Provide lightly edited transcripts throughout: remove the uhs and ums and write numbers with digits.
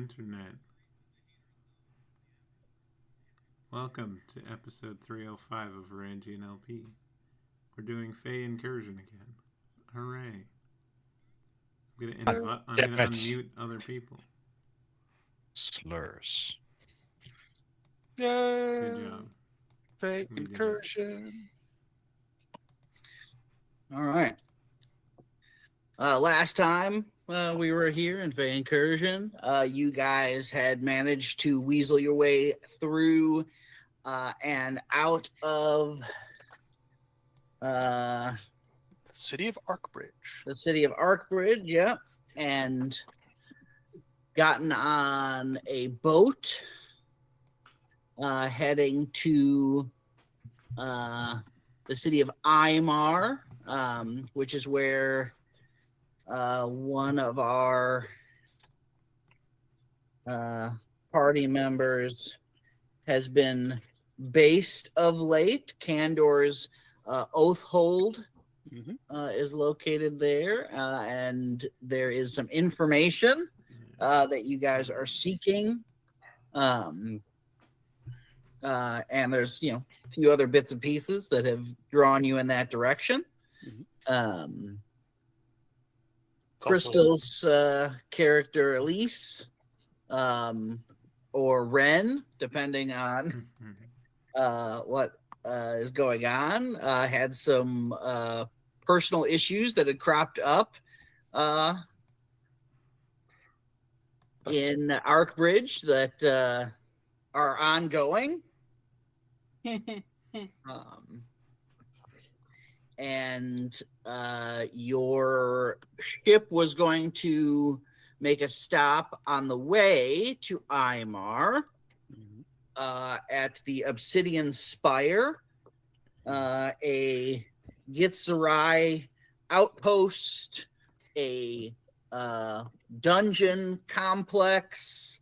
internet. Welcome to episode 305 of VarangianLP. We're doing Incursion again. Hooray. I'm gonna unmute other people. Slurs. Yay! Good job. Incursion. All right. Last time we were here in Incursion, you guys had managed to weasel your way through and out of The city of Arkbridge. the city of Arkbridge, yeah, and gotten on a boat heading to the city of Eimar, which is where one of our party members has been based of late. Candor's Oathhold is located there, and there is some information that you guys are seeking. And there's, a few other bits and pieces that have drawn you in that direction. Crystal's character Elise, or Ren, depending on what is going on, had some personal issues that had cropped up in Arkbridge that are ongoing. And your ship was going to make a stop on the way to Eimar at the Obsidian Spire, a Gitzerai outpost, a dungeon complex,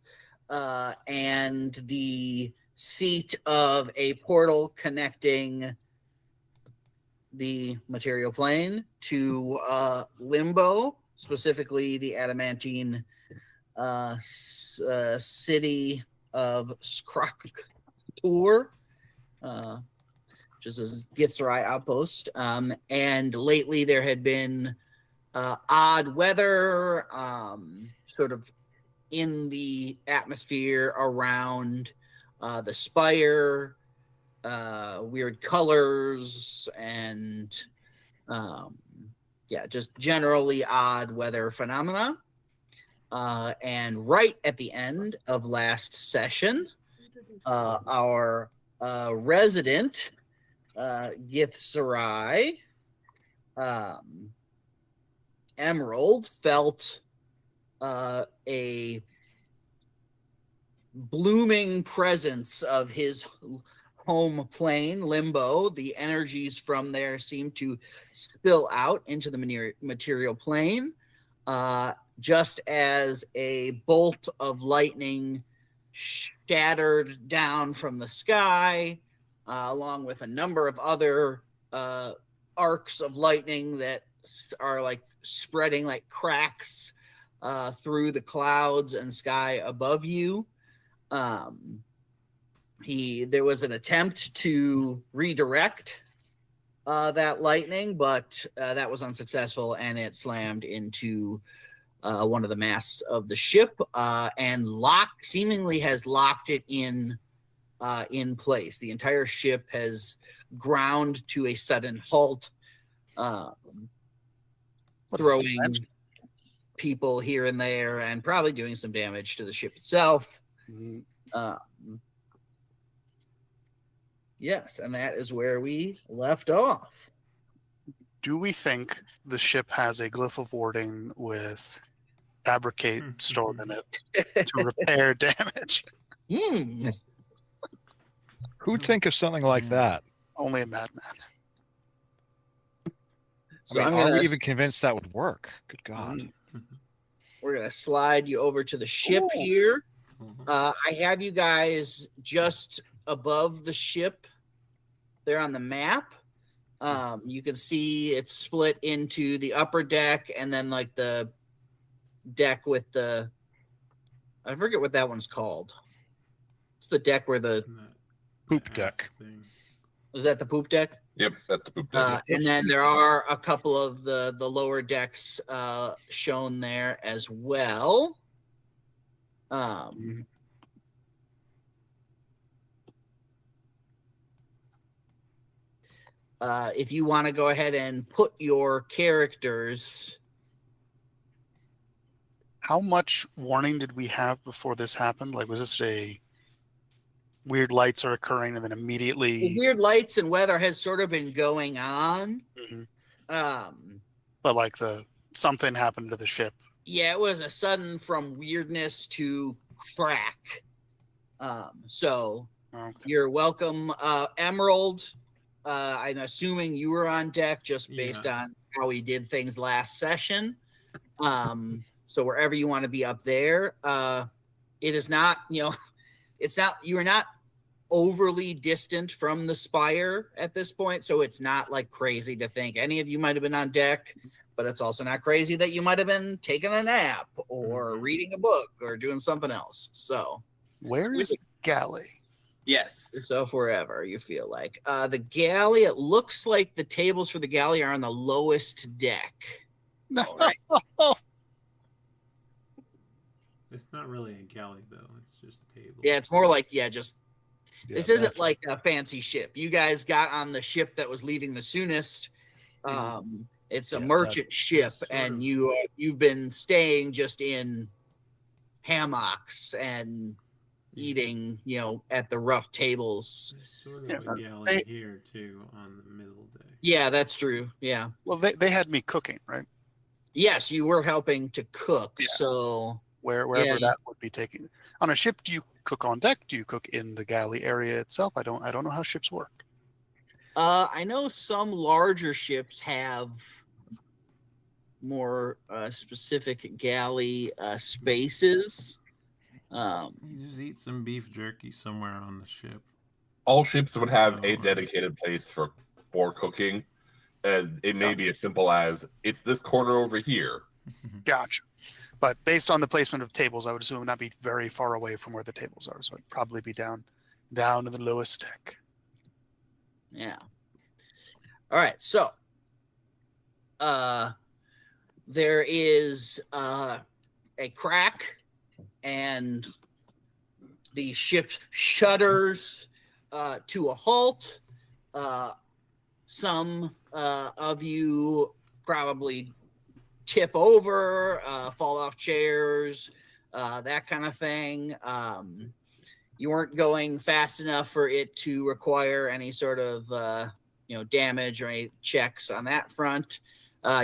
and the seat of a portal connecting the material plane to Limbo, specifically the adamantine city of Skraktur, which is a Gitzerai outpost. And lately there had been odd weather sort of in the atmosphere around the spire, weird colors, and just generally odd weather phenomena. And right at the end of last session, our resident Gitzerai Emerald felt a blooming presence of his home plane, Limbo. The energies from there seem to spill out into the material plane, just as a bolt of lightning shattered down from the sky, along with a number of other arcs of lightning that are like spreading like cracks through the clouds and sky above you. There was an attempt to redirect that lightning, but that was unsuccessful, and it slammed into one of the masts of the ship and seemingly has locked it in place. The entire ship has ground to a sudden halt, throwing people here and there and probably doing some damage to the ship itself. Yes, and that is where we left off. Do we think the ship has a glyph of warding with fabricate stored in it to repair damage? Who'd think of something like that? Only a madman. So are we even convinced that would work? Good God. We're going to slide you over to the ship here. I have you guys just above the ship there on the map. You can see it's split into the upper deck and then like the deck with the I forget what that one's called. It's the deck where the Poop deck. is that the poop deck? Yep, that's the poop deck. And then there are a couple of the lower decks shown there as well. If you want to go ahead and put your characters. How much warning did we have before this happened? Like, was this a weird lights are occurring and then immediately The weird lights and weather has sort of been going on. but like something happened to the ship? Yeah, it was a sudden from weirdness to crack. So Okay. you're welcome, Emerald. I'm assuming you were on deck just based on how we did things last session. So wherever you want to be up there, it is not, it's not, you are not overly distant from the spire at this point. So it's not like crazy to think any of you might have been on deck, but it's also not crazy that you might have been taking a nap or reading a book or doing something else. So Where is the galley? Yes. So wherever you feel like. The galley, it looks like the tables for the galley are on the lowest deck. All right. It's not really a galley though. It's just a table. Yeah, it's more like, this isn't that's- like a fancy ship. You guys got on the ship that was leaving the soonest. It's a merchant ship, and you've been staying just in hammocks and eating, at the rough tables. There's sort of a galley here too on the middle deck. Yeah, that's true. Yeah. Well, they had me cooking, right? Yes, you were helping to cook. Yeah. So Wherever that would be taken. On a ship, do you cook on deck? Do you cook in the galley area itself? I don't know how ships work. I know some larger ships have more specific galley spaces. You just eat some beef jerky somewhere on the ship. All ships would have a dedicated place for cooking, and it may be as simple as it's this corner over here. Gotcha. But based on the placement of tables, I would assume it would not be very far away from where the tables are. So it'd probably be down to the lowest deck. Yeah. All right. So there is a crack, and the ship shudders to a halt. Some of you probably tip over, fall off chairs, that kind of thing. You weren't going fast enough for it to require any sort of damage or any checks on that front.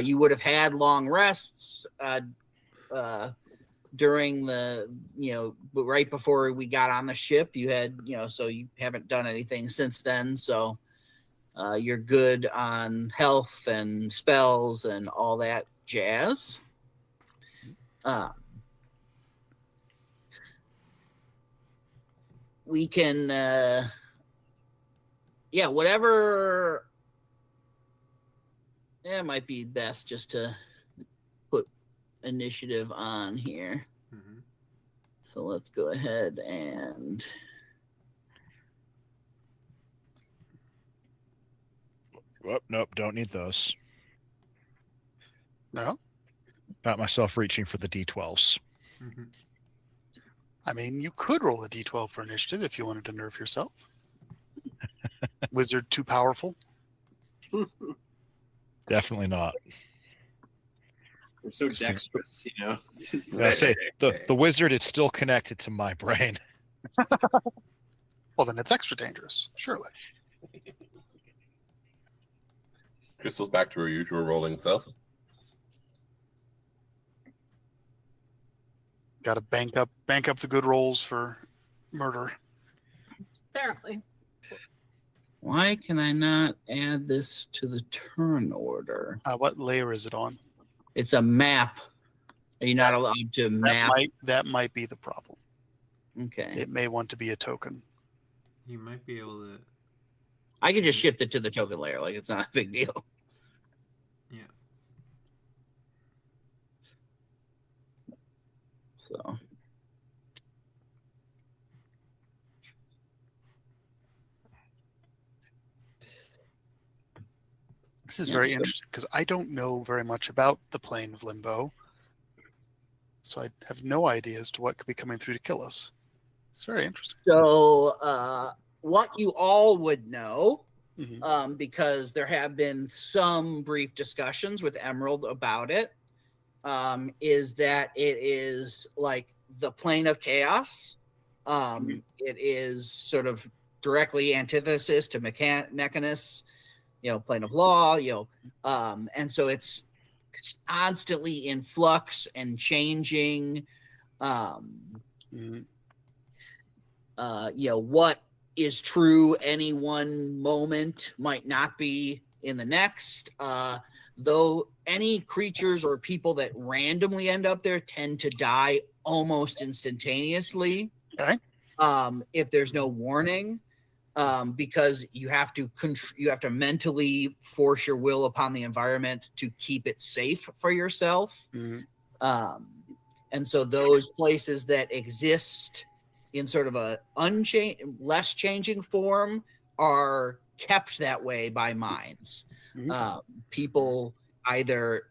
You would have had long rests during the but right before we got on the ship. You had so you haven't done anything since then. So you're good on health and spells and all that jazz. We can whatever. It might be best just to put initiative on here. So let's go ahead and nope, don't need those. No? Got myself reaching for the D12s. I mean, you could roll a D12 for initiative if you wanted to nerf yourself. Wizard too powerful? Definitely not. We're so dexterous, I say the wizard is still connected to my brain. Well, then it's extra dangerous, surely. Crystal's back to her usual rolling self. Got to bank up the good rolls for murder. Apparently. why can I not add this to the turn order? What layer is it on? It's a map. Are you not allowed to map? That might be the problem. Okay. It may want to be a token. You might be able to. I can just shift it to the token layer. Like, it's not a big deal. Yeah. So, This is Yeah. very interesting because I don't know very much about the plane of limbo. So I have no idea as to what could be coming through to kill us. It's very interesting. So, what you all would know, Mhm. because there have been some brief discussions with Emerald about it, is that it is like the plane of chaos. It is sort of directly antithesis to Mechanus, plane of law, and so it's constantly in flux and changing. Mhm. What is true any one moment might not be in the next. Though any creatures or people that randomly end up there tend to die almost instantaneously. Okay. If there's no warning, because you have to mentally force your will upon the environment to keep it safe for yourself. Mhm. And so those places that exist in sort of a less changing form are kept that way by minds. Mhm. People either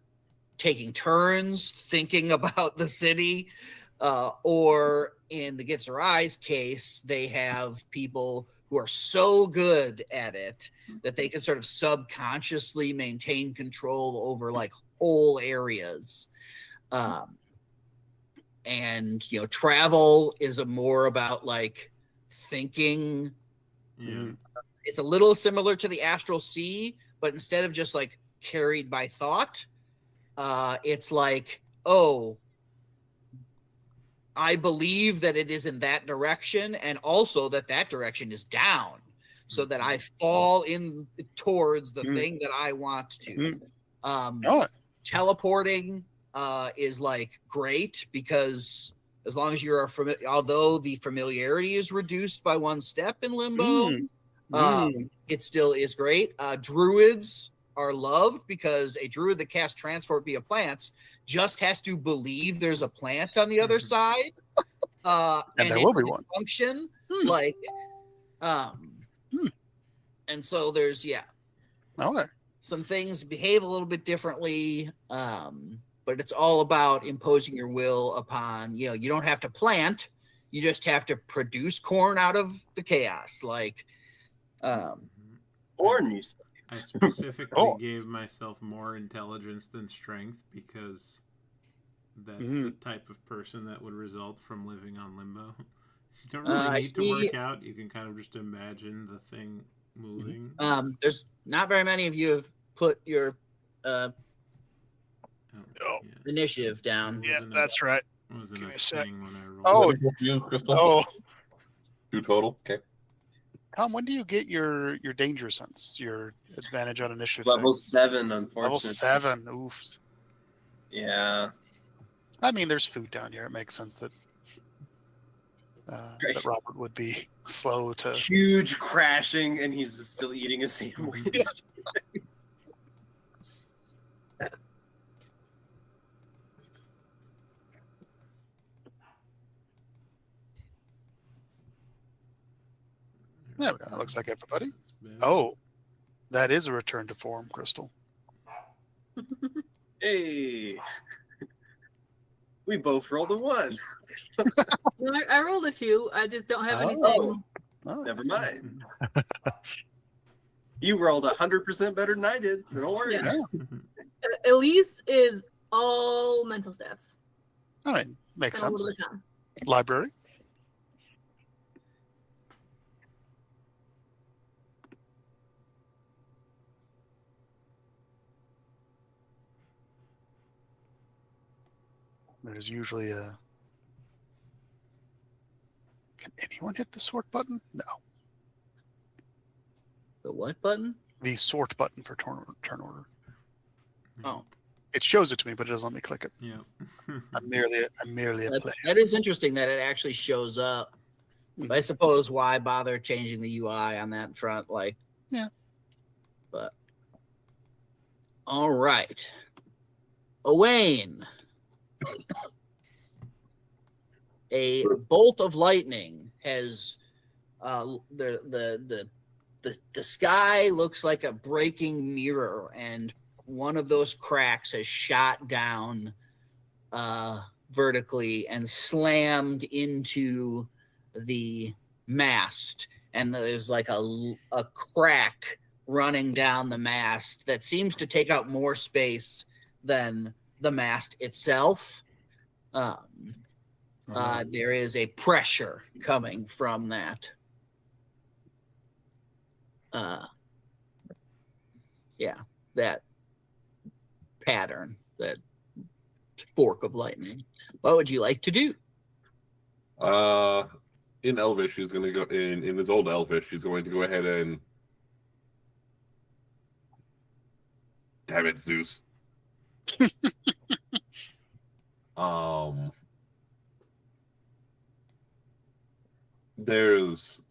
taking turns thinking about the city, or in the Gitzer Eyes case, they have people who are so good at it that they can sort of subconsciously maintain control over like whole areas. And travel is more about like thinking. Yeah. It's a little similar to the astral sea, but instead of just like carried by thought, it's like, oh, I believe that it is in that direction, and also that direction is down, so that I fall in towards the thing that I want to. Oh, Teleporting is like great because as long as you're although the familiarity is reduced by one step in limbo, it still is great. Druids are loved because a druid that casts transport via plants just has to believe there's a plant on the other side, and there will be one. function Hmm. like, and so there's Okay. some things behave a little bit differently, but it's all about imposing your will upon, you don't have to plant, you just have to produce corn out of the chaos. Like, Or new stuff. I specifically Oh. gave myself more intelligence than strength because that's Mhm. the type of person that would result from living on limbo. You don't really I need to see. work out. You can kind of just imagine the thing moving. There's not very many of you have put your Oh, initiative down. Yeah, Wasn't that's right. It wasn't Give me a a sec. thing when I rolled. Oh. What equals you, Crystal? Oh, 2 total. Okay. Tom, when do you get your danger sense, your advantage on initiative? Level thing? 7, unfortunately. Level 7. Oof. Yeah. I mean, there's food down here. It makes sense that that Robert would be slow to. Huge crashing, and he's just still eating a sandwich. There we go. That looks like everybody. Oh, that is a return to form, Crystal. Hey. We both rolled a 1. I rolled a 2. I just don't have Oh. anything. Oh. Never mind. You rolled 100% better than I did, so don't worry. Yeah. Elise is all mental stats. I mean, makes All of sense. the time. Library. There's usually a. Can anyone hit the sort button? No. The what button? The sort button for turn order. Oh. It shows it to me, but it doesn't let me click it. Yeah. I'm merely a player. That is interesting that it actually shows up. But I suppose why bother changing the UI on that front? Like, Yeah. But all right, Owain. A bolt of lightning has the the sky looks like a breaking mirror, and one of those cracks has shot down vertically and slammed into the mast, and there's like a crack running down the mast that seems to take up more space than the mast itself. There is a pressure coming from that. That pattern, that fork of lightning. What would you like to do? In Elvish, he's going to go in his old Elvish. He's going to go ahead and damn it, Zeus.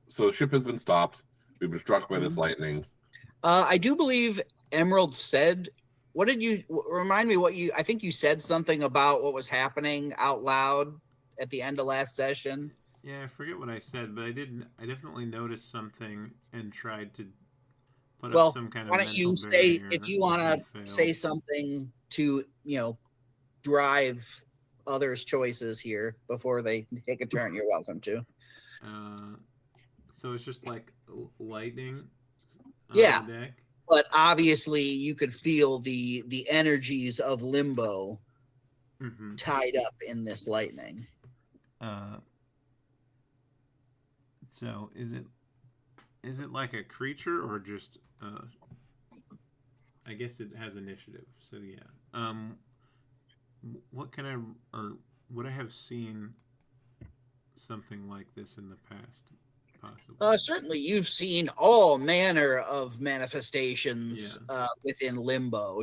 So ship has been stopped. We've been struck by this lightning. I do believe Emerald said, what did you remind me what you, I think you said something about what was happening out loud at the end of last session. Yeah, I forget what I said, but I definitely noticed something and tried to put up some kind of why don't you mental say, barrier, if you want to say something to, drive others' choices here before they take a turn, you're welcome to. So it's just like lightning on Yeah. the deck? But obviously you could feel the energies of Limbo tied up in this lightning. So is it like a creature or just I guess it has initiative. So yeah. What can would I have seen something like this in the past? Possibly. Certainly you've seen all manner of manifestations within Limbo.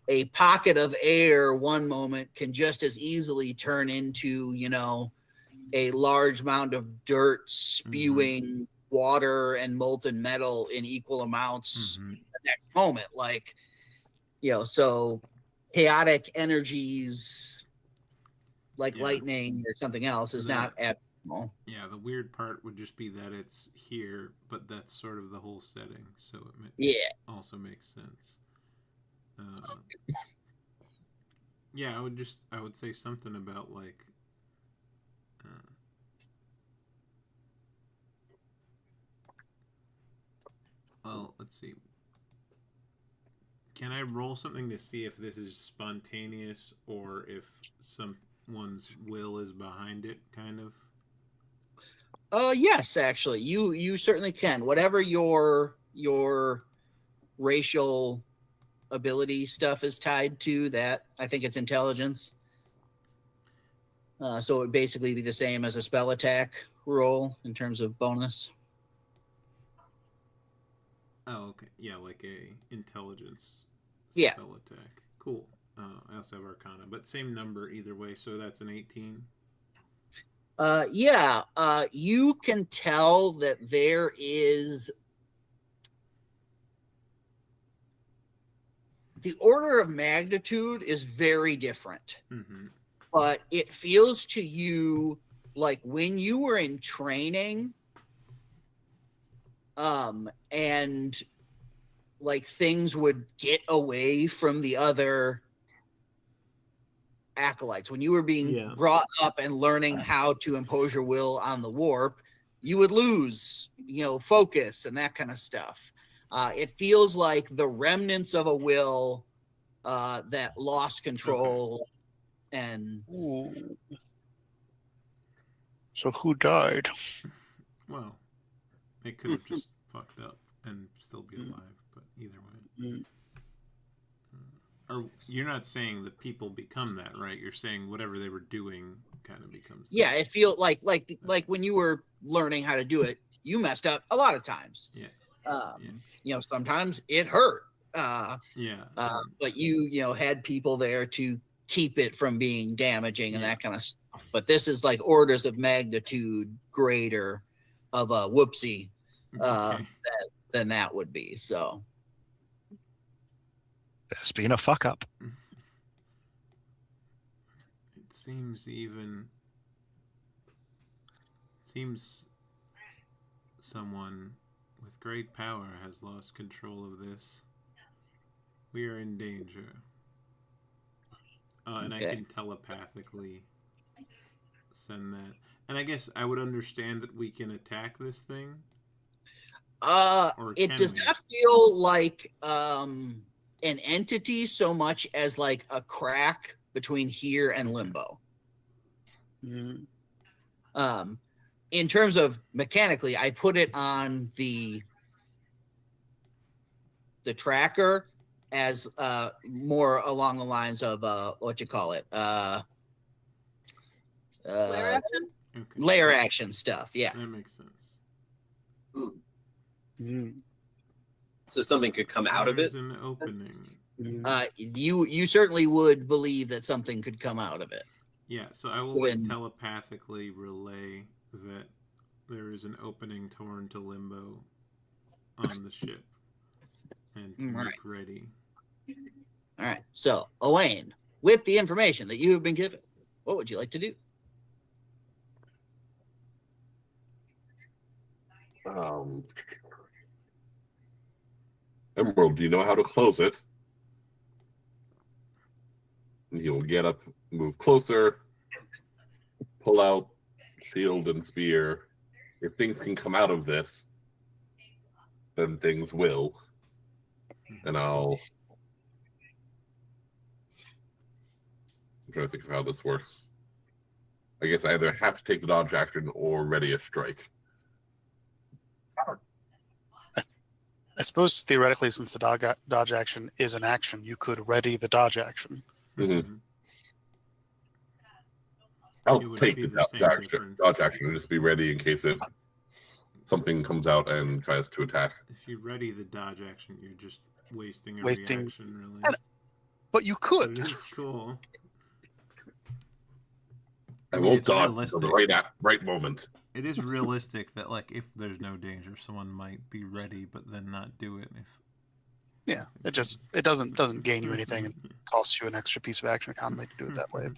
A pocket of air one moment can just as easily turn into, a large amount of dirt spewing water and molten metal in equal amounts the next moment. So chaotic energies like lightning or something else is not abnormal. Yeah, the weird part would just be that it's here, but that's sort of the whole setting, so it also makes sense. I would say something about like well, let's see. Can I roll something to see if this is spontaneous or if someone's will is behind it, kind of? Yes, actually, you certainly can. Whatever your racial ability stuff is tied to, that I think it's intelligence. So it would basically be the same as a spell attack roll in terms of bonus. Oh, okay. Yeah, like a intelligence spell attack. Cool. I also have Arcana, but same number either way, so that's an 18. You can tell that there is the order of magnitude is very different, but it feels to you like when you were in training, and like things would get away from the other acolytes. When you were being brought up and learning how to impose your will on the warp, you would lose, focus and that kind of stuff. It feels like the remnants of a will that lost control. And so who died? Well, it could have just fucked up and still be alive, but either way. Or you're not saying that people become that, right? You're saying whatever they were doing kind of becomes. Yeah, it feels like when you were learning how to do it, you messed up a lot of times. Sometimes it hurt. But you had people there to keep it from being damaging and that kind of stuff. But this is like orders of magnitude greater of a whoopsie than that would be. So it's been a fuck up. It seems someone with great power has lost control of this. We are in danger. And I Okay. can telepathically send that. And I guess I would understand that we can attack this thing. Or It can does we? not feel like an entity so much as like a crack between here and Limbo. Mhm. In terms of mechanically, I put it on the tracker as more along the lines of what you call it, Layer action? Okay. layer action stuff. Yeah. That makes sense. Mhm. So something could come out of There's it. an opening. Mhm. You certainly would believe that something could come out of it. Yeah, so I will When- telepathically relay that there is an opening torn to Limbo on the ship, and to Right. make ready. All right. So, Owain, with the information that you have been given, what would you like to do? Emerald, do you know how to close it? And he will get up, move closer, pull out shield and spear. If things can come out of this, then things will. And I'm trying to think of how this works. I guess I either have to take the dodge action or ready a strike. I suppose theoretically, since the dodge action is an action, you could ready the dodge action. Mhm. It I'll would take be the the dodge same action, difference. and just be ready in case something comes out and tries to attack. If you ready the dodge action, you're just wasting a Wasting- reaction, really. But you But could. it is cool. I mean, won't it's dodge until the right moment. It is realistic that, like, if there's no danger, someone might be ready, but then not do it. Yeah, it doesn't gain you anything and costs you an extra piece of action economy to do it that way.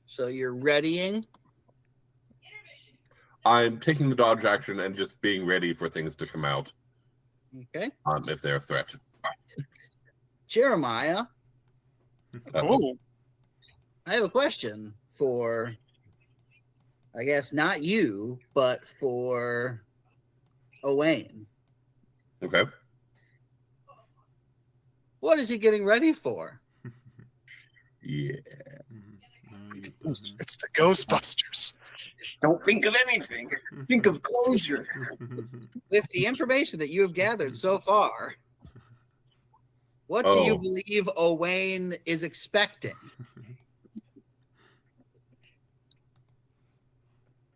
So you're readying. I'm taking the dodge action and just being ready for things to come out Okay. if they're a threat. Jeremiah, Oh, I have a question for, I guess, not you, but for Owain. Okay. What is he getting ready for? Yeah. No, you've done it. it's the Ghostbusters. Don't think of anything. Think of closure. With the information that you have gathered so far, what do you Oh. believe Owain is expecting?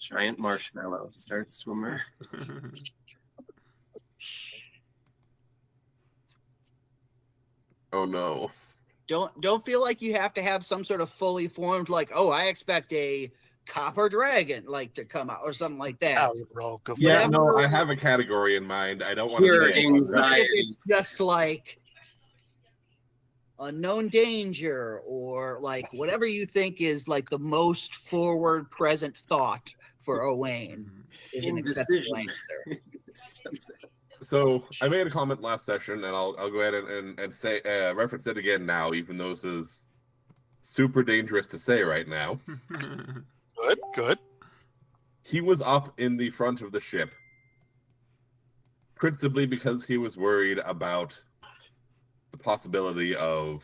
Giant marshmallow starts to emerge. Oh no. Don't feel like you have to have some sort of fully formed, like, oh, I expect a copper dragon like to come out or something like that. Oh, roll, go for Yeah, it. no, I have a category in mind. I don't want Pure to say anxiety. If it's just like unknown danger or like whatever you think is like the most forward present thought for Owain is an acceptable Indecision. answer. So I made a comment last session, and I'll go ahead and say reference it again now, even though this is super dangerous to say right now. Good. He was up in the front of the ship, principally because he was worried about the possibility of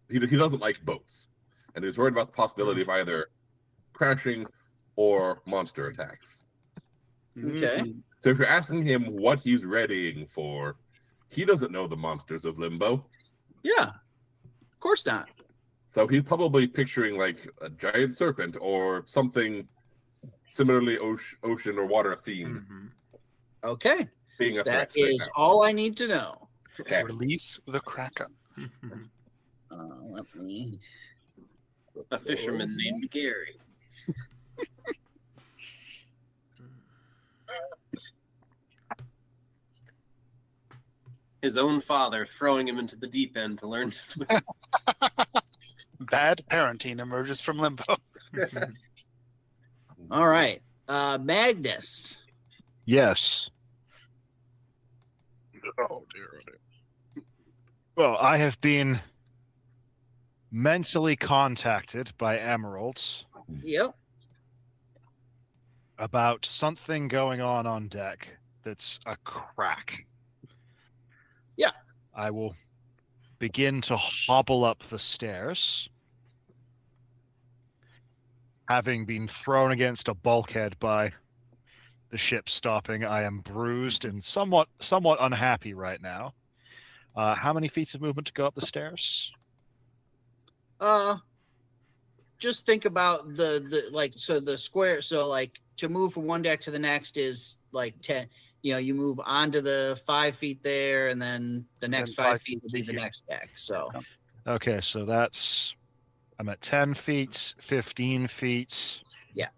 he doesn't like boats, and he was worried about the possibility of either crashing or monster attacks. Okay. So if you're asking him what he's readying for, he doesn't know the monsters of Limbo. Yeah. Of course not. So he's probably picturing like a giant serpent or something similarly ocean or water themed Okay. being a That threat. is all I need to know. Okay. Release the Kraken. Let me. A fisherman named Gary. His own father throwing him into the deep end to learn to swim. Bad parenting emerges from Limbo. All right. Magnus. Yes. Oh dear. Well, I have been mentally contacted by Emeralds Yep. about something going on deck that's a crack. Yeah. I will begin to hobble up the stairs. Having been thrown against a bulkhead by the ship stopping, I am bruised and somewhat unhappy right now. How many feet of movement to go up the stairs? Just think about the square. So like to move from one deck to the next is like 10. You move onto the 5 feet there, and then the next 5 feet will be the next deck. So okay, so I'm at 10 feet, 15 feet. Yeah,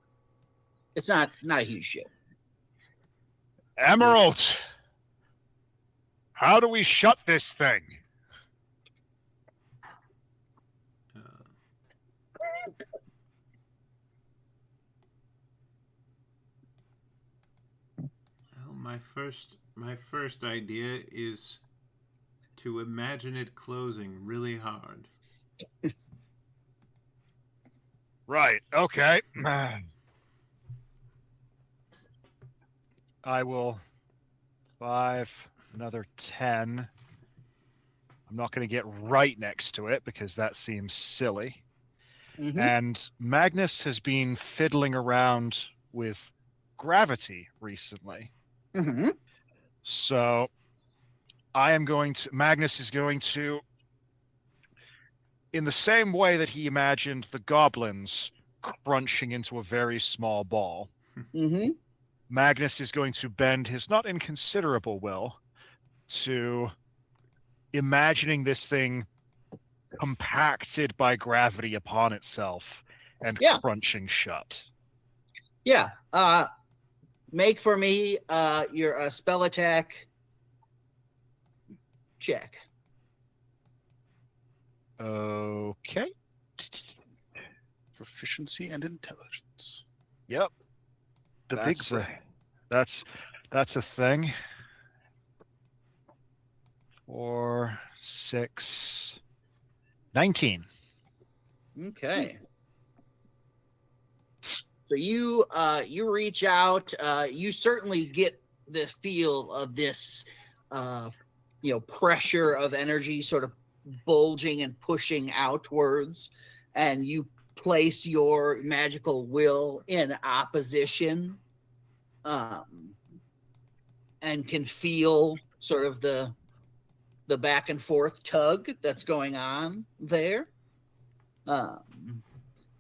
it's not a huge ship. Emerald, how do we shut this thing? Well, my first idea is to imagine it closing really hard. Right, okay. I will 5, another 10. I'm not going to get right next to it because that seems silly. Mhm. And Magnus has been fiddling around with gravity recently. Mhm. So Magnus is going to, in the same way that he imagined the goblins crunching into a very small ball, Mhm. Magnus is going to bend his not inconsiderable will to imagining this thing compacted by gravity upon itself and Yeah. crunching shut. Yeah. Make for me your spell attack check. Okay. Proficiency and intelligence. Yep. The big brain. That's a thing. 4, 6, 19. Okay. So you reach out. You certainly get the feel of this, pressure of energy sort of bulging and pushing outwards, and you place your magical will in opposition, and can feel sort of the back and forth tug that's going on there.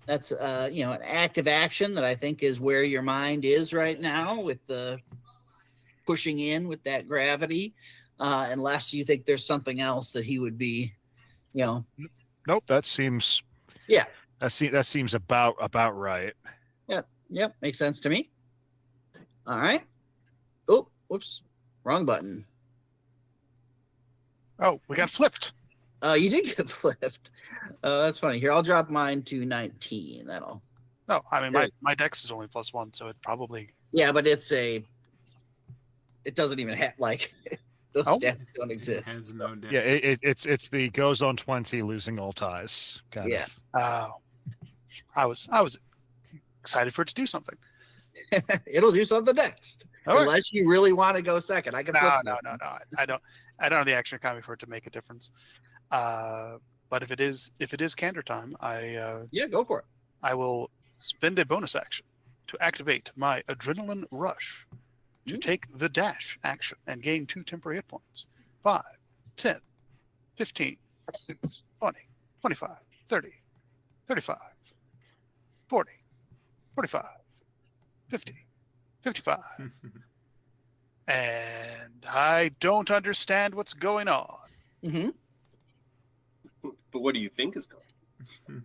That's an active action that I think is where your mind is right now with the pushing in with that gravity, unless you think there's something else that he would be, Nope, that seems that seems about right. Yep, makes sense to me. All right. Oh, whoops, wrong button. Oh, we got flipped. You did get flipped. That's funny. Here, I'll drop mine to 19. That'll. No, I mean my dex is only +1, so it probably. Yeah, but it doesn't even have those stats don't exist. It has no dex. Yeah, it's the goes on 20, losing all ties kind Yeah. of. I was excited for it to do something. It'll do something next. All right. Unless you really want to go second. I can flip No. I don't have the action economy for it to make a difference. But if it is candor time, yeah, go for it. I will spend a bonus action to activate my adrenaline rush to take the dash action and gain 2 temporary hit points. 5, 10, 15, 20, 25, 30, 35, 40, 45, 50, 55. And I don't understand what's going on. Mm-hmm. But what do you think is going on?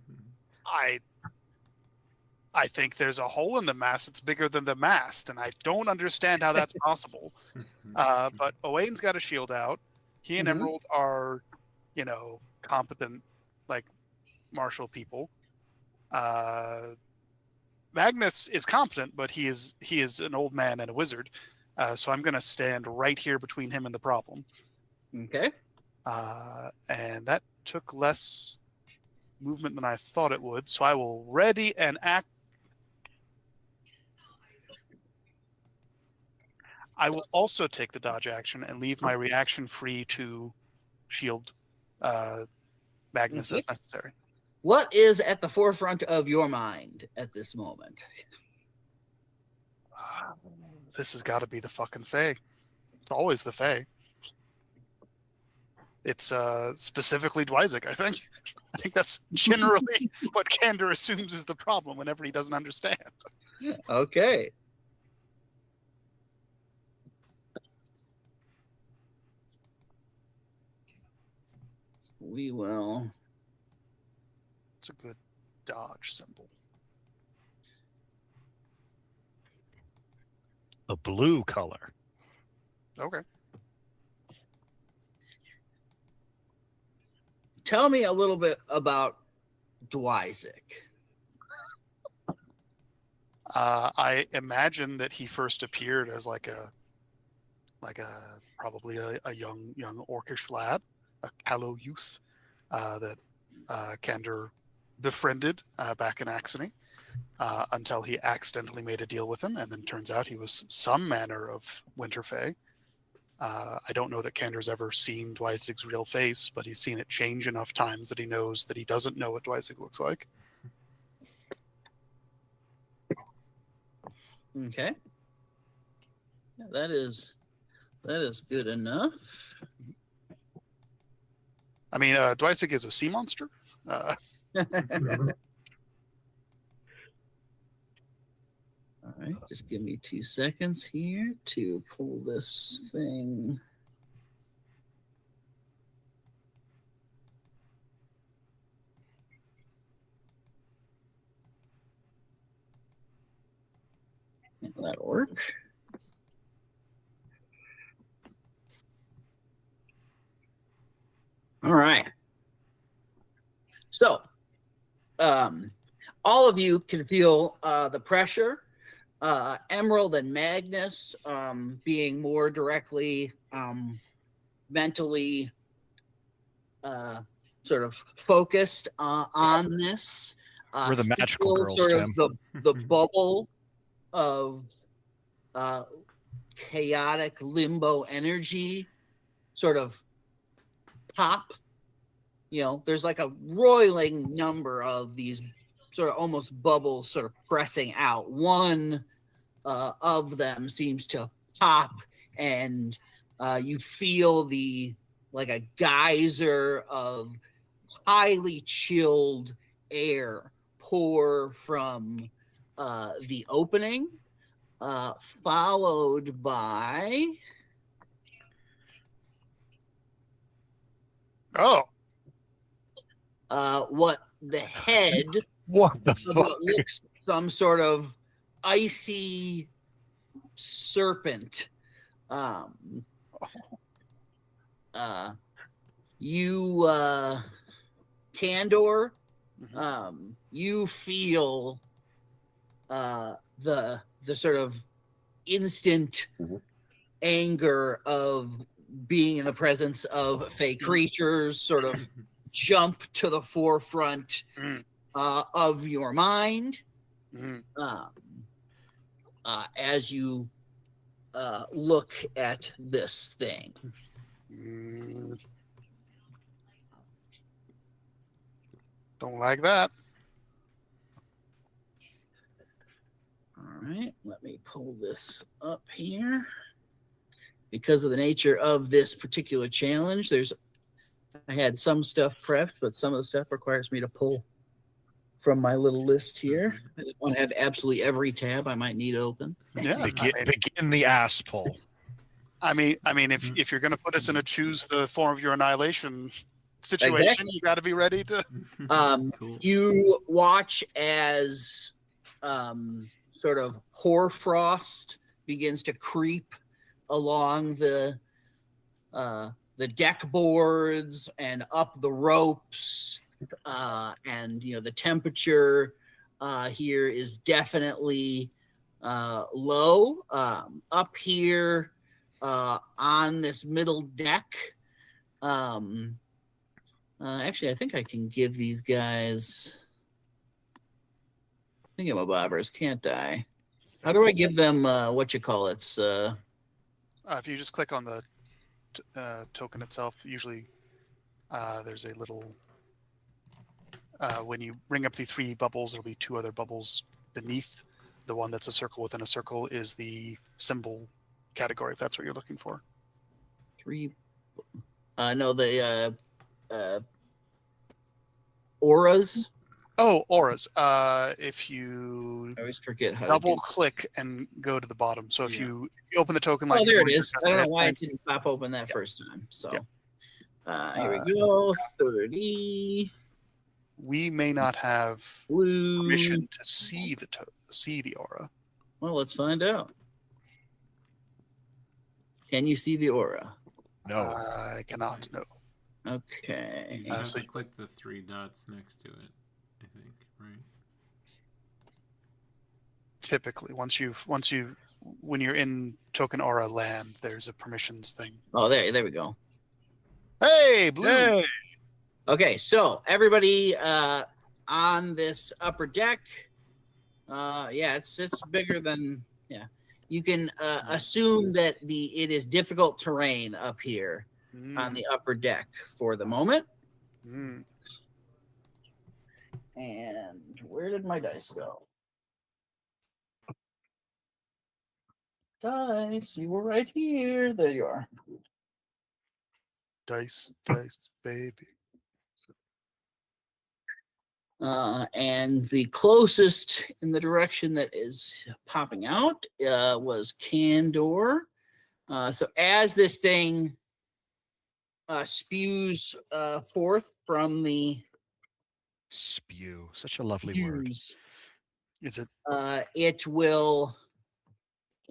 I think there's a hole in the mast that's bigger than the mast, and I don't understand how that's possible. But Owain's got a shield out. He and Emerald are, competent, martial people. Magnus is competent, but he is an old man and a wizard. So I'm going to stand right here between him and the problem. Okay. And that took less movement than I thought it would. So I will ready and act. I will also take the dodge action and leave my reaction free to shield Magnus as necessary. What is at the forefront of your mind at this moment? This has got to be the fucking Fae. It's always the Fae. It's specifically Dwyzik, I think. I think that's generally what Kander assumes is the problem whenever he doesn't understand. Okay. We will. It's a good dodge symbol. A blue color. Okay. Tell me a little bit about Dwyzik. I imagine that he first appeared as probably a young orcish lad, a callow youth that Kander befriended back in Axony until he accidentally made a deal with him, and then turns out he was some manner of Winter Fae. I don't know that Kander's ever seen Dwyzig's real face, but he's seen it change enough times that he knows that he doesn't know what Dwyzig looks like. Okay. Yeah, that is good enough. I mean, Dwyzig is a sea monster. All right, just give me 2 seconds here to pull this thing. That'll work. All right. So, all of you can feel the pressure. Emerald and Magnus being more directly mentally sort of focused on this. We're the magical feel girls, sort Tim. of the bubble of chaotic limbo energy sort of pop. You know, there's like a roiling number of these sort of almost bubbles sort of pressing out. One of them seems to pop, and you feel like a geyser of highly chilled air pour from the opening, followed by what the head What the of fuck? what looks some sort of icy serpent. You Kandor, you feel the sort of instant anger of being in the presence of fake creatures sort of jump to the forefront of your mind as you look at this thing. Don't like that. All right, let me pull this up here. Because of the nature of this particular challenge, I had some stuff prepped, but some of the stuff requires me to pull from my little list here. I didn't want to have absolutely every tab I might need open. Yeah, Begin the ass pull. I mean, if you're going to put us in a choose the form of your annihilation situation, Exactly. you got to be ready to. Cool. You watch as sort of hoarfrost begins to creep along the deck boards and up the ropes, and the temperature here is definitely low. Up here on this middle deck, actually, I think I can give these guys thingamabobbers, can't I? How do I give them what you call it? If you just click on the token itself, usually there's a little. When you bring up the 3 bubbles, there'll be 2 other bubbles beneath. The one that's a circle within a circle is the symbol category, if that's what you're looking for. 3. No, the auras. Oh, auras. If you I always forget how double to click and go to the bottom. So if Yeah. you open the token, do. like Oh, there you're it going is. to I don't know hit why it points, didn't pop open that first time. So Yeah. here we go. 30 we may not have blue. permission to see the aura. Well, let's find out. Can you see the aura? No. I cannot. No. Okay. You have so to click the 3 dots next to it, I think, right? Typically, when you're in token aura land, there's a permissions thing. Oh, there we go. Hey, blue. Hey! Okay, so everybody on this upper deck, yeah, it's bigger than You can assume that it is difficult terrain up here on the upper deck for the moment. Mm. And where did my dice go? Dice, you were right here. There you are. Dice, baby. And the closest in the direction that is popping out was Candor. So as this thing spews forth from the Spew. Such a lovely word. fuse, Is it? it will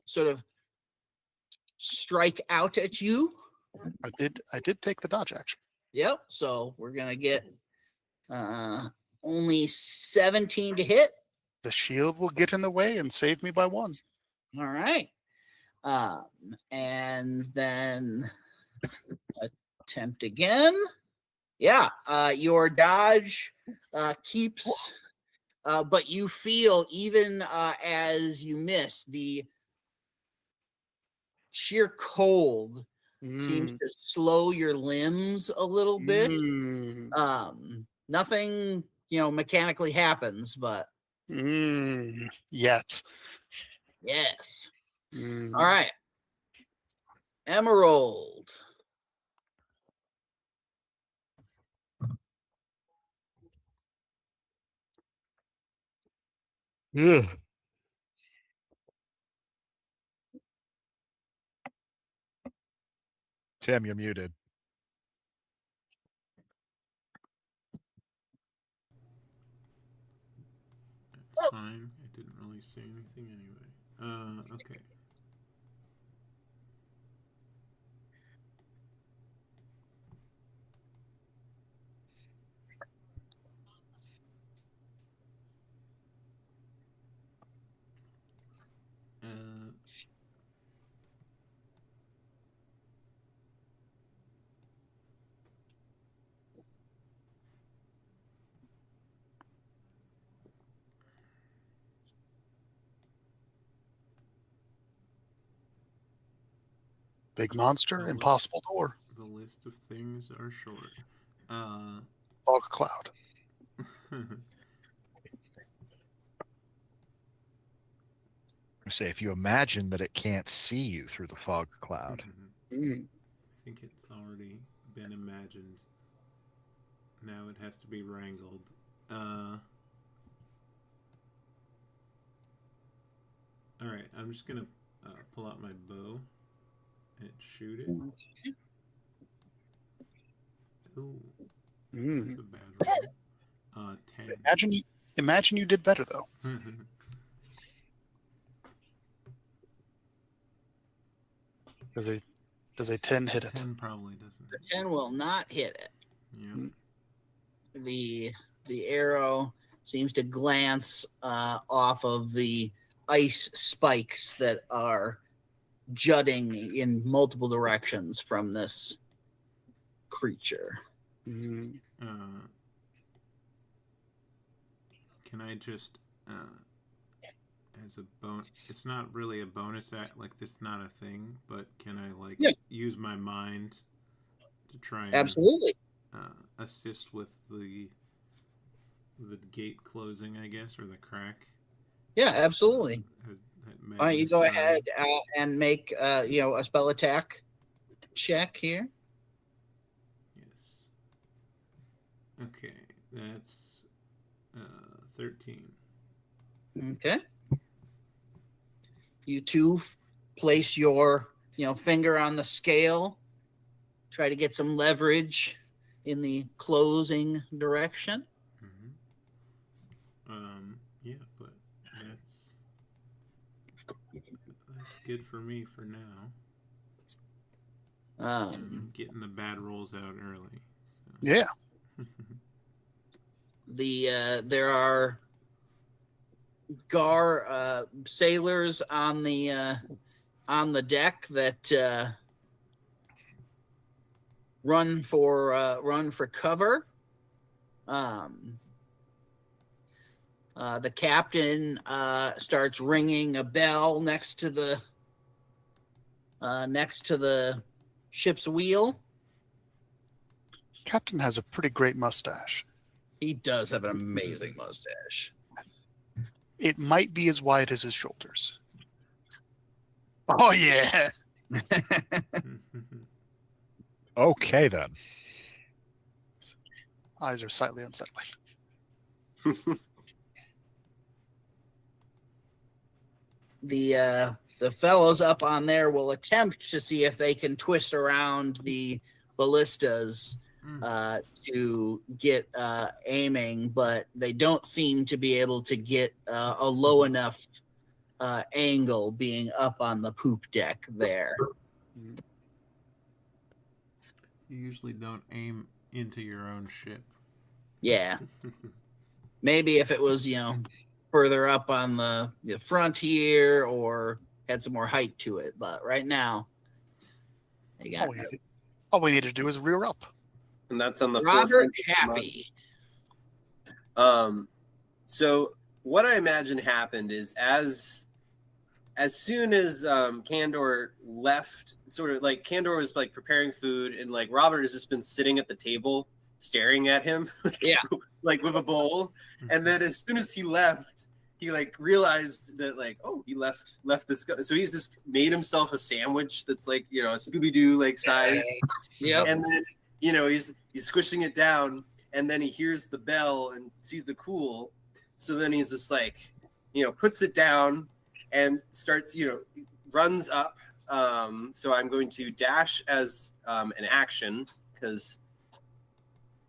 sort of strike out at you. I did take the dodge action. Yep. So we're gonna get only 17 to hit. The shield will get in the way and save me by 1. All right. And then attempt again. Yeah. Your dodge keeps, but you feel even as you miss, the sheer cold seems to slow your limbs a little bit. Nothing, mechanically happens, but Yet. yes. All right. Emerald. Yeah. Tim, you're muted. That's fine. I didn't really say anything anyway. Okay. Big monster, Oh, impossible door. The list of things are short. Fog cloud. Say, if you imagine that it can't see you through the fog cloud. I think it's already been imagined. Now it has to be wrangled. Alright, I'm just gonna pull out my bow and shoot it. Ooh, that's a bad roll. 10. Imagine you did better though. Does a 10 hit it? 10 probably doesn't. The 10 will not hit it. Yeah. The arrow seems to glance off of the ice spikes that are jutting in multiple directions from this creature. Mm. Can I just, as a bonus, it's not really a bonus act, like this is not a thing, but can I use my mind to try and Absolutely. Assist with the gate closing, I guess, or the crack? Yeah, absolutely. Why don't you go ahead and make a spell attack check here? Yes. Okay, that's 13. Okay. You two place your finger on the scale. Try to get some leverage in the closing direction. Yeah, but that's good for me for now. Getting the bad rolls out early. So. Yeah. There are Gar sailors on the deck that run for cover. The captain starts ringing a bell next to the ship's wheel. Captain has a pretty great mustache. He does have an amazing mustache. It might be as wide as his shoulders. Oh, yeah. Okay, then. Eyes are slightly unsettling. The fellows up on there will attempt to see if they can twist around the ballistas to get aiming, but they don't seem to be able to get a low enough angle being up on the poop deck there. You usually don't aim into your own ship. Yeah. Maybe if it was, further up on the frontier or had some more height to it, but right now they got all we need to do is rear up. And that's on the Robert Happy. So what I imagine happened is as soon as Candor left, sort of like Candor was like preparing food, and like Robert has just been sitting at the table staring at him, like with a bowl. And then as soon as he left, he like realized that like, oh, he left this guy. So he's just made himself a sandwich that's like, a Scooby-Doo like size. Yeah. And then he's squishing it down, and then he hears the bell and sees the cool. So then he's just like, puts it down and starts, runs up. So I'm going to dash as an action because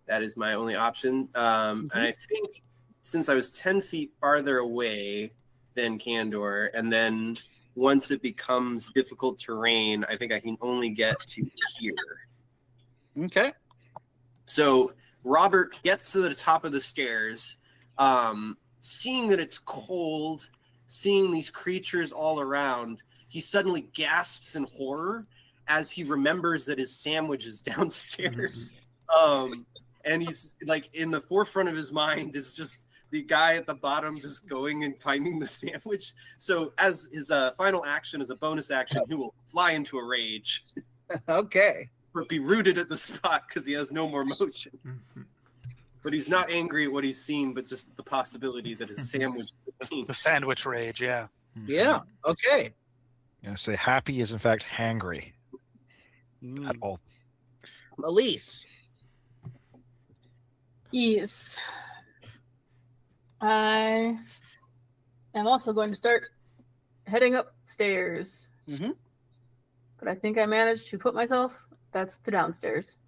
that is my only option. And I think since I was 10 feet farther away than Candor, and then once it becomes difficult terrain, I think I can only get to here. Okay. So Robert gets to the top of the stairs, seeing that it's cold, seeing these creatures all around, he suddenly gasps in horror as he remembers that his sandwich is downstairs. And he's like, in the forefront of his mind is just the guy at the bottom just going and finding the sandwich. So as his final action, as a bonus action, he will fly into a rage. Okay. But be rooted at the spot because he has no more motion. But he's not angry at what he's seen, but just the possibility that his sandwich is the sandwich rage, yeah. Yeah, okay. Say Happy is in fact hangry. At all. Elise. Yes. I am also going to start heading upstairs. But I think I managed to put myself, that's the downstairs.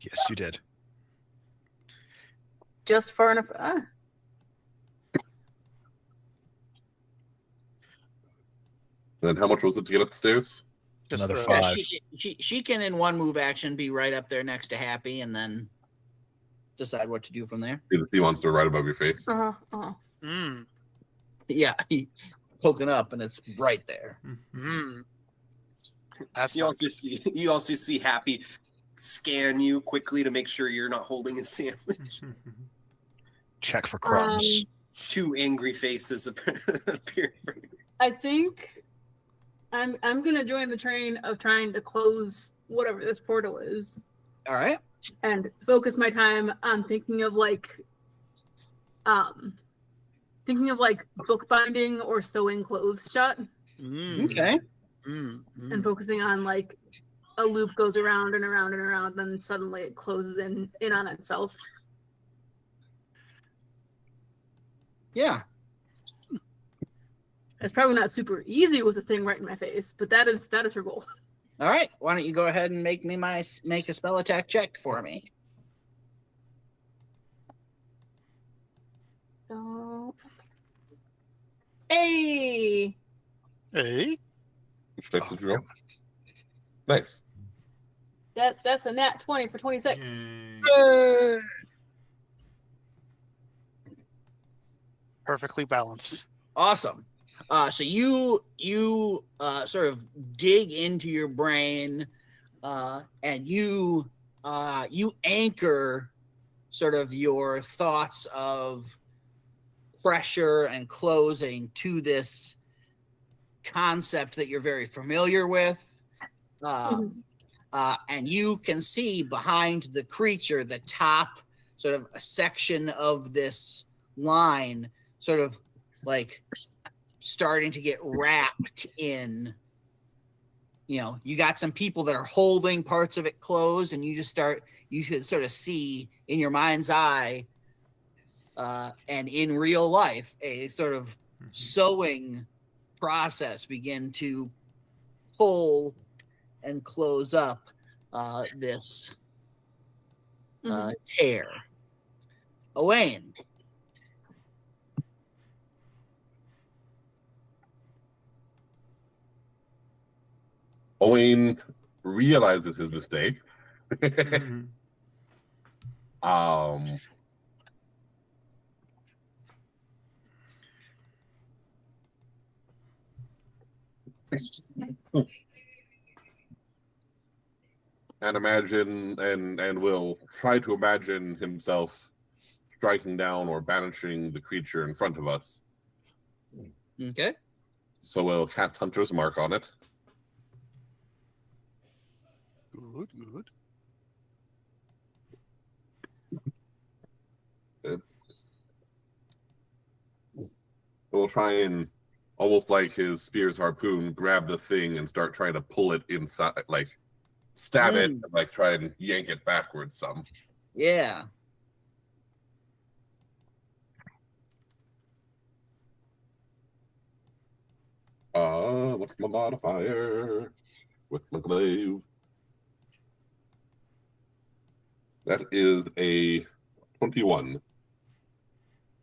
Yes, you did. Just far enough. Then how much was it to get upstairs? Just Another Yeah, 5. she can in one move action be right up there next to Happy, and then decide what to do from there. See the sea monster right above your face. Mm. Yeah, he poking up, and it's right there. Mm. That's You not also see Happy scan you quickly to make sure you're not holding a sandwich. Check for crumbs. Two angry faces appear. I think I'm gonna join the train of trying to close whatever this portal is, All right. and focus my time on thinking of like bookbinding or sewing clothes shut, Mm. Okay. Mm. Mm. and focusing on like a loop goes around and around and around, then suddenly it closes in on itself. Yeah. It's probably not super easy with the thing right in my face, but that is her goal. All right. Why don't you go ahead and make a spell attack check for me? So, hey, Hey. Which dice did you roll? Nice. that's a nat 20 for 26. Yay. Yay. Perfectly balanced. Awesome. So you sort of dig into your brain, and you anchor sort of your thoughts of pressure and closing to this concept that you're very familiar with. And you can see behind the creature the top sort of a section of this line sort of like starting to get wrapped in, you got some people that are holding parts of it closed, and you should sort of see in your mind's eye and in real life a sort of sewing process begin to pull and close up this tear. Owain. Owain realizes his mistake. And imagine and will try to imagine himself striking down or banishing the creature in front of us. Okay. So we'll cast Hunter's Mark on it. Good. We'll try and, almost like his spear's harpoon, grab the thing and start trying to pull it inside, like stab it, and like try and yank it backwards some. Yeah. What's my modifier with my glaive? That is a 21.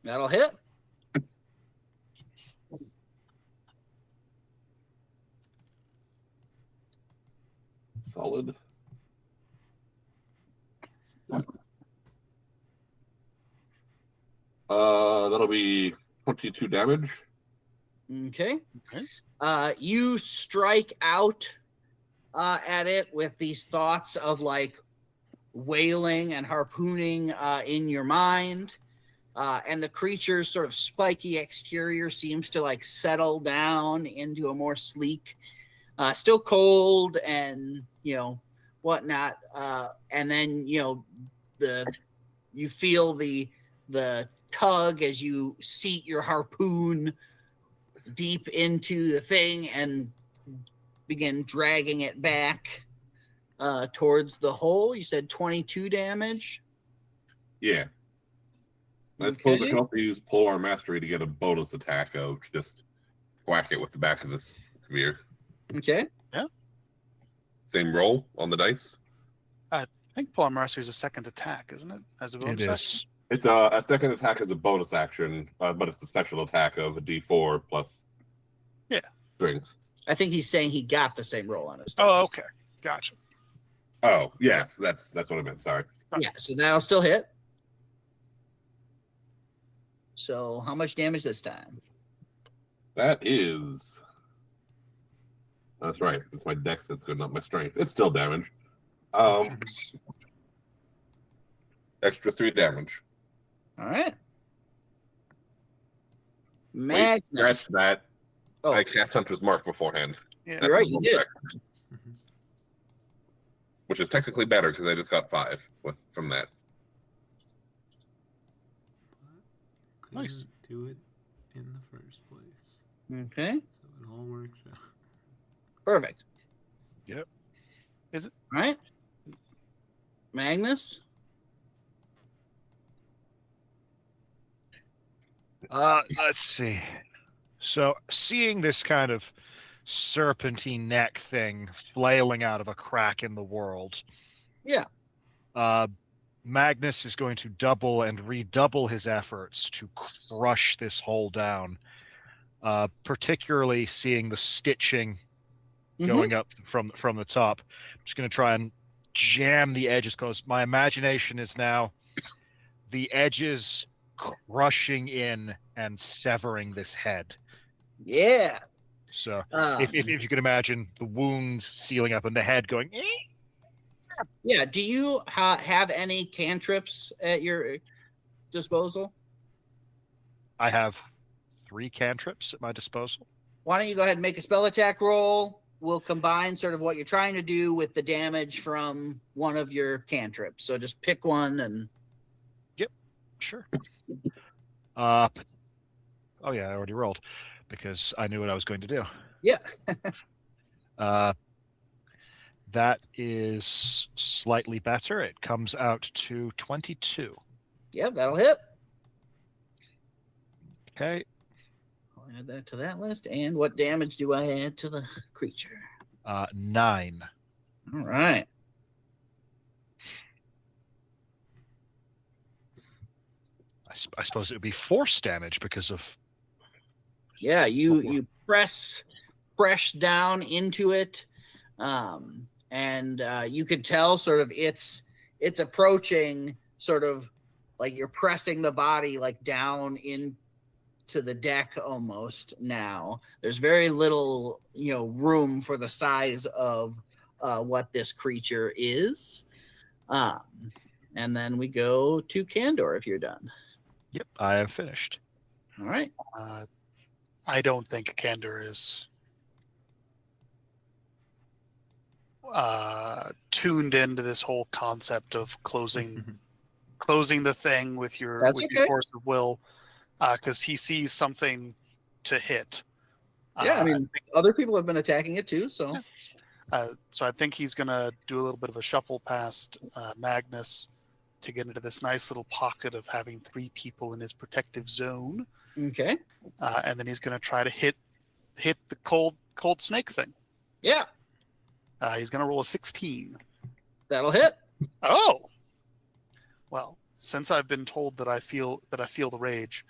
That'll hit. Solid. That'll be 22 damage. Okay. Okay. You strike out at it with these thoughts of like wailing and harpooning in your mind. And the creature's sort of spiky exterior seems to like settle down into a more sleek, still cold and, whatnot. And then, you feel the tug as you seat your harpoon deep into the thing and begin dragging it back towards the hole. You said 22 damage. Yeah. I suppose I can also use Polar Mastery to get a bonus attack of just whack it with the back of this spear. Okay. Yeah. Same roll on the dice. I think Polar Mastery is a second attack, isn't it? As a bonus It action? is. It's a second attack as a bonus action, but it's a special attack of a D4 plus strength. I think he's saying he got the same roll on his dice. Oh, okay. Gotcha. Oh, yes, that's what I meant. Sorry. Yeah, so that'll still hit. So how much damage this time? That is. That's right. It's my dex that's good, not my strength. It's still damage. Extra 3 damage. All right. Wait, Magnus. scratch that. Oh, I cast Hunter's Mark beforehand. Yeah. you're right. You did. Which is technically better because I just got 5 from that. Nice. Do it in the first place. Okay. So it all works out. Perfect. Yep. Is it? All right. Magnus. Let's see. So seeing this kind of serpentine neck thing flailing out of a crack in the world. Yeah. Magnus is going to double and redouble his efforts to crush this hole down. Particularly seeing the stitching going up from the top. I'm just going to try and jam the edges close. My imagination is now the edges crushing in and severing this head. Yeah. So if you can imagine the wound sealing up and the head going. Yeah. Do you have any cantrips at your disposal? I have 3 cantrips at my disposal. Why don't you go ahead and make a spell attack roll? We'll combine sort of what you're trying to do with the damage from one of your cantrips. So just pick one and. Sure. Oh yeah, I already rolled because I knew what I was going to do. Yeah. That is slightly better. It comes out to 22. Yeah, that'll hit. Okay. I'll add that to that list. And what damage do I add to the creature? 9. All right. I suppose it would be force damage because of. Yeah, you press down into it, and you could tell sort of it's approaching, sort of like you're pressing the body like down into the deck almost. Now there's very little room for the size of what this creature is, and then we go to Candor if you're done. Yep, I am finished. All right. I don't think Candor is tuned into this whole concept of closing the thing with your force of will, because he sees something to hit. Yeah, I mean, other people have been attacking it too, so. So I think he's going to do a little bit of a shuffle past Magnus to get into this nice little pocket of having 3 people in his protective zone. Okay. And then he's going to try to hit the cold snake thing. Yeah. He's going to roll a 16. That'll hit. Oh. Well, since I've been told that I feel the rage,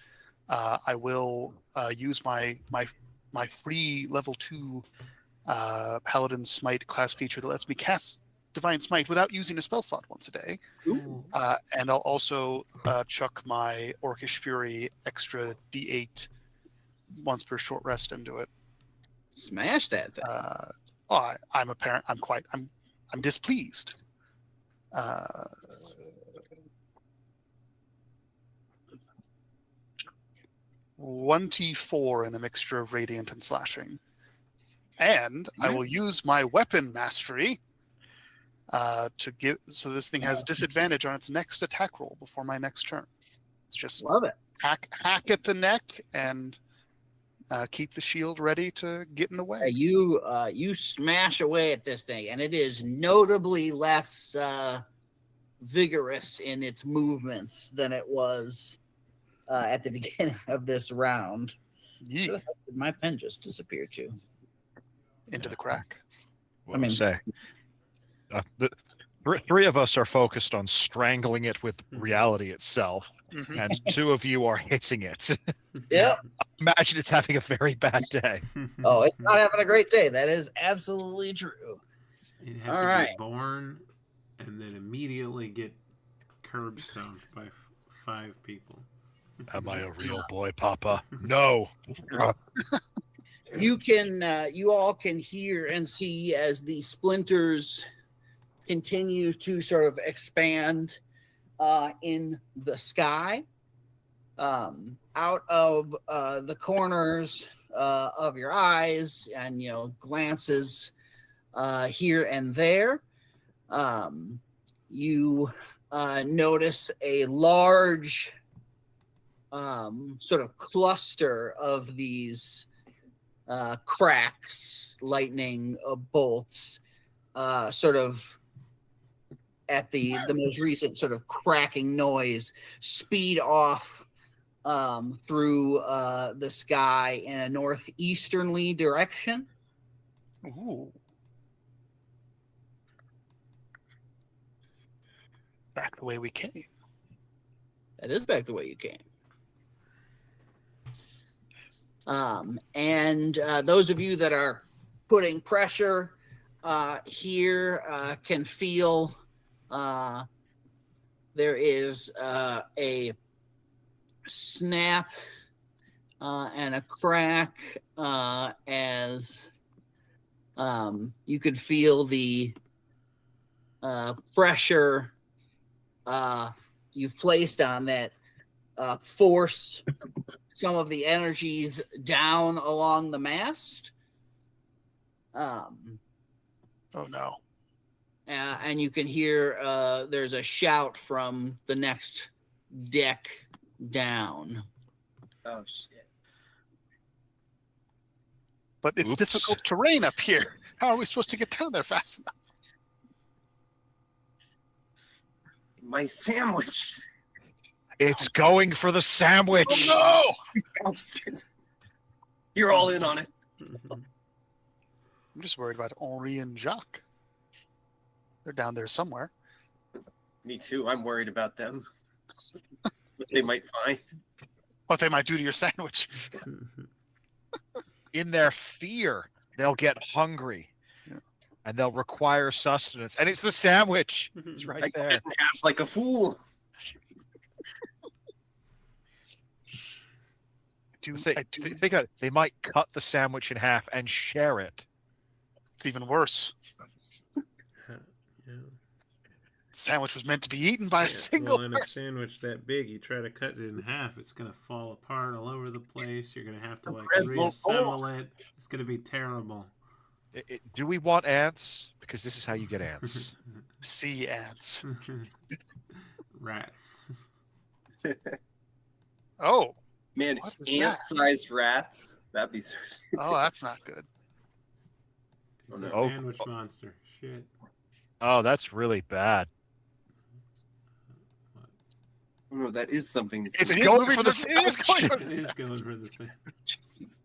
I will use my free level 2 Paladin Smite class feature that lets me cast Divine Smite without using a spell slot once a day. And I'll also chuck my Orcish Fury extra D8 once per short rest into it. Smash that thing. I'm displeased. 24 in a mixture of radiant and slashing. And I will use my weapon mastery to give, so this thing has disadvantage on its next attack roll before my next turn. It's just love it. Hack at the neck and keep the shield ready to get in the way. You smash away at this thing, and it is notably less vigorous in its movements than it was at the beginning of this round. Yeah. Where the heck did my pen just disappear to? Into the crack. What I say? The 3 of us are focused on strangling it with reality itself, and 2 of you are hitting it. Yeah. Imagine it's having a very bad day. Oh, it's not having a great day. That is absolutely true. You'd have to be born and then immediately get curb stomped by 5 people. Am I a real boy, Papa? No. You all can hear and see as the splinters continue to sort of expand in the sky, out of the corners of your eyes, and glances here and there. You notice a large sort of cluster of these cracks, lightning bolts, sort of at the most recent sort of cracking noise, speed off through the sky in a northeasterly direction. Ooh. Back the way we came. That is back the way you came. And those of you that are putting pressure here can feel there is a snap and a crack as you could feel the pressure you've placed on that force some of the energies down along the mast. Oh no. And you can hear there's a shout from the next deck down. Oh shit! But it's Oops. difficult terrain up here. How are we supposed to get down there fast enough? My sandwich. It's going for the sandwich. Oh no! You're all in on it. I'm just worried about Henri and Jacques. They're down there somewhere. Me too. I'm worried about them. What they might find. What they might do to your sandwich. In their fear, they'll get hungry. Yeah. And they'll require sustenance. And it's the sandwich. It's I right cut there. it in half like a fool. Think of it. They might cut the sandwich in half and share it. It's even worse. Yeah. The sandwich was meant to be eaten by a single Well, in a person. sandwich that big, you try to cut it in half, it's gonna fall apart all over the place. You're gonna have to like bread won't reassemble it. It's gonna be terrible. Do we want ants? Because this is how you get ants. Sea ants. Rats. Oh. Man, What is that? ant-sized rats. That'd be so. Oh, that's not good. It's no. a Oh. sandwich monster. Shit. Oh, that's really bad. Oh, no, that is something. That's It's It is going moving for to the it is going for It the is sandwich. going for the sandwich. Jesus.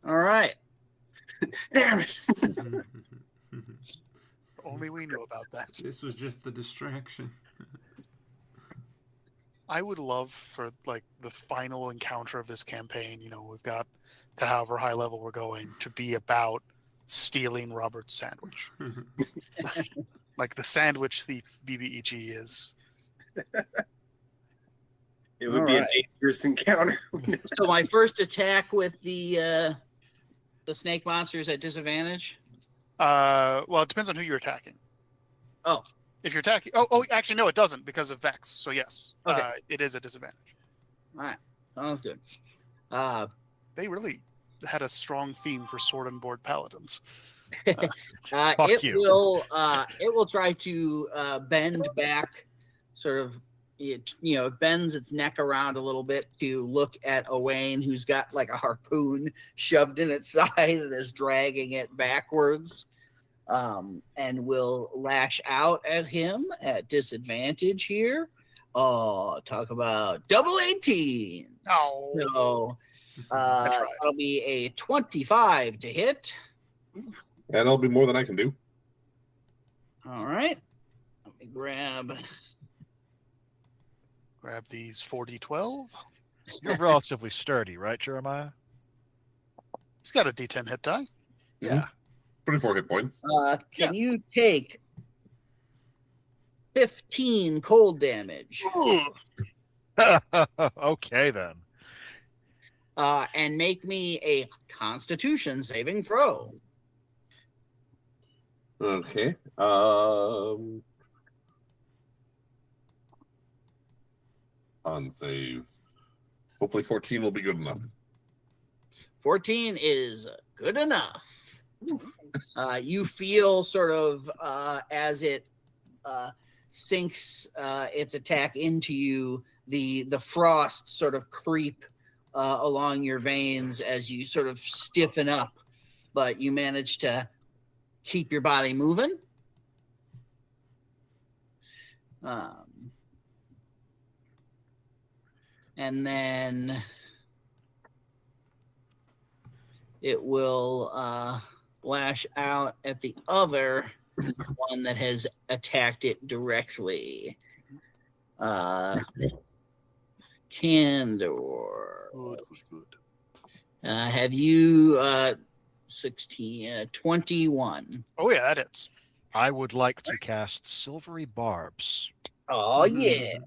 All right. Damn it. Only we knew about that. This was just the distraction. I would love for like the final encounter of this campaign, we've got to however high level we're going to be about stealing Robert's sandwich. Like the sandwich thief BBEG is. It would All be right. a dangerous encounter. So my first attack with the snake monster is at disadvantage. Well, it depends on who you're attacking. Oh. If you're attacking actually no, it doesn't because of Vex. So yes. Okay. It is a disadvantage. All right. Sounds good. They really had a strong theme for sword and board paladins. It you. will try to bend back, sort of. It bends its neck around a little bit to look at Owain, who's got like a harpoon shoved in its side and is dragging it backwards, and will lash out at him at disadvantage here. Oh, talk about double 18. Oh. So That's right. that'll be a 25 to hit. And that'll be more than I can do. All right. Let me grab. Grab these 4d12. You're relatively sturdy, right, Jeremiah? He's got a d10 hit die. Yeah. 24 hit points. Can you take 15 cold damage? Okay, then. And make me a Constitution saving throw. Okay. On save. Hopefully 14 will be good enough. 14 is good enough. You feel sort of as it sinks its attack into you, the frost sort of creep along your veins as you sort of stiffen up, but you manage to keep your body moving. And then it will lash out at the other one that has attacked it directly. Candor. Good, good, good. Have you 21? Oh yeah, that hits. I would like to cast Silvery Barbs. Oh, yeah.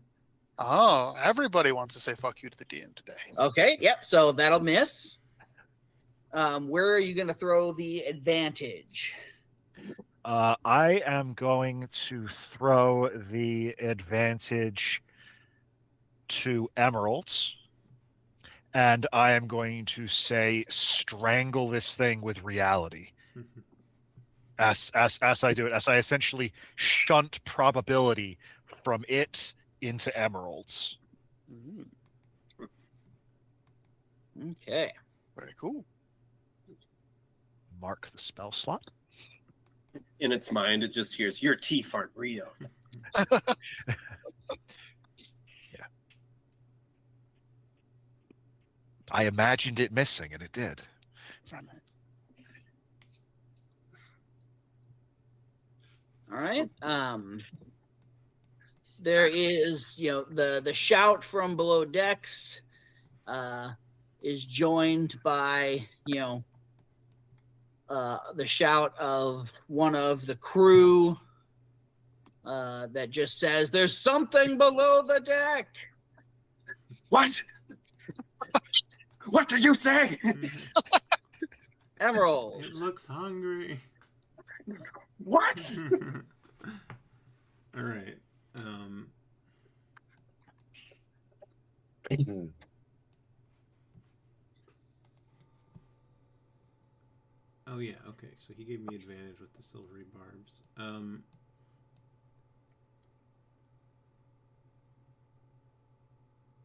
Oh, everybody wants to say fuck you to the DM today. Okay, yep. So that'll miss. Where are you going to throw the advantage? I am going to throw the advantage to emeralds, and I am going to say strangle this thing with reality. As I do it, as I essentially shunt probability from it into emeralds. Mm, Okay. very cool. Mark the spell slot. In its mind, it just hears, your teeth aren't real. I imagined it missing, and it did. All right. There is, the shout from below decks is joined by, the shout of one of the crew that just says, "There's something below the deck." What? What did you say? Emerald. It looks hungry. What? All right. Oh yeah. Okay. So he gave me advantage with the silvery barbs.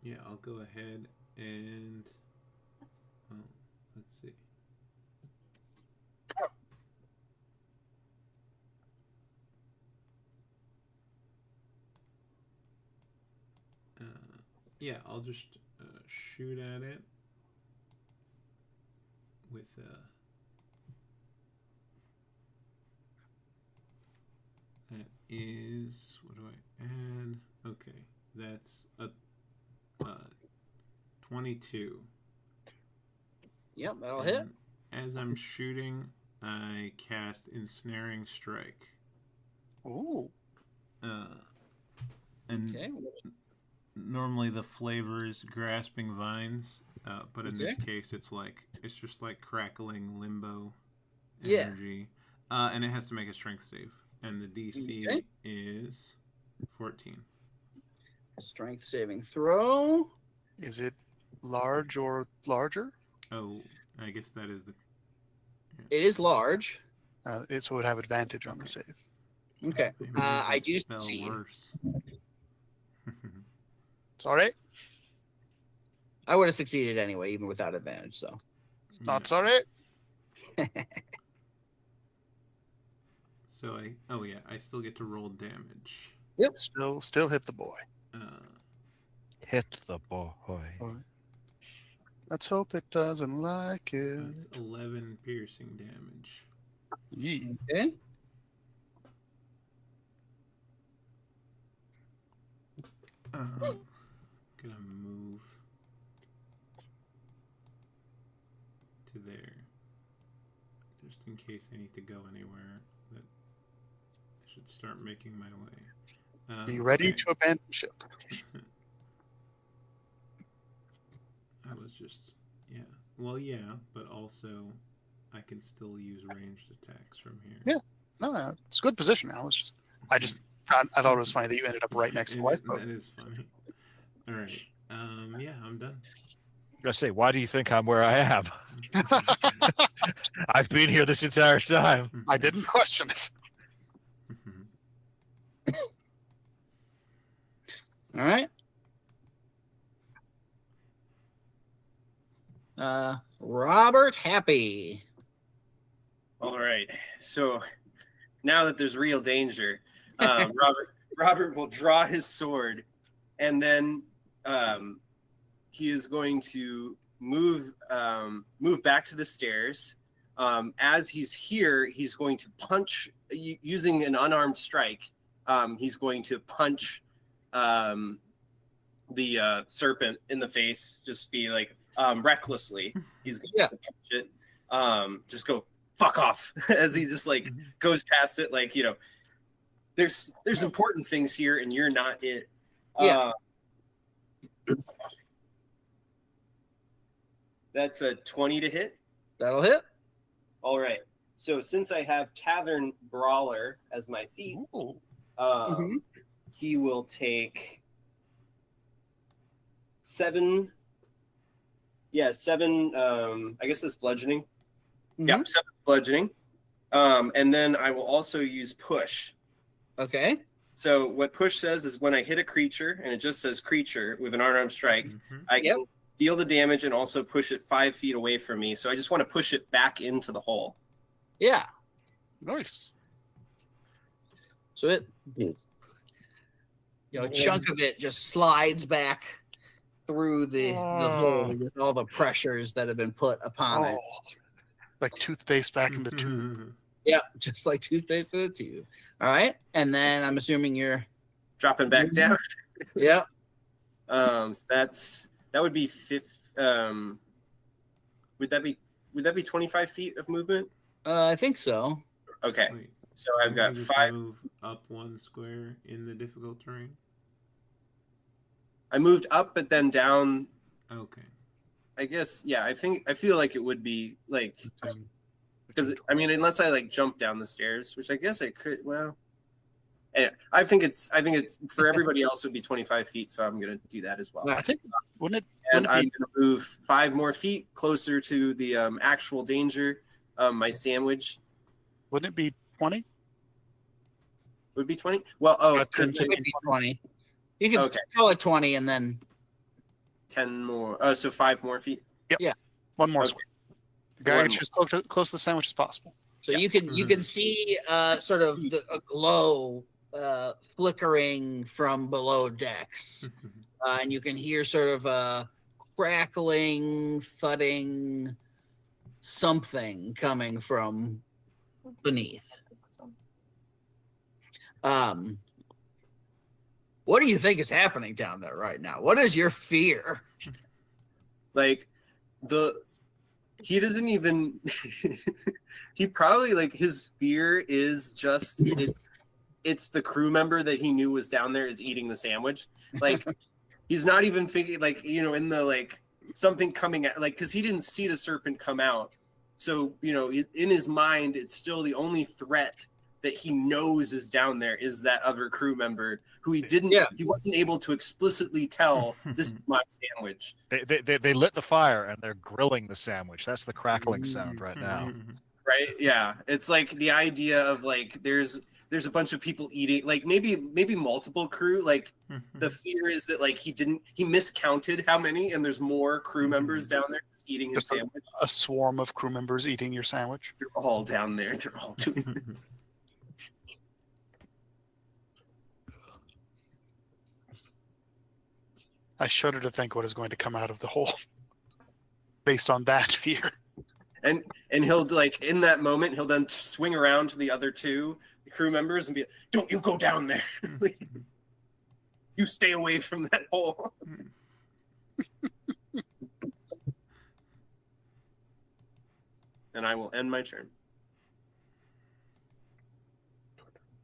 Yeah, I'll go ahead and. Let's see. Yeah, I'll just shoot at it with that is, what do I add? Okay, that's a 22. Yep, that'll hit. As I'm shooting, I cast Ensnaring Strike. Ooh. And Okay. normally the flavor is Grasping Vines, but in this case it's just like crackling limbo energy. And it has to make a strength save. And the DC is 14. Strength saving throw. Is it large or larger? Oh, I guess that is the... It is large. So it would have advantage on the save. Okay. Maybe I do spell see. worse. It's all right. I would have succeeded anyway, even without advantage. So. That's all right. So I still get to roll damage. Yep. Still hit the boy. Hit the boy. Let's hope it doesn't like it. That's 11 piercing damage. Yee. Okay. Gonna move to there, just in case I need to go anywhere. That I should start making my way. Be ready Okay. to abandon ship. I was just, yeah. Well, yeah, but also I can still use ranged attacks from here. Yeah. No, it's a good position. I thought it was funny that you ended up right next to the lifeboat. That is funny. All right. Yeah, I'm done. I gotta say, why do you think I'm where I am? I've been here this entire time. I didn't question it. All right. Robert Happy. All right. So now that there's real danger, Robert will draw his sword, and then he is going to move back to the stairs. As he's here, he's going to punch using an unarmed strike. He's going to punch the serpent in the face. Just be like recklessly. He's going to punch it. Just go fuck off as he just like goes past it. Like, you know, there's important things here, and you're not it. Yeah. That's a 20 to hit. That'll hit. All right. So since I have Tavern Brawler as my feat, he will take 7. Yeah, 7. I guess that's bludgeoning. Mm-hmm. Yeah, 7 bludgeoning. And then I will also use push. Okay. So what push says is when I hit a creature, and it just says creature with an unarmed strike, I can deal the damage and also push it 5 feet away from me. So I just want to push it back into the hole. Yeah. Nice. So it, a chunk of it just slides back through the hole with all the pressures that have been put upon it. Like toothpaste back in the tube. Yeah, just like toothpaste in the tube. All right, and then I'm assuming you're dropping back down. Yeah. So that would be 5. Would that be 25 feet of movement? I think so. Okay. Wait, so I've got you 5. Move up 1 square in the difficult terrain. I moved up, but then down. Okay. I guess, yeah. I feel like it would be like, because I mean, unless I like jump down the stairs, which I guess I could. Well, anyway, I think it's for everybody else it would be 25 feet, so I'm gonna do that as well. I think wouldn't it? And I'm gonna move 5 more feet closer to the actual danger. My sandwich. Wouldn't it be 20? Would be 20? Well, because it would be 20. You can throw it 20 and then 10 more. So 5 more feet. Yep. Yeah. 1 more. Okay. The guy gets as close to the sandwich as possible. So you can see sort of a glow flickering from below decks, and you can hear sort of a crackling, thudding, something coming from beneath. What do you think is happening down there right now? What is your fear? Like he doesn't even he probably like his fear is just it's the crew member that he knew was down there is eating the sandwich. Like he's not even thinking like, you know, in the like something coming out, like because he didn't see the serpent come out. So, you know, in his mind, it's still the only threat that he knows is down there is that other crew member who he wasn't able to explicitly tell this is my sandwich. They lit the fire and they're grilling the sandwich. That's the crackling sound right now. Right? Yeah. It's like the idea of like there's a bunch of people eating, like maybe multiple crew. Like the fear is that like he miscounted how many, and there's more crew members down there just eating his sandwich. A swarm of crew members eating your sandwich. They're all down there. They're all doing this. I shudder to think what is going to come out of the hole based on that fear. And he'll like in that moment he'll then swing around to the other 2 crew members and be, "Don't you go down there! You stay away from that hole." And I will end my turn.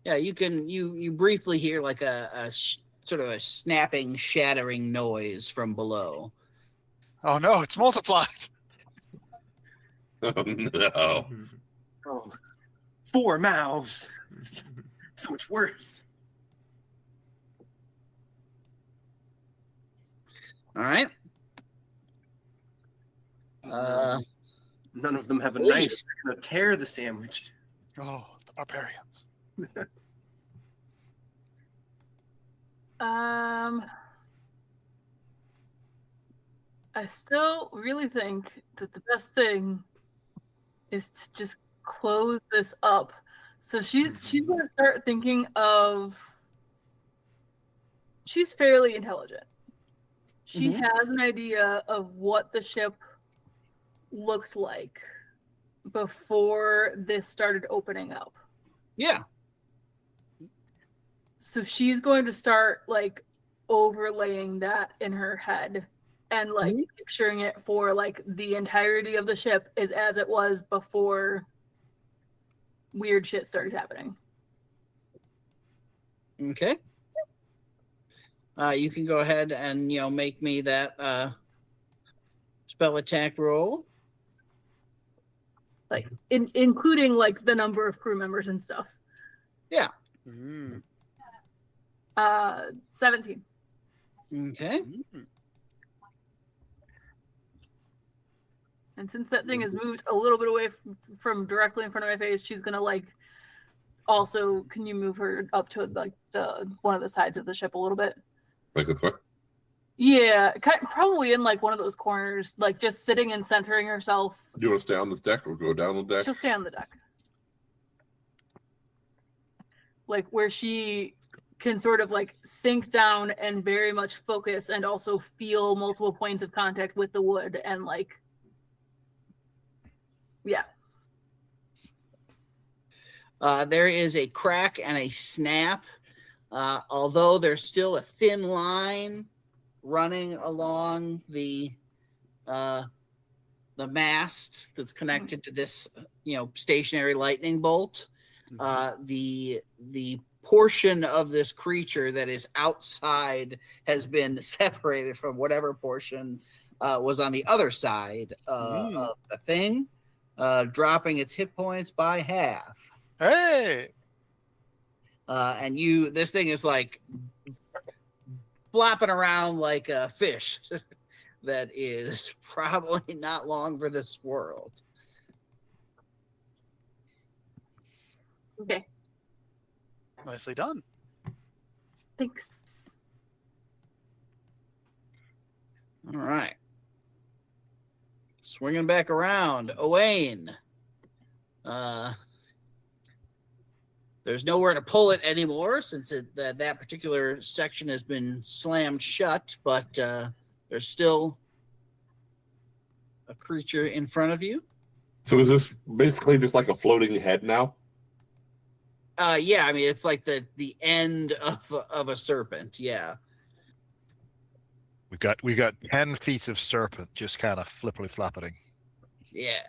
Yeah, you briefly hear like a sort of a snapping, shattering noise from below. Oh no, it's multiplied. Oh no. Oh, 4 mouths. So much worse. All right. None of them have a Please. knife. They're gonna tear the sandwich. Oh, the barbarians. I still really think that the best thing is to just close this up. So she's going to start thinking of. She's fairly intelligent. She has an idea of what the ship looked like before this started opening up. Yeah. So she's going to start like overlaying that in her head and like picturing it for like the entirety of the ship is as it was before weird shit started happening. Okay. You can go ahead and make me that spell attack roll. Like including like the number of crew members and stuff. Yeah. 17. Okay. And since that thing has moved a little bit away from directly in front of my face, she's gonna like. Also, can you move her up to like the one of the sides of the ship a little bit? Like this way? Yeah, probably in like one of those corners, like just sitting and centering herself. Do you want to stay on this deck or go down the deck? She'll stay on the deck. Like where she can sort of like sink down and very much focus and also feel multiple points of contact with the wood and like, yeah. There is a crack and a snap, although there's still a thin line running along the mast that's connected to this, stationary lightning bolt. The portion of this creature that is outside has been separated from whatever portion was on the other side of the thing, dropping its hit points by half. Hey! And this thing is like flopping around like a fish that is probably not long for this world. Okay. Nicely done. Thanks. All right. Swinging back around. Owain. There's nowhere to pull it anymore since that particular section has been slammed shut, but there's still a creature in front of you. So is this basically just like a floating head now? Yeah, I mean it's like the end of a serpent. Yeah. We got 10 feet of serpent just kind of flippily flapping. Yeah.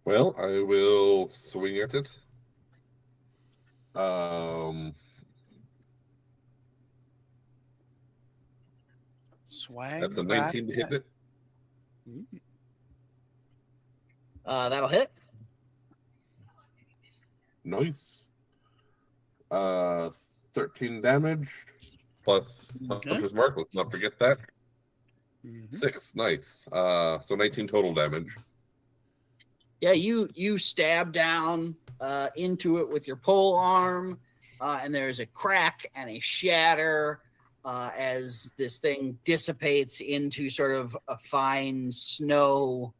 Well, I will swing at it. Swang. That's a 19 to hit it. That'll hit. Nice. 13 damage plus Hunter's Mark. Let's not forget that. 6. Nice. So 19 total damage. Yeah, you stab down into it with your pole arm, and there's a crack and a shatter as this thing dissipates into sort of a fine snow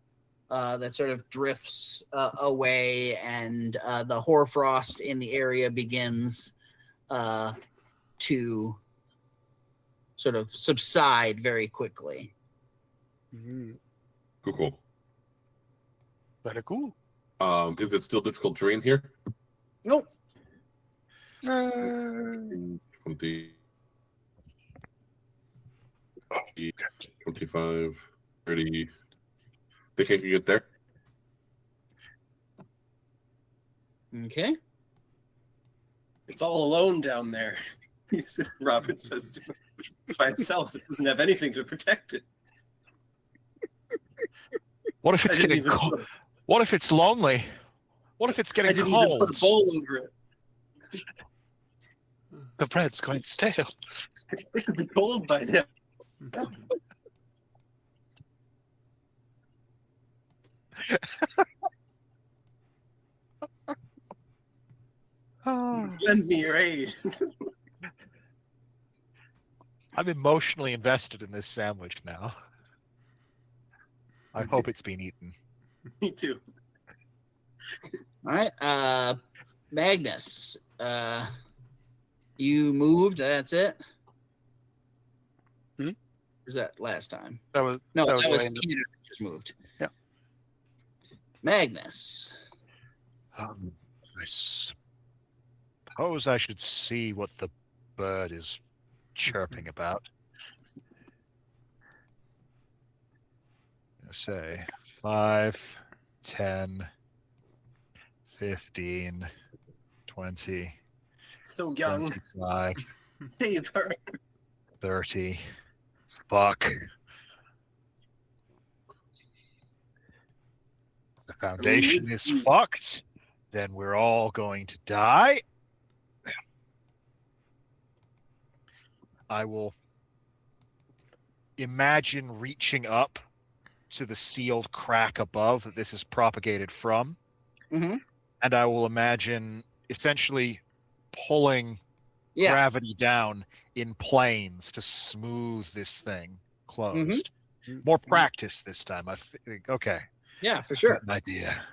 that sort of drifts away, and the hoarfrost in the area begins to sort of subside very quickly. Cool. Very cool. Is it still difficult terrain here? Nope. 20, 25, 30. They can't get there. Okay. It's all alone down there. Robin says to him. by itself. It doesn't have anything to protect it. What if it's I didn't getting even cold? put- What if it's lonely? What if it's I getting didn't even cold? put a bowl over it. The bread's going stale. It could be cold by now. Oh, Lend me your aid. I'm emotionally invested in this sandwich now. I hope it's been eaten. Me too. All right, Magnus, you moved. That's it. Hmm? Or was that last time? That was No, that that was was Wayne. Peter that just moved. Yeah. Magnus. I suppose I should see what the bird is chirping about. Say 5, 10, 15, 20, So young. 25, Save her. 30. Fuck. The foundation it's- is fucked. Then we're all going to die. I will imagine reaching up to the sealed crack above that this is propagated from. Mm-hmm. And I will imagine essentially pulling Yeah. gravity down in planes to smooth this thing closed. Mhm. More practice this time. I think, okay. Yeah, for sure. Got an idea.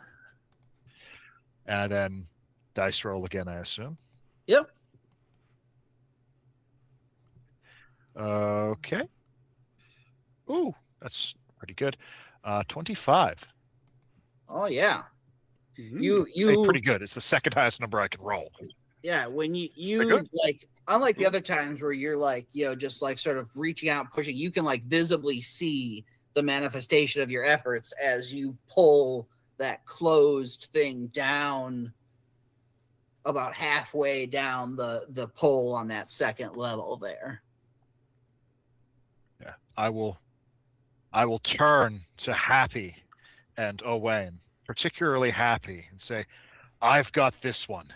And then dice roll again, I assume. Yep. Okay. Ooh, that's pretty good. 25. Oh yeah. Mhm. You Say pretty good. It's the second highest number I can roll. Yeah, when you good. like, unlike the other times where you're like, just like sort of reaching out, pushing, you can like visibly see the manifestation of your efforts as you pull that closed thing down about halfway down the pole on that second level there. Yeah. I will turn to Happy and Owain, particularly Happy, and say, I've got this one.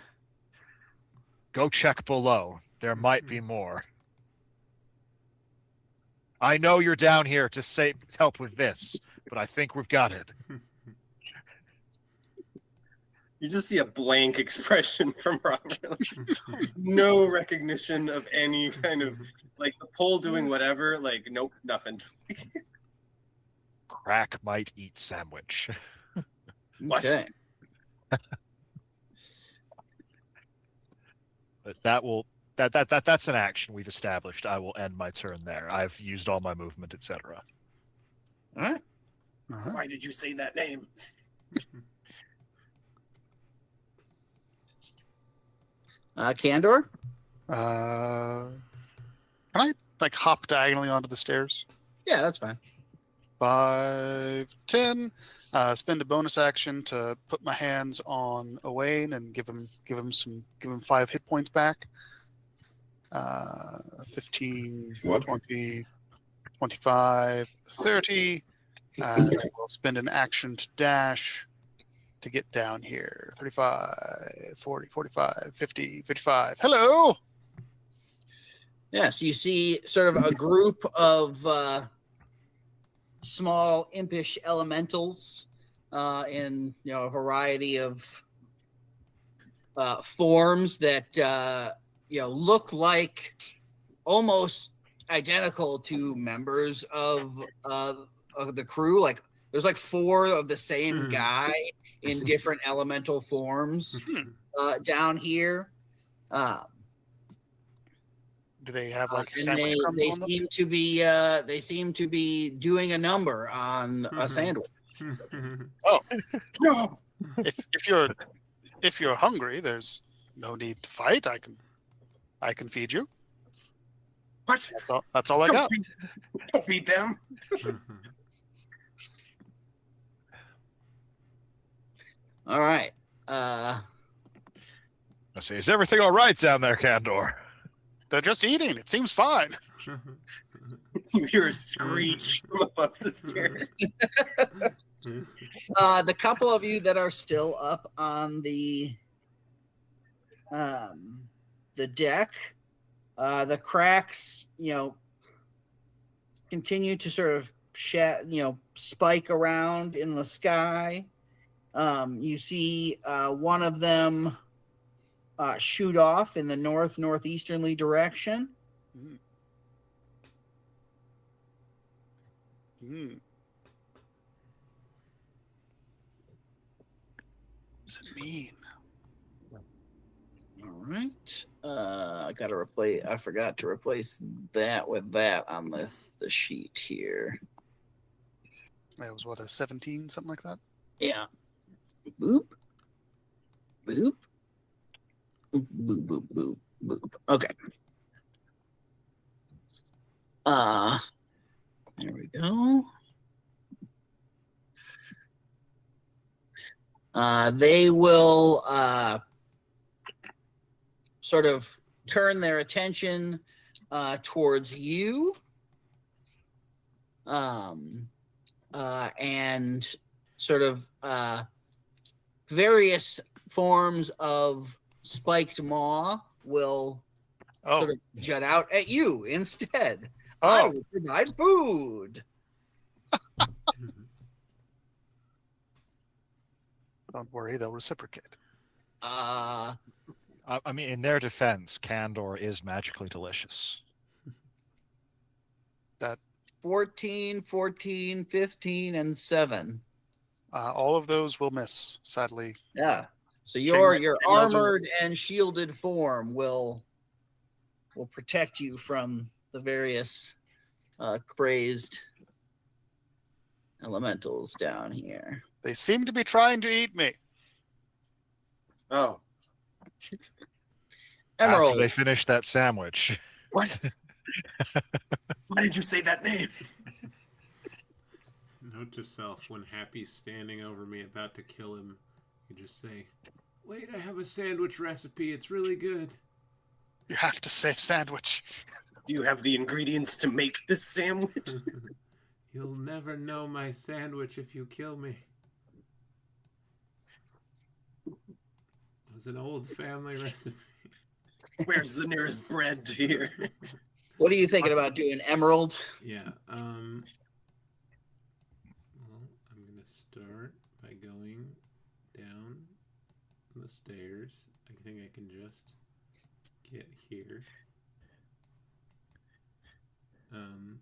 Go check below. There might be more. I know you're down here to help with this, but I think we've got it. You just see a blank expression from Robert. No recognition of any kind of like the pole doing whatever. Like, nope, nothing. Crack might eat sandwich. What? Okay. But that's an action we've established. I will end my turn there. I've used all my movement, etc. All right. Uh-huh. Why did you say that name? Candor? Can I like hop diagonally onto the stairs? Yeah, that's fine. 5, 10. Spend a bonus action to put my hands on Owain and give him 5 hit points back. 15, What? 20, 25, 30. We'll spend an action to dash to get down here. 35, 40, 45, 50, 55. Hello! Yeah, so you see sort of a group of small impish elementals in a variety of forms that look like almost identical to members of the crew. Like there's like 4 of the same guy in different elemental forms down here. Do they have like And sandwich crumbs they on them? seem to be doing a number on a sandwich. No. If you're hungry, there's no need to fight. I can feed you. What? That's all I got. Don't beat them. All right. I say, is everything all right down there, Candor? They're just eating. It seems fine. You hear a screech from above the stairs. The couple of you that are still up on the deck, the cracks, continue to sort of spike around in the sky. You see one of them shoot off in the northeasterly direction. Mm. What does it mean? All right. I forgot to replace that with that on the sheet here. It was what, a 17, something like that? Yeah. Boop. Boop. Boop, boop, boop, boop, boop. Okay. There we go. They will sort of turn their attention towards you. And sort of various forms of spiked maw will sort of jut out at you instead. I will provide food. Don't worry, they'll reciprocate. I mean, in their defense, Candor is magically delicious. That 14, 14, 15, and 7. all of those will miss, sadly. Yeah. So your armored and shielded form will protect you from the various crazed elementals down here. They seem to be trying to eat me. Oh. Emerald. After they finish that sandwich. What? Why did you say that name? Note to self, when Happy's standing over me about to kill him, you just say, "Wait, I have a sandwich recipe. It's really good." You have to save sandwich. Do you have the ingredients to make this sandwich? You'll never know my sandwich if you kill me. It was an old family recipe. Where's the nearest bread here? What are you thinking about doing, Emerald? Yeah. Well, I'm gonna start by going down the stairs. I think I can just get here. I'm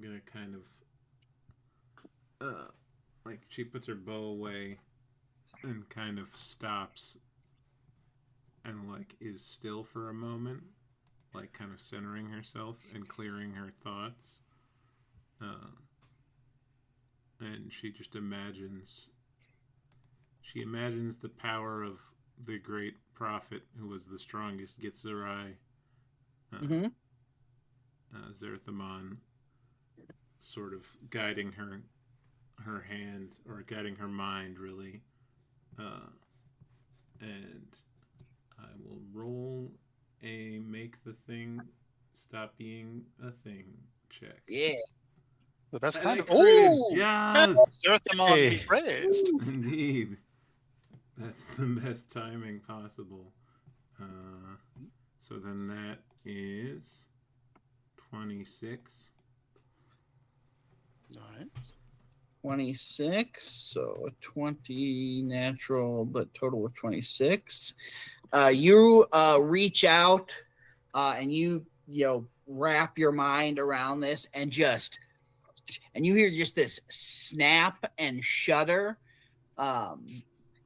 gonna kind of like she puts her bow away and kind of stops and like is still for a moment, like kind of centering herself and clearing her thoughts. And she just imagines the power of the great prophet who was the strongest Gitzerai, Zerthamon, sort of guiding her hand, or guiding her mind, really. And I will roll a make the thing stop being a thing check. Yeah. The best And kind I of. critted. Oh! Yes! Zerthamon Hey. be praised. Indeed. That's the best timing possible. So then that is 26. Nice. 26, so 20 natural, but total of 26. You reach out and you wrap your mind around this and you hear just this snap and shudder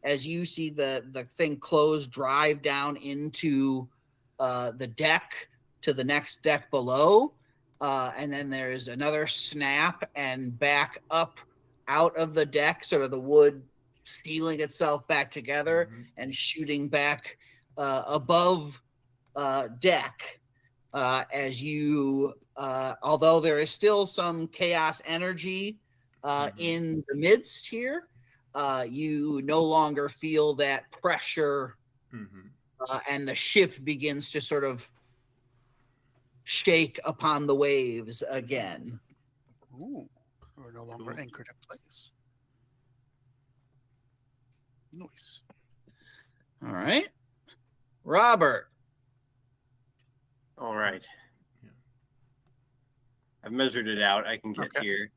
as you see the thing close, drive down into the deck to the next deck below. And then there's another snap and back up out of the deck, sort of the wood sealing itself back together and shooting back above deck as you, although there is still some chaos energy in the midst here. You no longer feel that pressure, and the ship begins to sort of shake upon the waves again. Ooh, we're no longer anchored in place. Nice. All right. Robert. All right. I've measured it out. I can get here.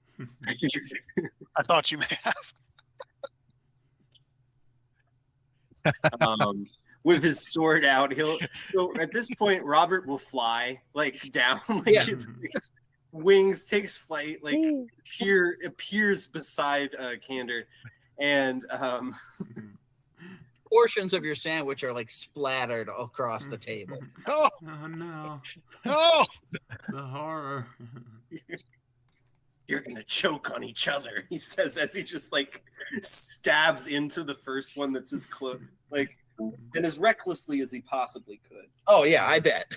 I thought you may have. With his sword out, so at this point Robert will fly like down, like it's wings, takes flight, like appears beside Candor, and portions of your sandwich are like splattered across the table. Oh no. Oh, The horror. You're gonna choke on each other, he says as he just like stabs into the first one that's his cloak, like, and as recklessly as he possibly could. Oh yeah, I bet.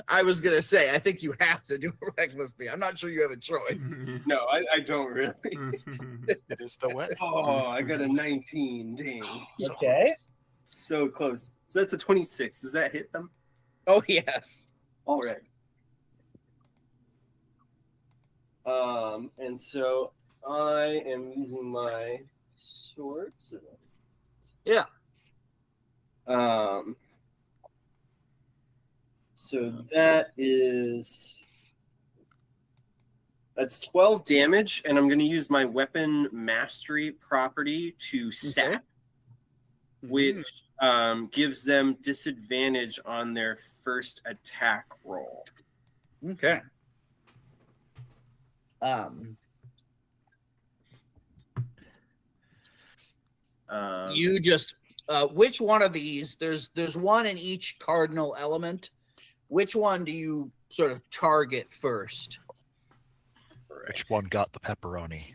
I was gonna say, I think you have to do it recklessly. I'm not sure you have a choice. No, I don't really. it is the way. Oh, I got a 19. Dang. So Okay. close. So close. So that's a 26. Does that hit them? Oh yes. All right. And so I am using my sword. So that's, Yeah. So that's 12 damage, and I'm going to use my weapon mastery property to sap, which gives them disadvantage on their first attack roll. Okay. You just which one of these? There's one in each cardinal element. Which one do you sort of target first? Which one got the pepperoni?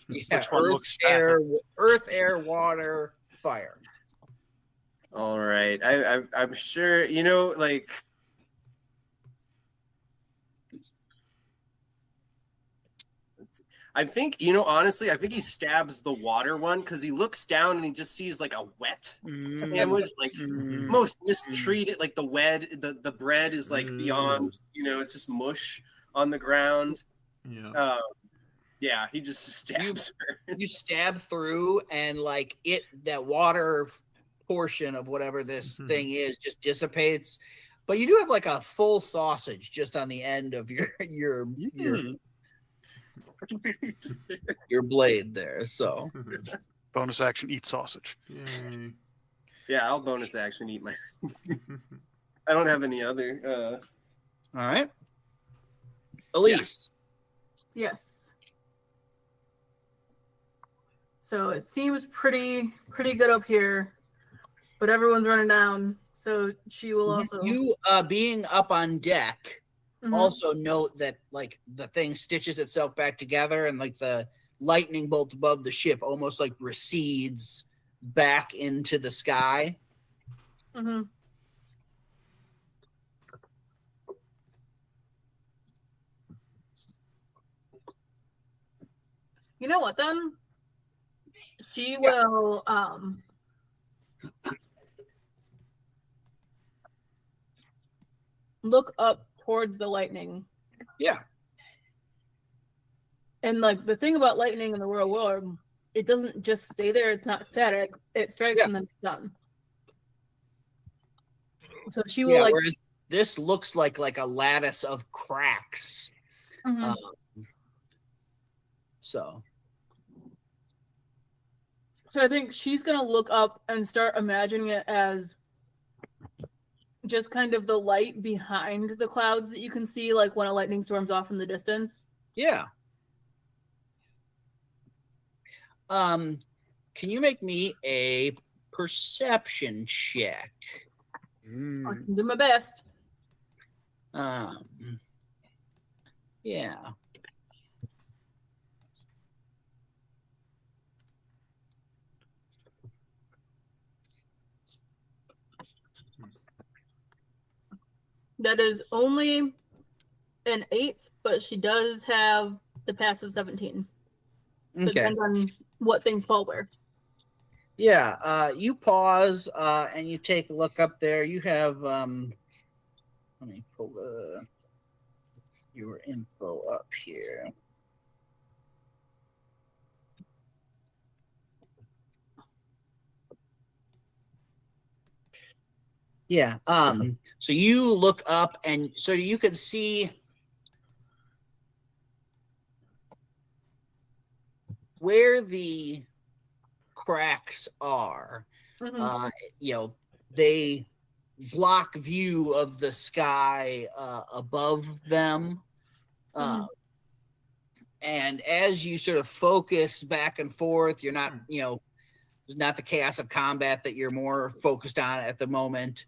Yeah, Which one looks fattest? Earth, air, water, fire. All right. I'm sure, like, I think, honestly, I think he stabs the water one because he looks down and he just sees like a wet sandwich, like most mistreated, like the bread is like beyond, it's just mush on the ground. Yeah. Yeah, he just stabs her. You stab through, and like that water portion of whatever this thing is just dissipates. But you do have like a full sausage just on the end of your blade there. So Bonus action, eat sausage. Yay. Yeah, I'll bonus action eat my. I don't have any other. All right, Elise. Yes. So it seems pretty good up here, but everyone's running down. So she will also. You being up on deck. Mhm. Also note that like the thing stitches itself back together, and like the lightning bolt above the ship almost like recedes back into the sky. Mhm. You know what then? She will look up towards the lightning. Yeah. And like the thing about lightning in the real world, it doesn't just stay there, it's not static. It strikes and then it's done. So she will like whereas this looks like a lattice of cracks. Mhm. So I think she's gonna look up and start imagining it as just kind of the light behind the clouds that you can see, like when a lightning storm's off in the distance. yeah. Can you make me a perception check? I can do my best. Yeah. That is only an 8, but she does have the passive 17. So it depends on what things fall where. Yeah, you pause and you take a look up there. You have let me pull your info up here. Yeah. So you look up and so you can see where the cracks are. You know, they block view of the sky above them. And as you sort of focus back and forth, you're not, you know, it's not the chaos of combat that you're more focused on at the moment.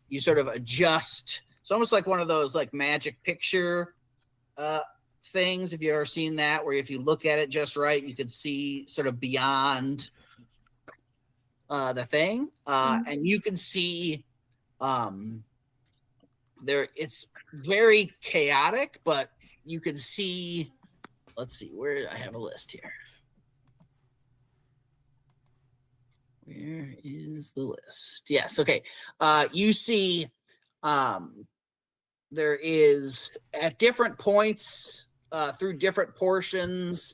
You sort of adjust. It's almost like one of those like magic picture things, if you've ever seen that, where if you look at it just right, you could see sort of beyond the thing. And you can see there it's very chaotic, but you can see, let's see, where I have a list here. Where is the list? Yes, okay. You see there is at different points through different portions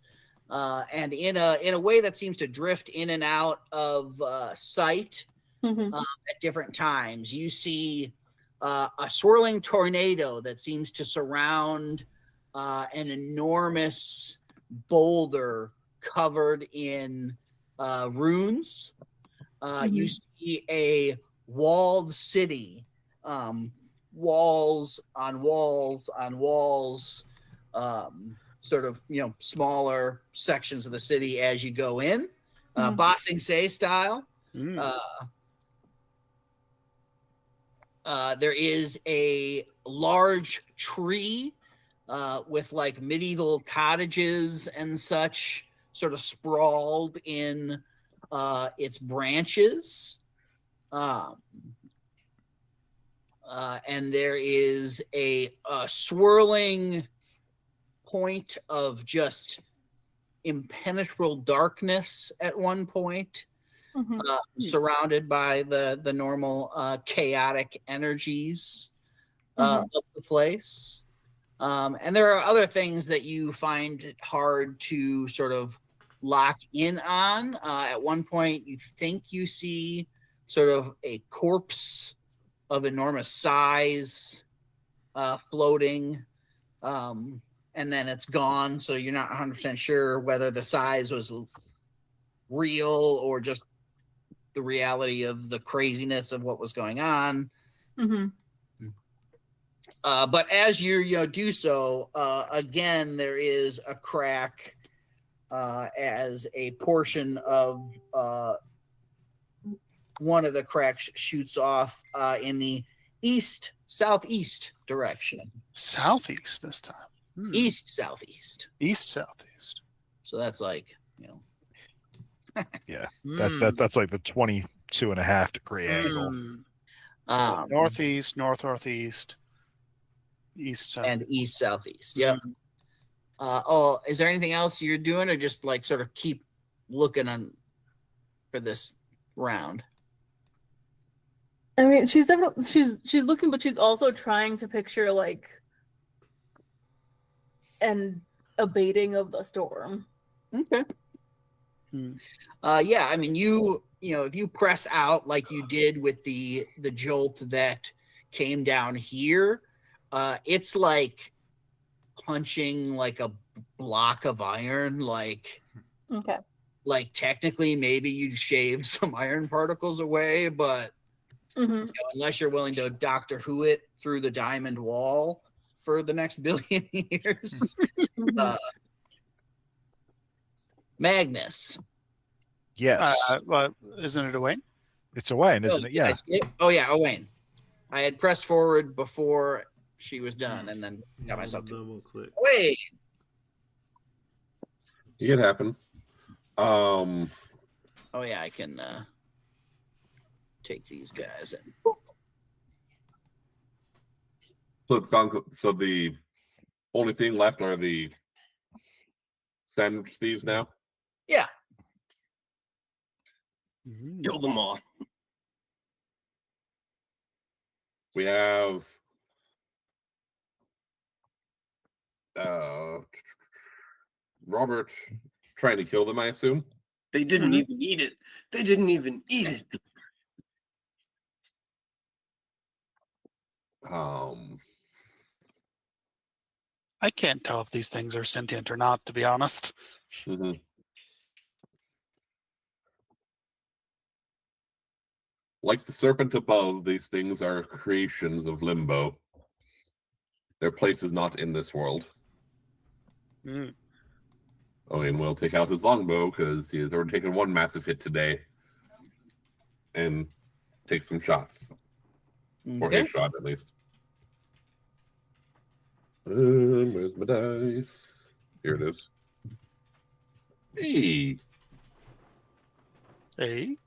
and in a way that seems to drift in and out of sight at different times. You see a swirling tornado that seems to surround an enormous boulder covered in runes. You see a walled city, walls on walls on walls, sort of, you know, smaller sections of the city as you go in, Bossing Say style. There is a large tree with like medieval cottages and such sort of sprawled in its branches. And there is a swirling point of just impenetrable darkness at one point, surrounded by the normal chaotic energies of the place. And there are other things that you find it hard to sort of lock in on. At one point, you think you see sort of a corpse of enormous size floating, and then it's gone. So you're not 100% sure whether the size was real or just the reality of the craziness of what was going on. But as you do so, again, there is a crack as a portion of one of the cracks shoots off in the southeast direction. Southeast this time. East southeast. East southeast. So that's like, you know. Yeah, that's like the 22.5-degree angle. So northeast, northeast, east south, and east southeast. Yep. Is there anything else you're doing, or just like sort of keep looking on for this round? I mean, she's definitely she's looking, but she's also trying to picture like an abating of the storm. Okay. Yeah, I mean, you know, if you press out like you did with the jolt that came down here, it's like punching like a block of iron. Like, okay, like technically maybe you shaved some iron particles away, but you know, unless you're willing to Doctor Who it through the diamond wall for the next billion years. Magnus. Yes. Isn't it Owain? It's Owain, isn't it? Yeah. Oh, yeah, Owain. I had pressed forward before she was done and then got myself double click. Wait. It happens. Oh, yeah, I can take these guys and. So it's gone. So the only thing left are the Sand thieves now. Yeah. Kill them all. We have Robert trying to kill them, I assume. They didn't even eat it. They didn't even eat it. I can't tell if these things are sentient or not, to be honest. Mhm. Like the serpent above, these things are creations of Limbo. Their place is not in this world. Mm. Owen will take out his longbow because he has already taken one massive hit today, and take some shots. Or Okay. a shot, at least. Where's my dice? Here it is. Hey. Hey?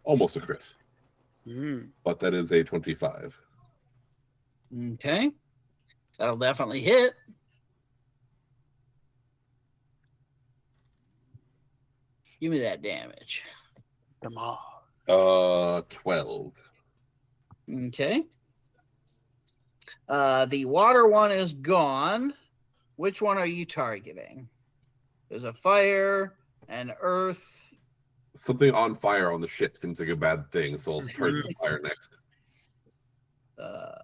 Almost a crit. Mm. But that is a 25. Okay. That'll definitely hit. Give me that damage. Come on. 12. Okay. The water one is gone. Which one are you targeting? There's a fire, an earth. Something on fire on the ship seems like a bad thing, so I'll target the fire next. All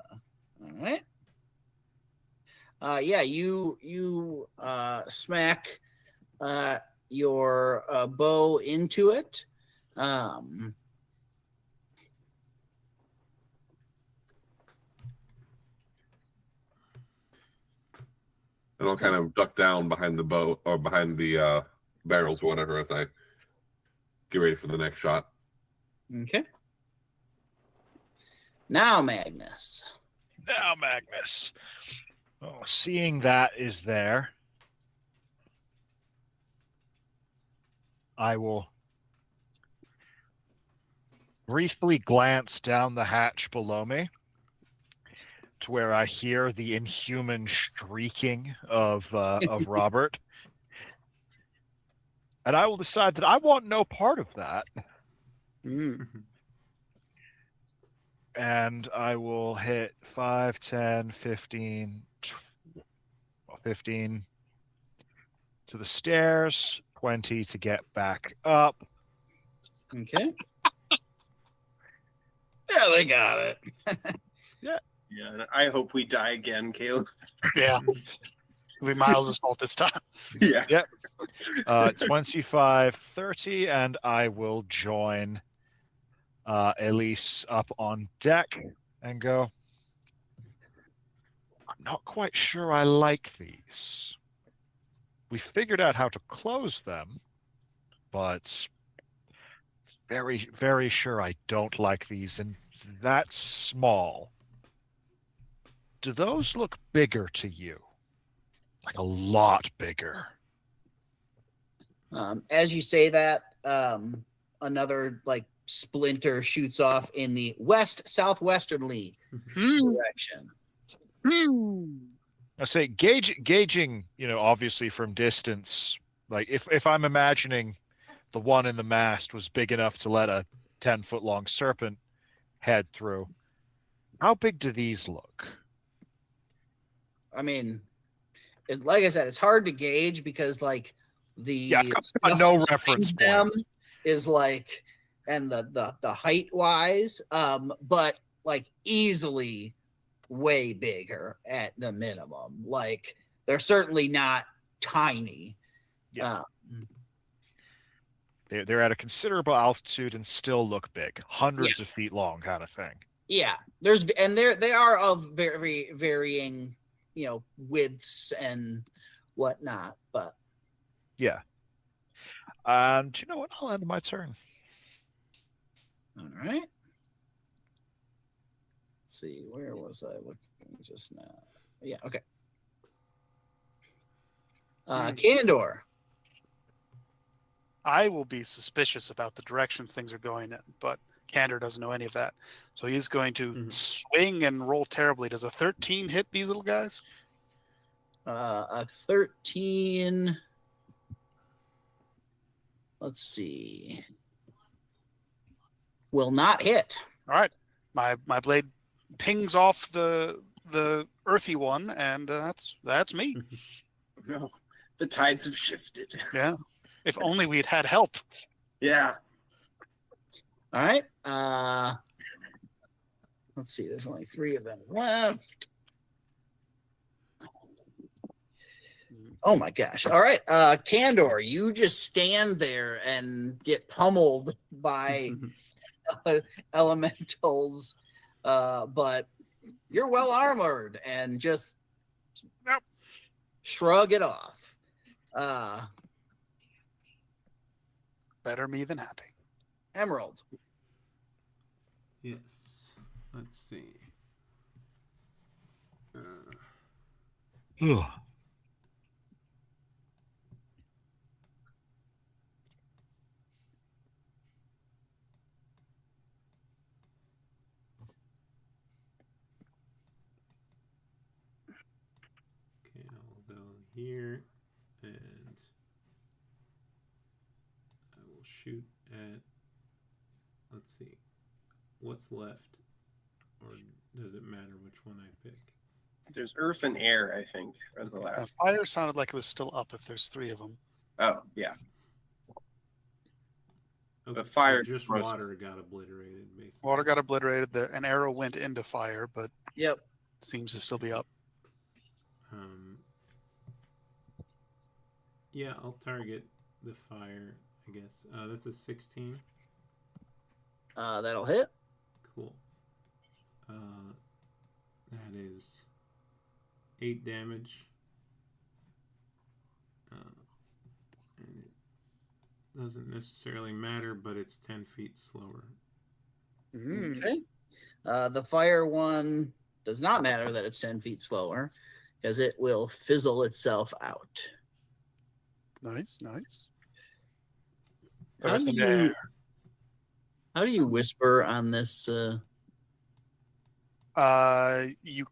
right. Yeah, you smack your bow into it. And I'll kind of duck down behind the bow or behind the barrels or whatever as I get ready for the next shot. Okay. Now, Magnus. Now, Magnus. Oh, seeing that is there, I will briefly glance down the hatch below me to where I hear the inhuman shrieking of Robert. And I will decide that I want no part of that. Mm. And I will hit 5, 10, 15, 15 to the stairs, 20 to get back up. Okay. Yeah, they got it. Yeah, and I hope we die again, Caleb. Yeah. It'll be Miles' fault this time. Yeah. Yep. 25, 30, and I will join Elise up on deck and go, I'm not quite sure I like these. We figured out how to close them, but very, very sure I don't like these, and that small. Do those look bigger to you? Like a lot bigger. As you say that, another like splinter shoots off in the west-southwesterly direction. I say gauging, obviously from distance, like if I'm imagining the one in the mast was big enough to let a 10-foot long serpent head through, how big do these look? I mean, like I said, it's hard to gauge because like I've got no reference them point. is like, and the height wise, but like easily way bigger at the minimum. Like they're certainly not tiny. Yeah. They're at a considerable altitude and still look big, hundreds of feet long, kind of thing. Yeah, they are of very varying, widths and whatnot. But yeah. And you know what? I'll end my turn. All right. Let's see, where was I looking just now? Yeah, okay. Candor. I will be suspicious about the directions things are going in, but Candor doesn't know any of that. So he's going to swing and roll terribly. Does a 13 hit these little guys? A 13. Let's see. Will not hit. All right. My blade pings off the earthy one, and that's me. No, the tides have shifted. Yeah. If only we'd had help. Yeah. All right. Let's see. There's only 3 of them left. Oh my gosh. All right. Candor, you just stand there and get pummeled by elementals, but you're well armored and just shrug it off. Better me than happy. Emerald. Yes. Let's see. Ugh. Okay, I'll go here, and I will shoot at. Let's see, what's left, or does it matter which one I pick? There's earth and air, I think, are the last. Fire sounded like it was still up if there's 3 of them. Oh, yeah. Okay, fire so is just most- water got obliterated, basically. Water got obliterated. An arrow went into fire, but Yep. seems to still be up. Yeah, I'll target the fire, I guess. That's a 16. That'll hit. Cool. That is 8 damage. And it doesn't necessarily matter, but it's 10 feet slower. Okay. The fire one does not matter that it's 10 feet slower because it will fizzle itself out. Nice, nice. How Earth do and you, air. how do you whisper on this? You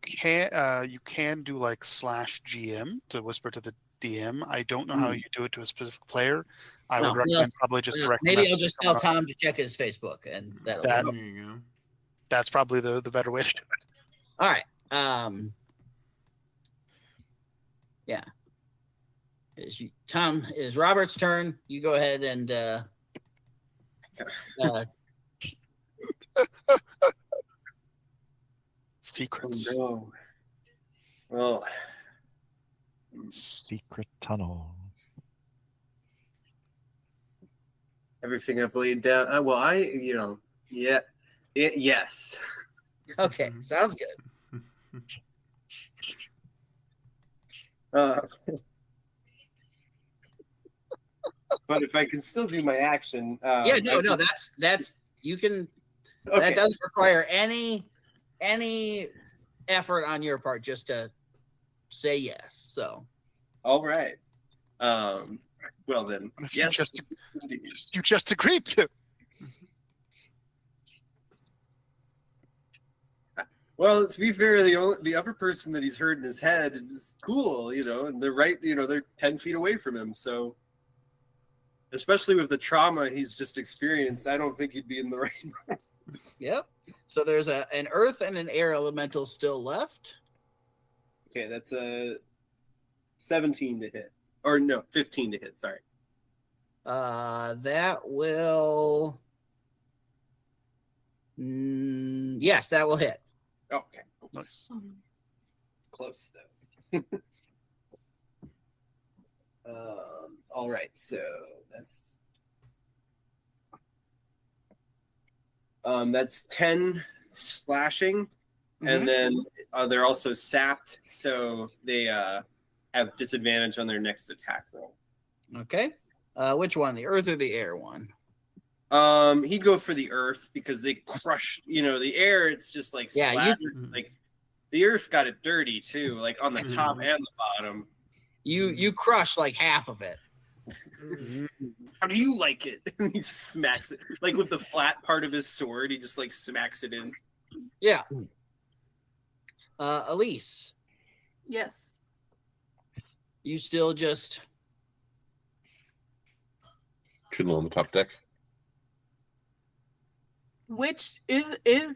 can do like /GM to whisper to the DM. I don't know how you do it to a specific player. I would recommend probably just direct. Maybe I'll just tell Tom to check his Facebook, and that'll That- There you go. That's probably the better way to do it. all right. Yeah. Tom, it is Robert's turn. You go ahead and Secrets. Oh, no. Well, Secret tunnel. everything I've laid down. Yes. okay, sounds good. But if I can still do my action, Yeah, no, that's you can. okay. That doesn't require any effort on your part, just to say yes. So, All right. Well then, If yes. you just agreed to. Well, to be fair, the other person that he's heard in his head is cool, and they're 10 feet away from him. So, especially with the trauma he's just experienced, I don't think he'd be in the right. yep. So there's an earth and an air elemental still left. Okay, that's a 17 to hit, or no, 15 to hit. Sorry. That will. Yes, that will hit. Okay, Nice. close though. All right, so that's 10 splashing, and then they're also sapped, so they have disadvantage on their next attack roll. Okay. Which one, the earth or the air one? He'd go for the earth because they crush, the air. It's just like Yeah, splattered. Like the earth got it dirty too, like on the top and the bottom. You crush like half of it. How do you like it? And he smacks it like with the flat part of his sword. He just like smacks it in. Yeah. Elise. Yes. You still just Chilling on the top deck. Which is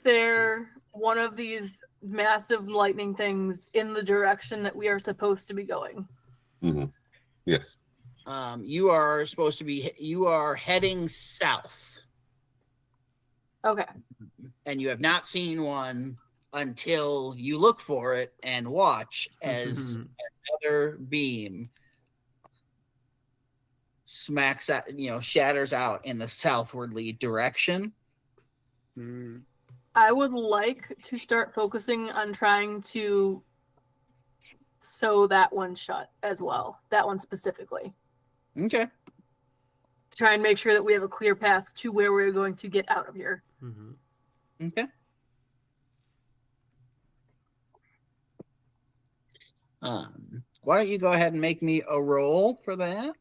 there one of these massive lightning things in the direction that we are supposed to be going? Mm-hmm. Yes. you are supposed to be you are heading south, Okay. and you have not seen one until you look for it and watch as another beam smacks out, shatters out in the southwardly direction. I would like to start focusing on trying to sew that one shut as well. That one specifically. Okay. To try and make sure that we have a clear path to where we're going to get out of here. Okay. Why don't you go ahead and make me a roll for that?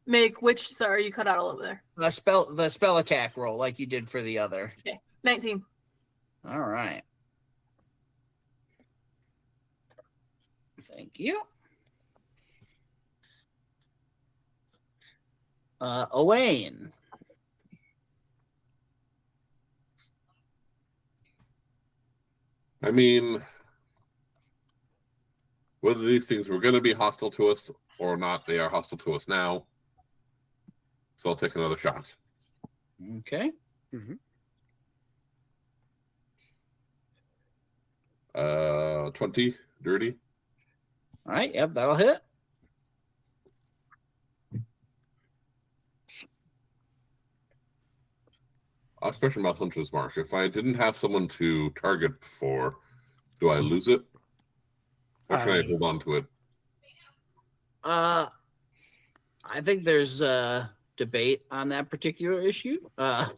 Make which? Sorry, you cut out a little there. The spell attack roll like you did for the other. Okay, 19. All right. Thank you. Owain. I mean, whether these things were going to be hostile to us or not, they are hostile to us now. So I'll take another shot. Okay. 20, dirty. All right. Yep, that'll hit. Question about Hunter's Mark. If I didn't have someone to target before, do I lose it? Or can I hold on to it? I think there's debate on that particular issue. I'm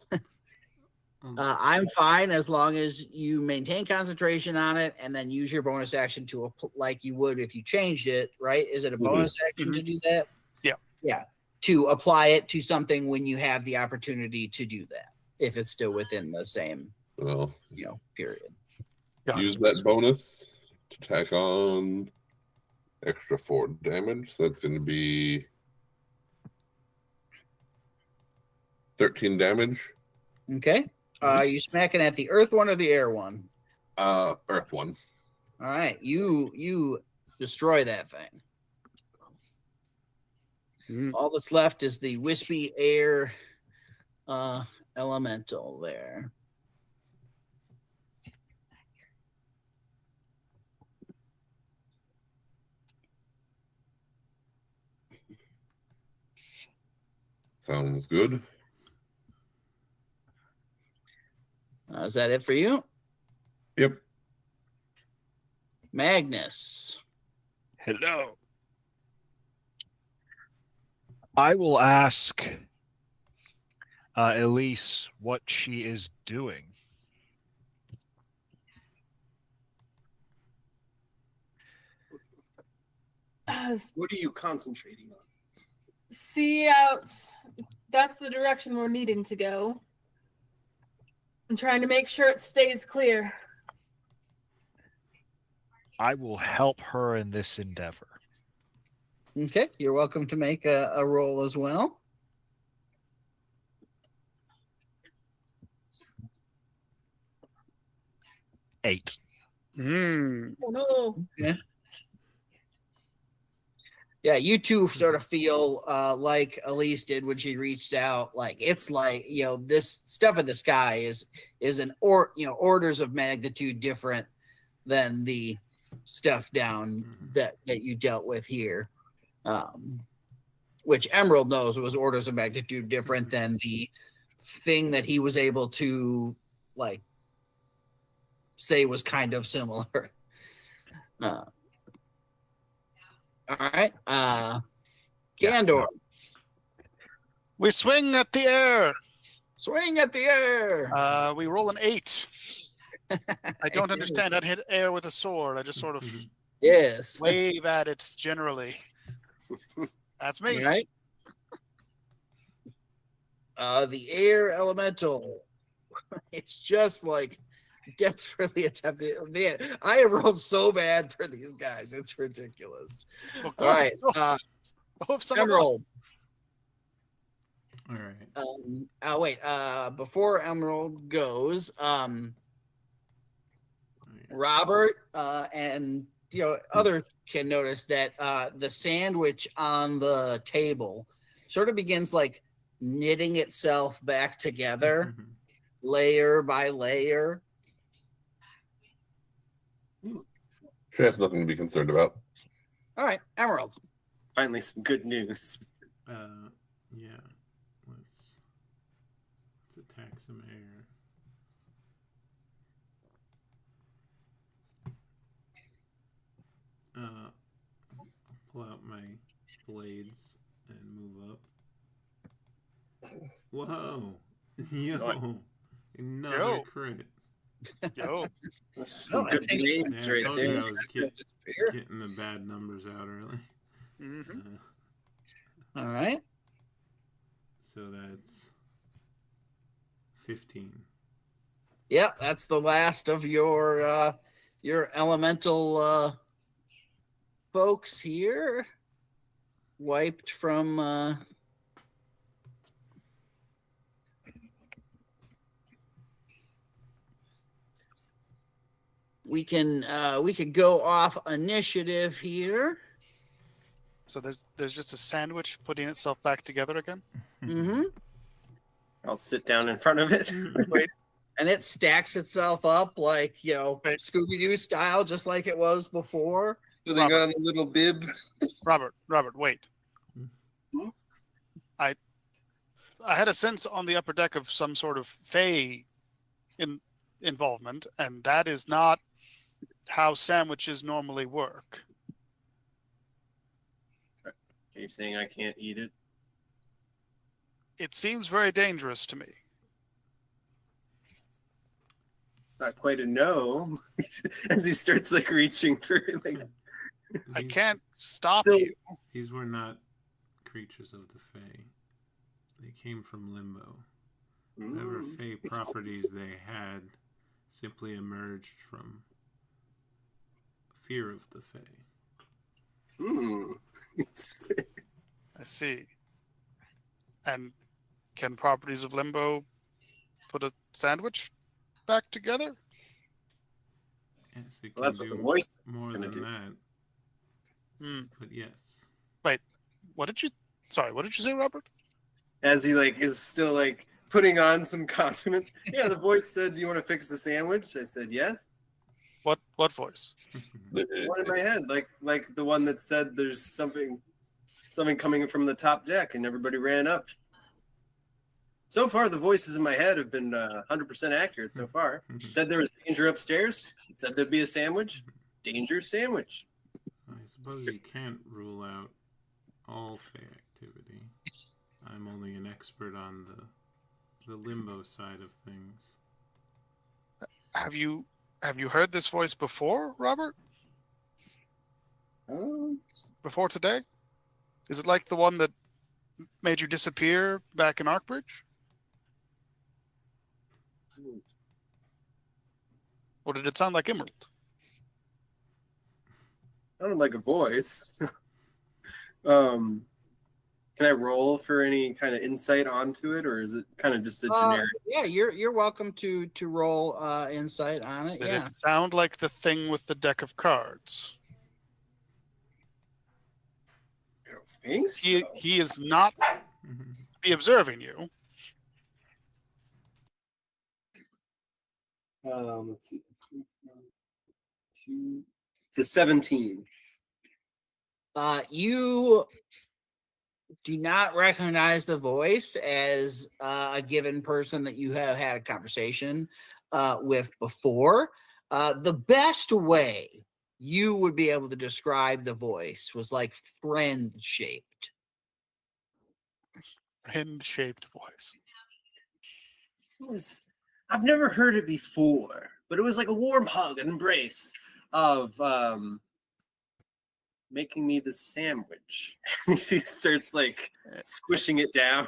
fine as long as you maintain concentration on it and then use your bonus action to like you would if you changed it, right? Is it a bonus action to do that? Yeah. Yeah. To apply it to something when you have the opportunity to do that, if it's still within the same, period. Use that bonus to tack on extra 4 damage. So that's going to be 13 damage. Okay. You smacking at the earth one or the air one? Earth one. All right. You destroy that thing. All that's left is the wispy air elemental there. Sounds good. Is that it for you? Yep. Magnus. Hello. I will ask Elise what she is doing. What are you concentrating on? See out. That's the direction we're needing to go. I'm trying to make sure it stays clear. I will help her in this endeavor. Okay. You're welcome to make a roll as well. Eight. Oh no. Okay. Yeah, you two sort of feel like Elise did when she reached out. Like it's like, this stuff in the sky is orders of magnitude different than the stuff down that you dealt with here. Which Emerald knows was orders of magnitude different than the thing that he was able to say was kind of similar. All right. Gandor. We swing at the air. Swing at the air. We roll an 8. I don't understand how to hit air with a sword. I just sort of wave at it generally. That's me. All right. The air elemental It's just like desperately attempting. Man, I have rolled so bad for these guys. It's ridiculous. Well, All right, hope some of Emerald. us- All right. Wait. Before Emerald goes, Robert and others can notice that the sandwich on the table sort of begins like knitting itself back together, layer by layer. She has nothing to be concerned about. All right, Emerald. Finally, some good news. Yeah. Let's attack some air. Pull out my blades and move up. Whoa! Yo! Another Yo. crit. Yo, Some I good think- blades Yeah, I right told there. you I was getting the bad numbers out early. mhm. All right. So that's 15. Yep, that's the last of your elemental folks here. Wiped from we could go off initiative here. so there's just a sandwich putting itself back together again. Mm-hmm. I'll sit down in front of it. Wait, And it stacks itself up like, Right. Scooby-Doo style, just like it was before. So they got a little bib. Robert, wait. Hmm? I had a sense on the upper deck of some sort of fey involvement, and that is not how sandwiches normally work. Are you saying I can't eat it? It seems very dangerous to me. It's not quite a no. As he starts like reaching for like. I These- can't stop Still- you. These were not creatures of the Fae. They came from Limbo. Whatever Mm. Fae properties they had simply emerged from fear of the Fae. Mm. I see. And can properties of Limbo put a sandwich back together? Yes, it can Well, that's what do the voice is more gonna than do. that. Hmm. But yes. What did you say, Robert? As he like is still like putting on some confidence. Yeah, the voice said, "Do you want to fix the sandwich?" I said, "Yes." What voice? One in my head, like the one that said there's something coming from the top deck, and everybody ran up. So far, the voices in my head have been 100% accurate so far. Said there was danger upstairs. Said there'd be a sandwich. Danger sandwich. I suppose you can't rule out all Fae activity. I'm only an expert on the Limbo side of things. Have you heard this voice before, Robert? Before today? Is it like the one that made you disappear back in Arkbridge? Or did it sound like Emerald? I don't like a voice. Can I roll for any kind of insight onto it, or is it kind of just a generic? Yeah, you're welcome to roll insight on it. Did Yeah. it sound like the thing with the deck of cards? I don't think so. He is not be observing you. Let's see. It's a 17. You do not recognize the voice as a given person that you have had a conversation with before. The best way you would be able to describe the voice was like friend shaped. Hand-shaped voice. I've never heard it before, but it was like a warm hug, an embrace of making me the sandwich. He starts like squishing it down.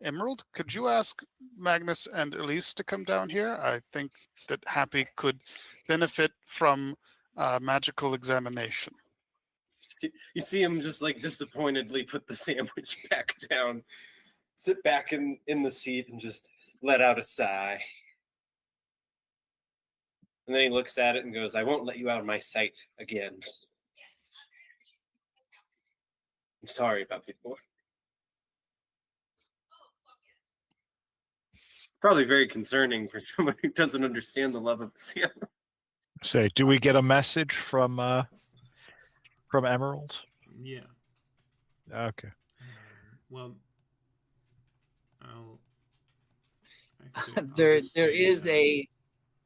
Emerald, could you ask Magnus and Elise to come down here. I think that Happy could benefit from magical examination. You see him just like disappointedly put the sandwich back down, sit back in the seat, and just let out a sigh. And then he looks at it and goes, "I won't let you out of my sight again. I'm sorry about before." Probably very concerning for someone who doesn't understand the love of a sailor. Say, do we get a message from Emerald? Yeah. Okay. Well, I'll. There just is say,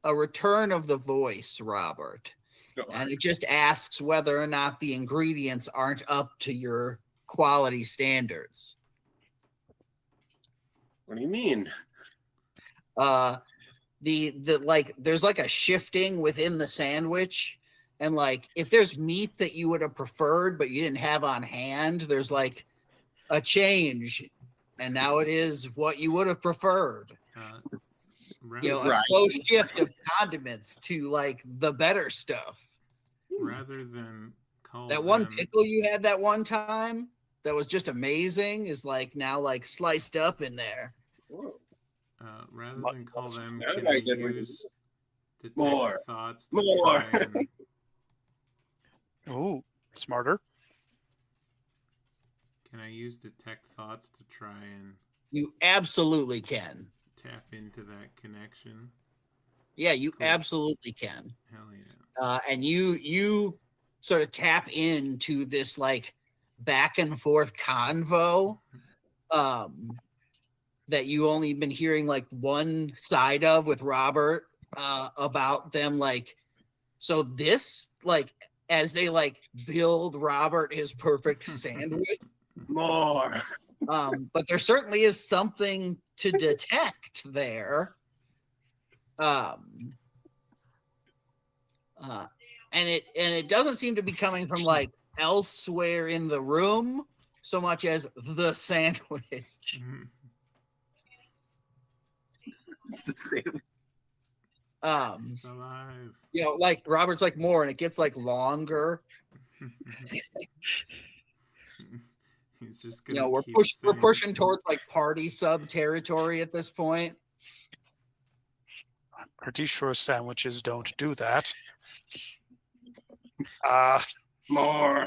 a return of the voice, Robert, and it just asks whether or not the ingredients aren't up to your quality standards. What do you mean? The like there's like a shifting within the sandwich, and like if there's meat that you would have preferred but you didn't have on hand, there's like a change, and now it is what you would have preferred. rather, A slow shift of condiments to like the better stuff. rather than call That one them, pickle you had that one time that was just amazing is like now like sliced up in there. rather than call them, That's can not I good when you use detect More. thoughts to More. try and Oh, smarter. can I use detect thoughts to try and You absolutely can. tap into that connection? Yeah, you Cool. absolutely can. Hell yeah. And you sort of tap into this like back and forth convo that you only been hearing like one side of with Robert about them like so this like as they like build Robert his perfect sandwich. More. But there certainly is something to detect there. And it doesn't seem to be coming from like elsewhere in the room so much as the sandwich. It's the same. It's alive. Like Robert's like more, and it gets like longer. He's just gonna. We're keep saying pushing towards like party sub territory at this point. I'm pretty sure sandwiches don't do that. More.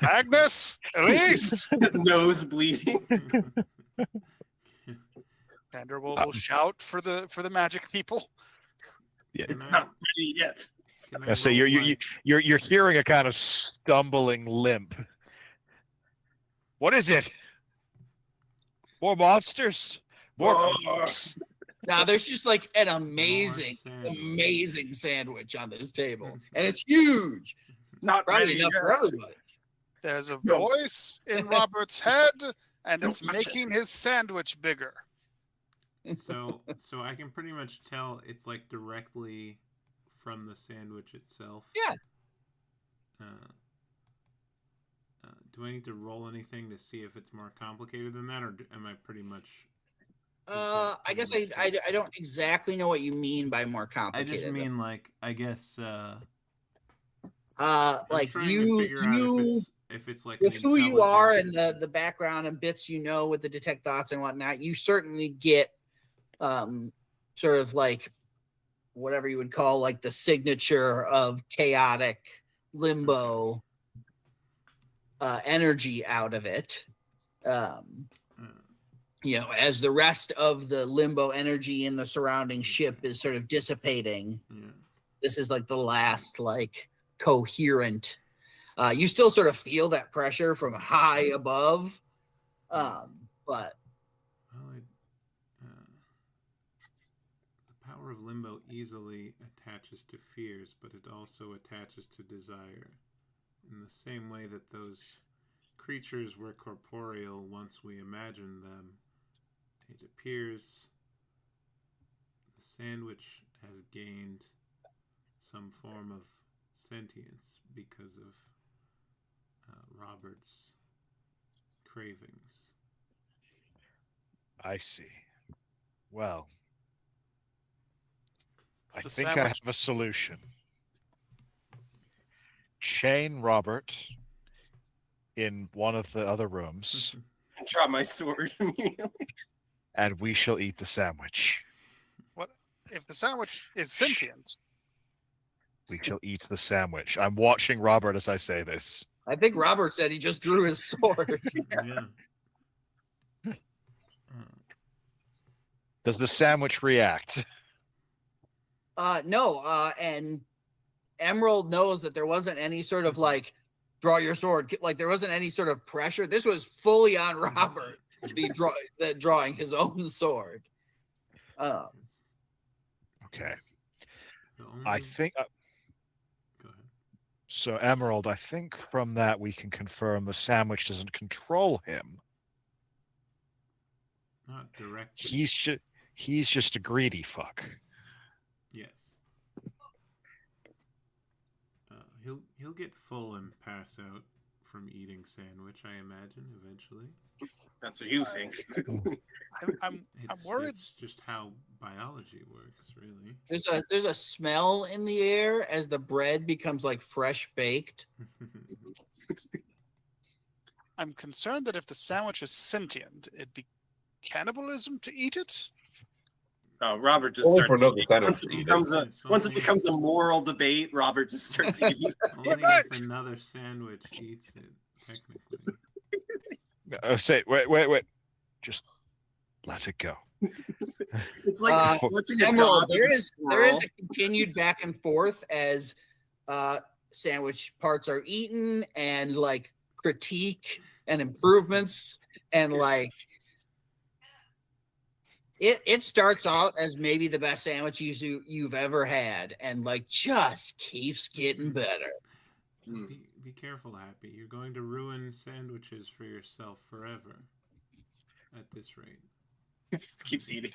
Agnes, Elise, His nose bleeding. Vander will shout for the magic people. Yeah. It's not ready yet. Can I say roll my- you're hearing a kind of stumbling limp. What is it? More monsters? More. Now there's just like an amazing sandwich on this table, and it's huge. Not Probably ready enough yet. for everybody. There's a No. voice in Robert's head, and Don't it's touch making his sandwich bigger. So I can pretty much tell it's like directly from the sandwich itself. Yeah. Do I need to roll anything to see if it's more complicated than that, or am I pretty much? I guess I don't exactly know what you mean by more I complicated. just mean like I guess. Like trying to you figure out if it's like with an who you are and intelligent- the background and bits with the detect thoughts and whatnot, you certainly get sort of like whatever you would call like the signature of chaotic limbo energy out of it. As the rest of the limbo energy in the surrounding ship is sort of dissipating. Yeah. This is like the last like coherent. You still sort of feel that pressure from high above, but Well, the power of limbo easily attaches to fears, but it also attaches to desire. In the same way that those creatures were corporeal once we imagined them, it appears the sandwich has gained some form of sentience because of Robert's cravings. I see. Well, I The think I sandwich? have a solution. Chain Robert in one of the other rooms, Drop my sword immediately. and we shall eat the sandwich. What if the sandwich is sentient? We shall eat the sandwich. I'm watching Robert as I say this. I think Robert said he just drew his sword. Yeah. Does the sandwich react? No, and Emerald knows that there wasn't any sort of like draw your sword, like there wasn't any sort of pressure. This was fully on Robert drawing his own sword. Okay. The I only- think Go ahead. so. Emerald, I think from that we can confirm the sandwich doesn't control him. Not directly. He's just a greedy fuck. Yes. He'll get full and pass out from eating sandwich, I imagine, eventually. That's what you think. I'm It's, worried. It's just how biology works, really. There's a smell in the air as the bread becomes like fresh baked. I'm concerned that if the sandwich is sentient, it'd be cannibalism to eat it. Oh, Robert just Only starts. for another eating. sandwich Once it to eat it. becomes a It's once it only- becomes a moral debate, Robert just starts eating. Only if another sandwich eats it, technically. Say, wait. Just let it go. It's like Uh, watching a Emerald, dog. there eat a is a squirrel. continued back and forth as sandwich parts are eaten and like critique and improvements and like it starts out as maybe the best sandwich you've ever had and like just keeps getting better. Be careful, Happy. You're going to ruin sandwiches for yourself forever. At this rate, He just keeps eating.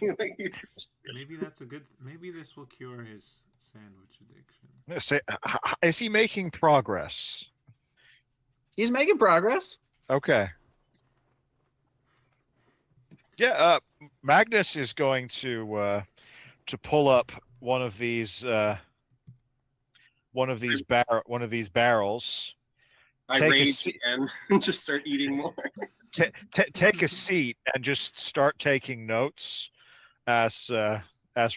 maybe that's a good. Maybe this will cure his sandwich addiction. Say, is he making progress? He's making progress. Okay. Yeah, Magnus is going to pull up one of these barrels. I Take a rage seat. again and just start eating more. Take a seat and just start taking notes as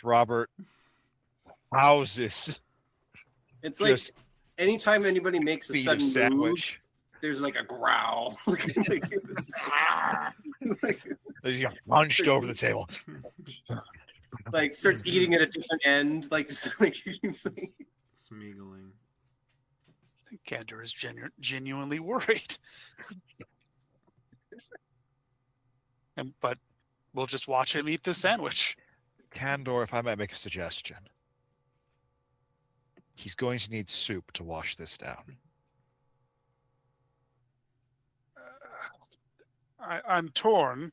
Robert houses It's like just anytime anybody makes a feet of sudden move, sandwich. there's like a growl. He got punched over the table. Like starts eating at a different end, like just like Smeagling. I think Gander is genuinely worried. But we'll just watch him eat this sandwich. Candor, if I might make a suggestion. He's going to need soup to wash this down. I'm torn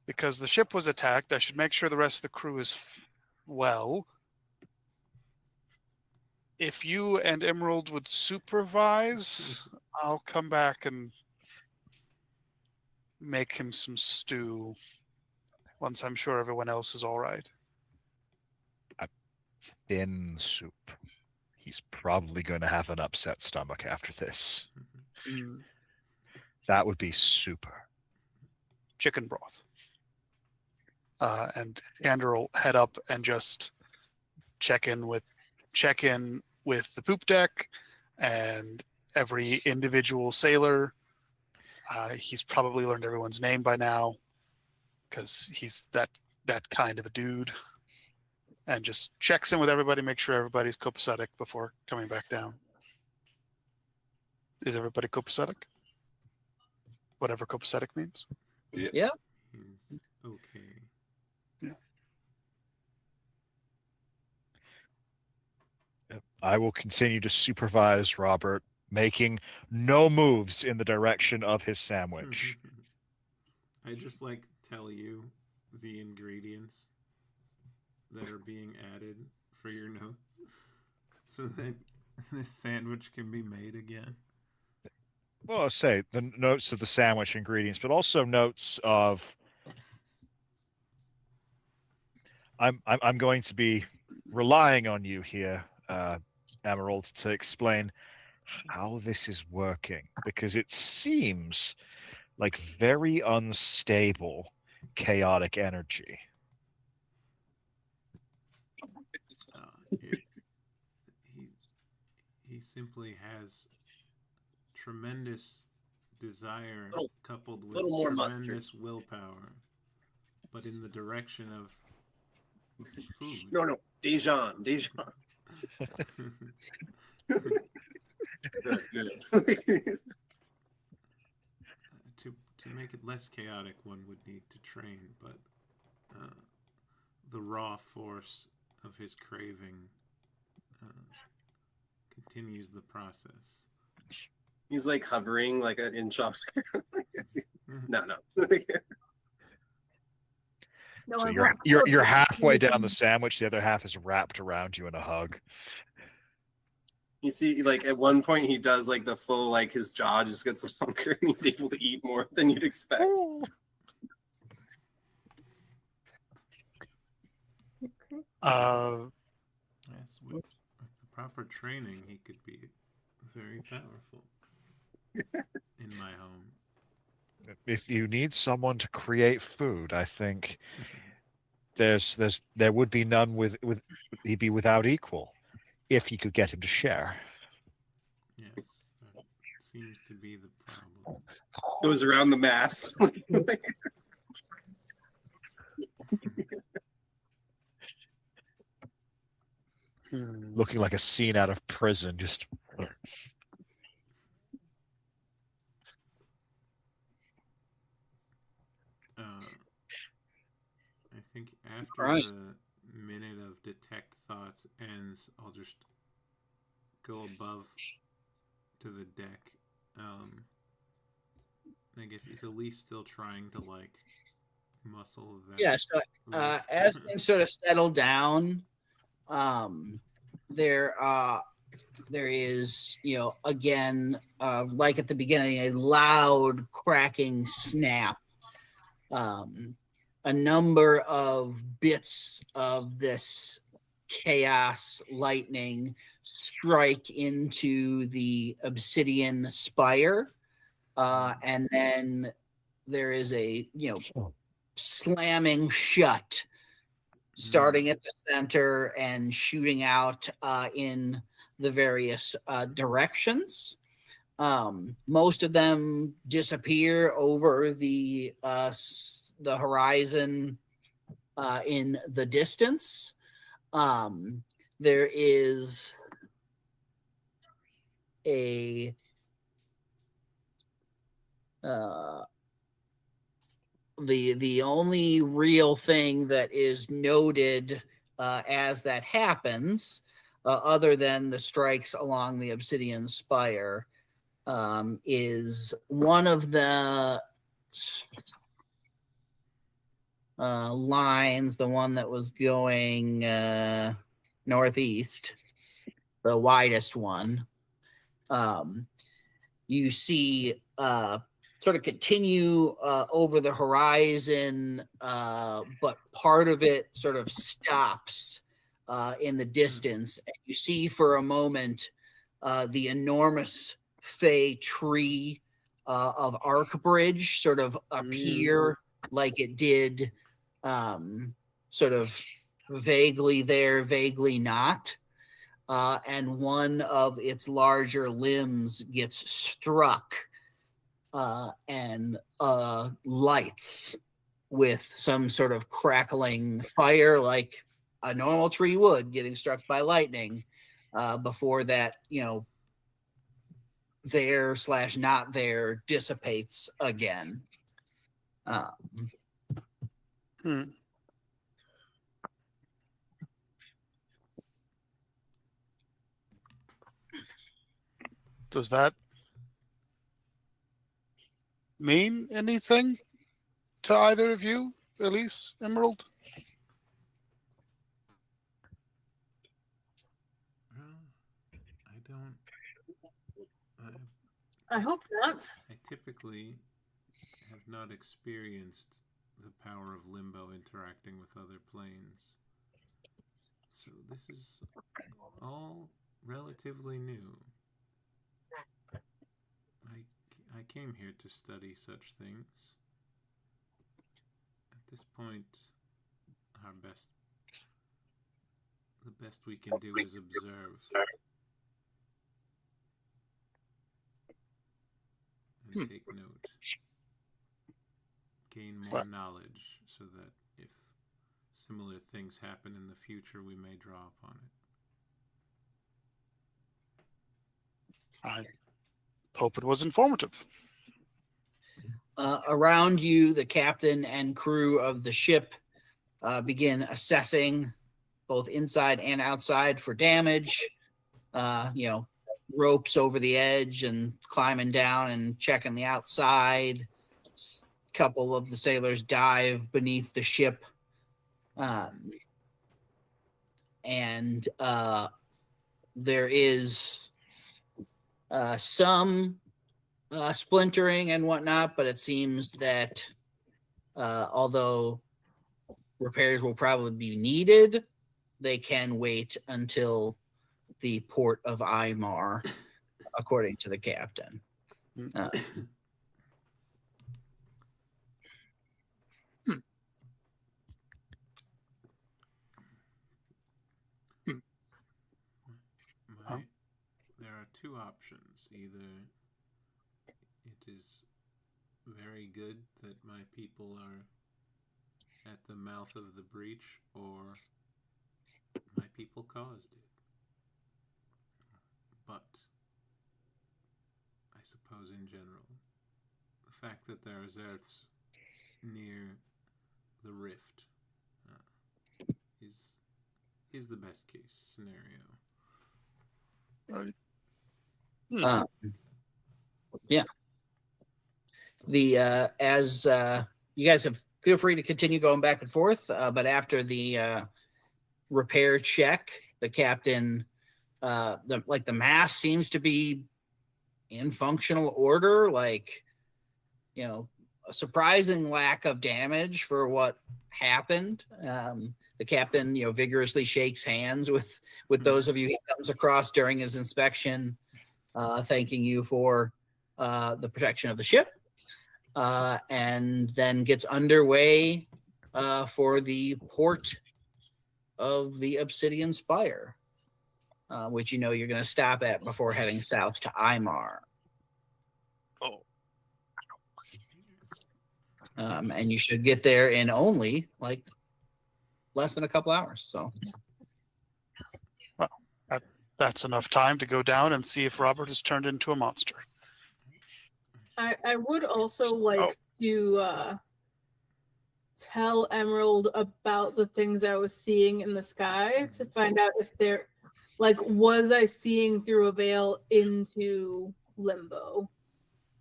because the ship was attacked. I should make sure the rest of the crew is well. If you and Emerald would supervise, I'll come back and make him some stew once I'm sure everyone else is all right. Thin soup. He's probably going to have an upset stomach after this. Mm, That would be super. chicken broth. And Gander will head up and just check in with the poop deck and every individual sailor. He's probably learned everyone's name by now because he's that kind of a dude. And just checks in with everybody, make sure everybody's copacetic before coming back down. Is everybody copacetic? Whatever copacetic means. Yes. Yeah. He's okay. I will continue to supervise Robert, making no moves in the direction of his sandwich. I just like tell you the ingredients that are being added for your notes so that this sandwich can be made again. Well, I'll say the notes of the sandwich ingredients, but also notes of I'm going to be relying on you here, Emerald, to explain how this is working, because it seems like very unstable, chaotic energy. He simply has tremendous desire coupled with little more tremendous willpower, but in the direction of food. No, Dejan. To make it less chaotic, one would need to train, but the raw force of his craving continues the process. He's like hovering like in shops. No. No, So I you're won't- halfway down the sandwich, the other half is wrapped around you in a hug. You see, like at one point he does like the full, like his jaw just gets longer and he's able to eat more than you'd expect. Yes, with the proper training, he could be very powerful in my home. If you need someone to create food, I think there would be none with he'd be without equal if you could get him to share. Yes, that seems to be the problem. Goes around the mass. Looking like a scene out of prison, just I think after Right. the minute of detect thoughts ends, I'll just go above to the deck. I guess he's at least still trying to like muscle that. Yeah. So as things sort of settle down, there is, again, like at the beginning, a loud cracking snap. A number of bits of this chaos lightning strike into the obsidian spire, and then there is a slamming shut, starting at the center and shooting out in the various directions. Most of them disappear over the horizon in the distance. There is a the only real thing that is noted as that happens, other than the strikes along the obsidian spire, is one of the lines, the one that was going northeast, the widest one. You see sort of continue over the horizon, but part of it sort of stops in the distance. And you see for a moment the enormous fey tree of Arcbridge sort of appear like it did, sort of vaguely there, vaguely not. And one of its larger limbs gets struck and lights with some sort of crackling fire, like a normal tree would getting struck by lightning, before that, there/not there dissipates again. Does that mean anything to either of you, Elise, Emerald? I don't. I hope not. I typically have not experienced the power of limbo interacting with other planes. So this is all relatively new. I came here to study such things. At this point, the best we can do is observe and take note. Gain more knowledge so that if similar things happen in the future, we may draw upon it. I hope it was informative. Around you, the captain and crew of the ship begin assessing both inside and outside for damage. Ropes over the edge and climbing down and checking the outside. A couple of the sailors dive beneath the ship. And there is some splintering and whatnot, but it seems that although repairs will probably be needed, they can wait until the port of Aymar, according to the captain. There are two options. Either it is very good that my people are at the mouth of the breach, or my people caused it. But I suppose in general, the fact that there is Earths near the rift is the best case scenario. Right. Yeah. As you guys have, feel free to continue going back and forth, but after the repair check, the captain, the mast seems to be in functional order. Like, a surprising lack of damage for what happened. The captain, vigorously shakes hands with those of you he comes across during his inspection, thanking you for the protection of the ship, and then gets underway for the port of the Obsidian Spire, which you're going to stop at before heading south to Aymar. Oh. And you should get there in only less than a couple hours. So, well, that's enough time to go down and see if Robert has turned into a monster. I would also like to tell Emerald about the things I was seeing in the sky to find out if they're was I seeing through a veil into limbo,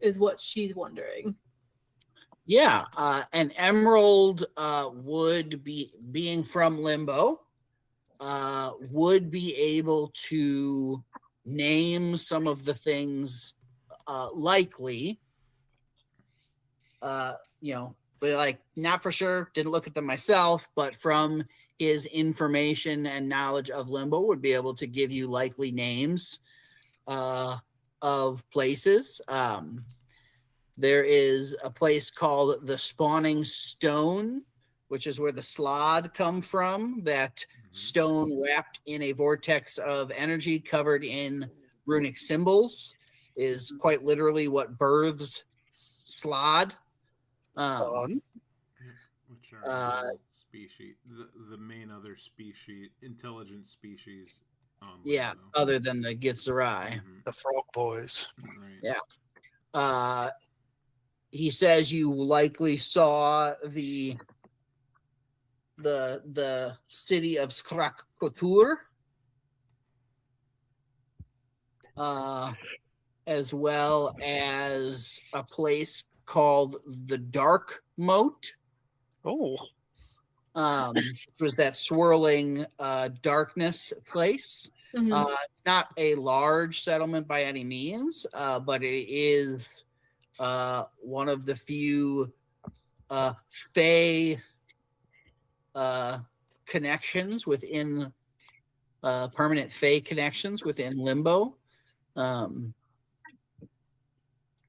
is what she's wondering. Yeah, and Emerald would be, being from Limbo, would be able to name some of the things likely, but not for sure, didn't look at them myself, but from his information and knowledge of Limbo would be able to give you likely names of places. There is a place called the Spawning Stone, which is where the Slod come from. That stone wrapped in a vortex of energy covered in runic symbols is quite literally what births Slod. Fun. Which are species, the main other species, intelligent species on Yeah, Limbo. other than the Gitzerai. The Frog Boys. Right. Yeah. He says you likely saw the city of Skrak-Kotur, as well as a place called the Dark Moat. Oh. It was that swirling darkness place. Mhm. It's not a large settlement by any means, but it is one of the few Fey connections within permanent Fey connections within Limbo,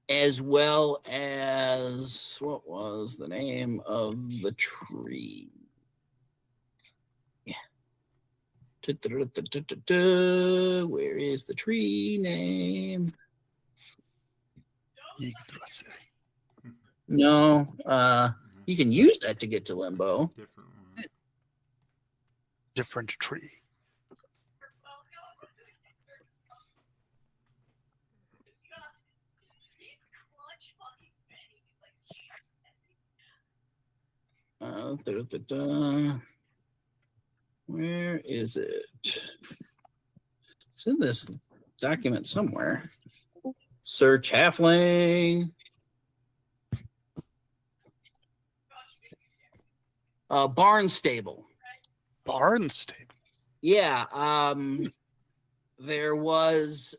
as well as what was the name of the tree? Yeah. Where is the tree name? Yggdrasil. No, you can use that to get to Limbo. Different one. Different tree. Where is it? It's in this document somewhere. Search halfling. Barnstable. Barnstable. Yeah. There was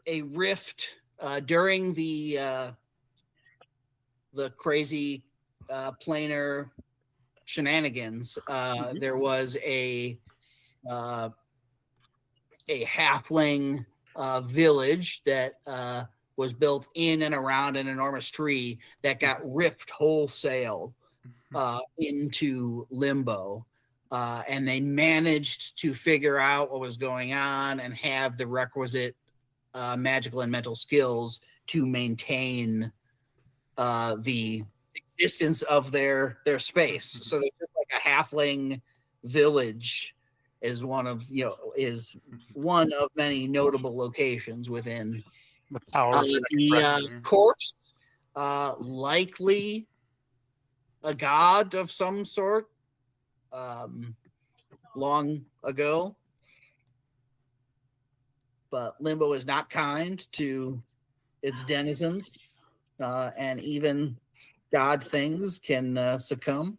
a rift during the crazy planar shenanigans. There was a halfling village that was built in and around an enormous tree that got ripped wholesale into Limbo. And they managed to figure out what was going on and have the requisite magical and mental skills to maintain the existence of their space. So they're just like a halfling village is one of many notable locations within The power of the corpse. Likely a god of some sort. Long ago, but Limbo is not kind to its denizens, and even god things can succumb.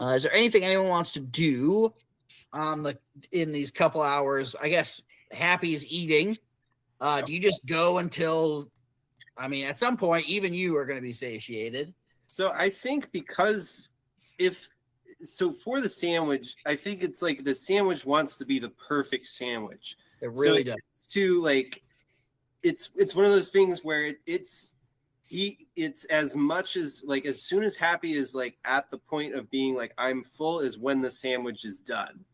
Is there anything anyone wants to do in these couple hours? I guess Happy's eating. Do you just go until, at some point, even you are going to be satiated? So I think because for the sandwich, I think it's like the sandwich wants to be the perfect sandwich. It really does. It's one of those things where it's as much as like as soon as Happy is like at the point of being like I'm full is when the sandwich is done.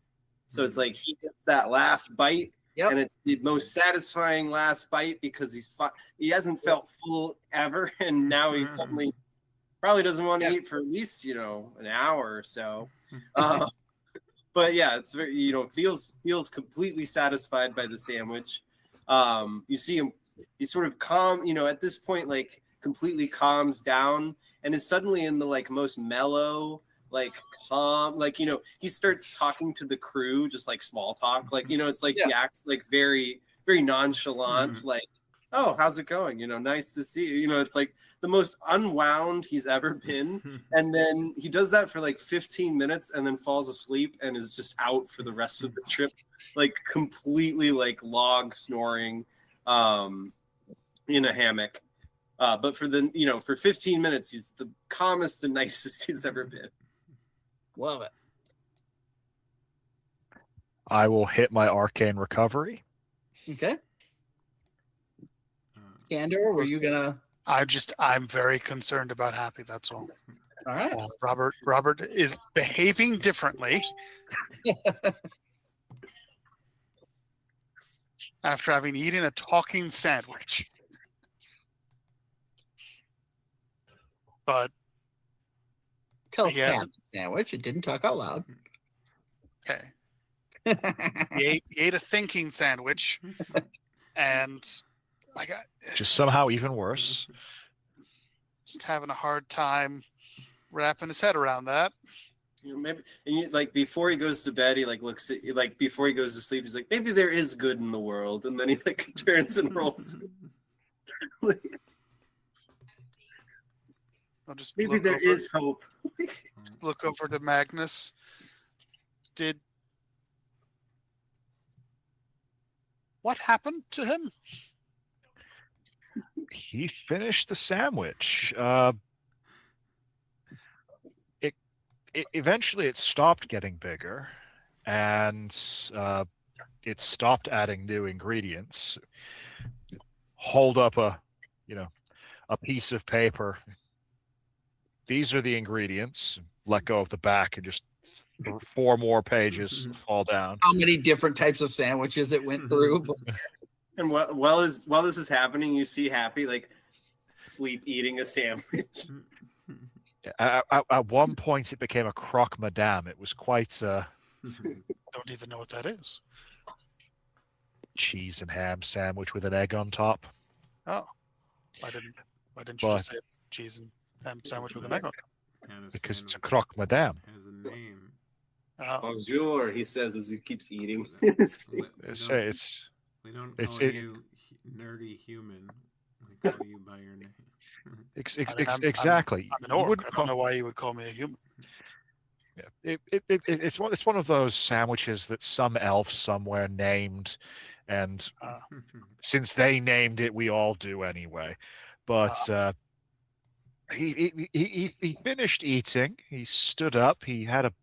So it's like he gets that last bite, and it's the most satisfying last bite because he hasn't felt full ever, and now he suddenly probably doesn't want to eat for at least an hour or so. But yeah, it's very feels completely satisfied by the sandwich. You see him, he's sort of calm. At this point, like completely calms down and is suddenly in the like most mellow, like calm, like he starts talking to the crew just like small talk, like it's like he acts like very very nonchalant, like, oh, how's it going, nice to see you, it's like the most unwound he's ever been. And then he does that for like 15 minutes and then falls asleep and is just out for the rest of the trip, like completely like log snoring in a hammock. But for 15 minutes he's the calmest and nicest he's ever been. Love it. I will hit my arcane recovery. Okay. Candor, were you gonna? I'm very concerned about Happy. That's all. All right. Robert is behaving differently after having eaten a talking sandwich. But sandwich. It didn't talk out loud. Okay. He ate a thinking sandwich, and I got just somehow even worse. Just having a hard time wrapping his head around that. Maybe like before he goes to bed, he like looks at like before he goes to sleep, he's like, maybe there is good in the world, and then he like turns and rolls. I'll just maybe there is hope. Look over to Magnus. What happened to him? He finished the sandwich. Eventually it stopped getting bigger, and it stopped adding new ingredients. Hold up a piece of paper. These are the ingredients. Let go of the back, and just 4 more pages fall down. How many different types of sandwiches it went through? And while this is happening, you see Happy like sleep eating a sandwich. At one point, it became a croque madame. It was quite Don't even know what that is. cheese and ham sandwich with an egg on top. Oh, why didn't you just say cheese and ham sandwich with an egg on top? Because it's a croque madame. Has a name. Bonjour, he says as he keeps eating. We We don't it's- call it- you nerdy human. We call you by your name. Exactly. I'm an You orc. wouldn't I don't call- know why you would call me a human. Yeah. It's one of those sandwiches that some elf somewhere named, and since they named it, we all do anyway. But he finished eating. He stood up. He had a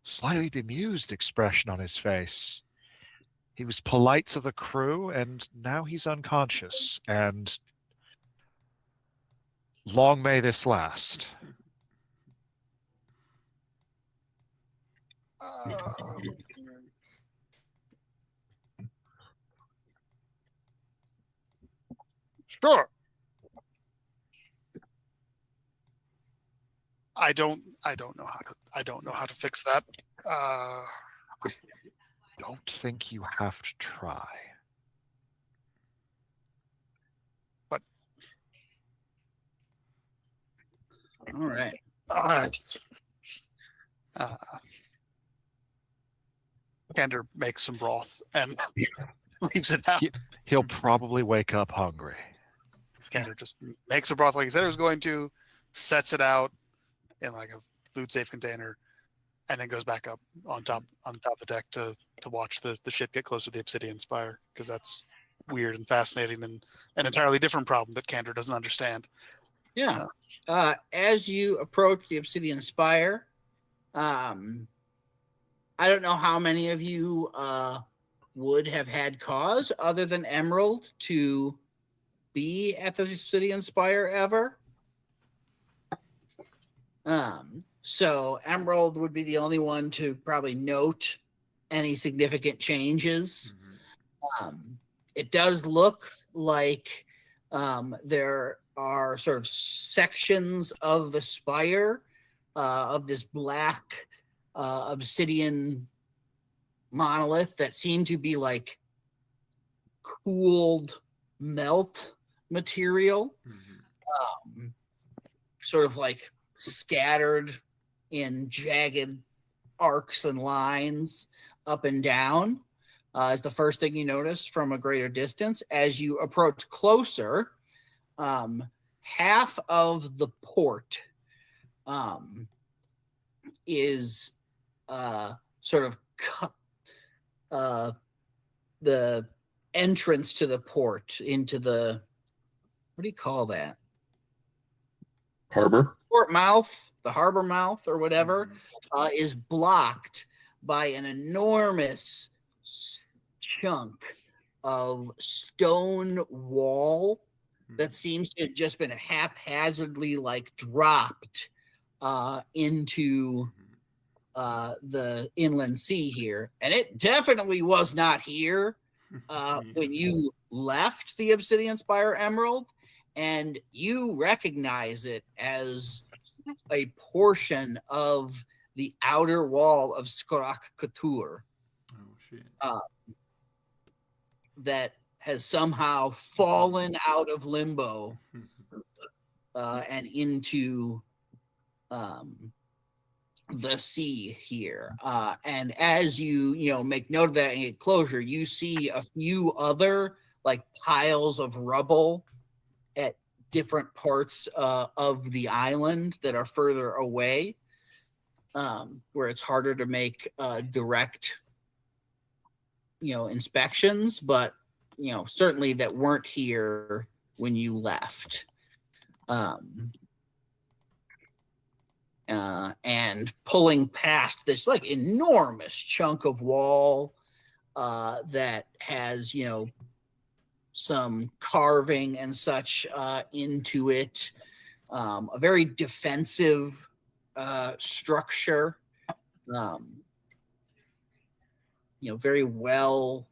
slightly bemused expression on his face. He was polite to the crew, and now he's unconscious. And long may this last. Sure. I don't know how to fix that. Don't think you have to try. All right. Kander makes some broth and leaves it out. He'll probably wake up hungry. Kander just makes the broth like he said he was going to, sets it out in like a food safe container, and then goes back up on top of the deck to watch the ship get close to the Obsidian Spire, because that's weird and fascinating and an entirely different problem that Kander doesn't understand. Yeah. As you approach the Obsidian Spire, I don't know how many of you would have had cause other than Emerald to be at the Obsidian Spire ever. So Emerald would be the only one to probably note any significant changes. It does look like there are sort of sections of the spire of this black obsidian monolith that seem to be like cooled melt material, sort of like scattered in jagged arcs and lines up and down, is the first thing you notice from a greater distance. As you approach closer, half of the port is sort of the entrance to the port into the, what do you call that? Harbor. Port mouth, the harbor mouth or whatever, is blocked by an enormous chunk of stone wall that seems to have just been haphazardly like dropped into the inland sea here. And it definitely was not here when you left the Obsidian Spire, Emerald, and you recognize it as a portion of the outer wall of Skorak Couture. Oh shit. That has somehow fallen out of limbo and into the sea here. And as you make note of that and get closer, you see a few other like piles of rubble at different parts of the island that are further away, where it's harder to make direct inspections, but certainly that weren't here when you left. And pulling past this like enormous chunk of wall that has some carving and such into it, a very defensive structure, very well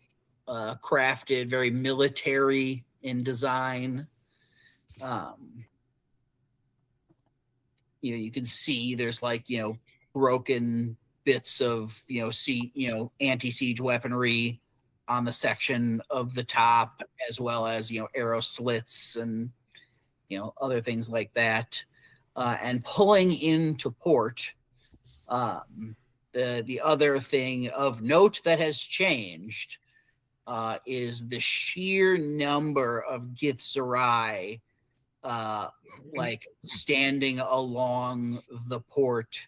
crafted, very military in design. You can see there's like broken bits of anti-siege weaponry on the section of the top, as well as arrow slits and other things like that. And pulling into port, the other thing of note that has changed is the sheer number of Githzerai like standing along the port,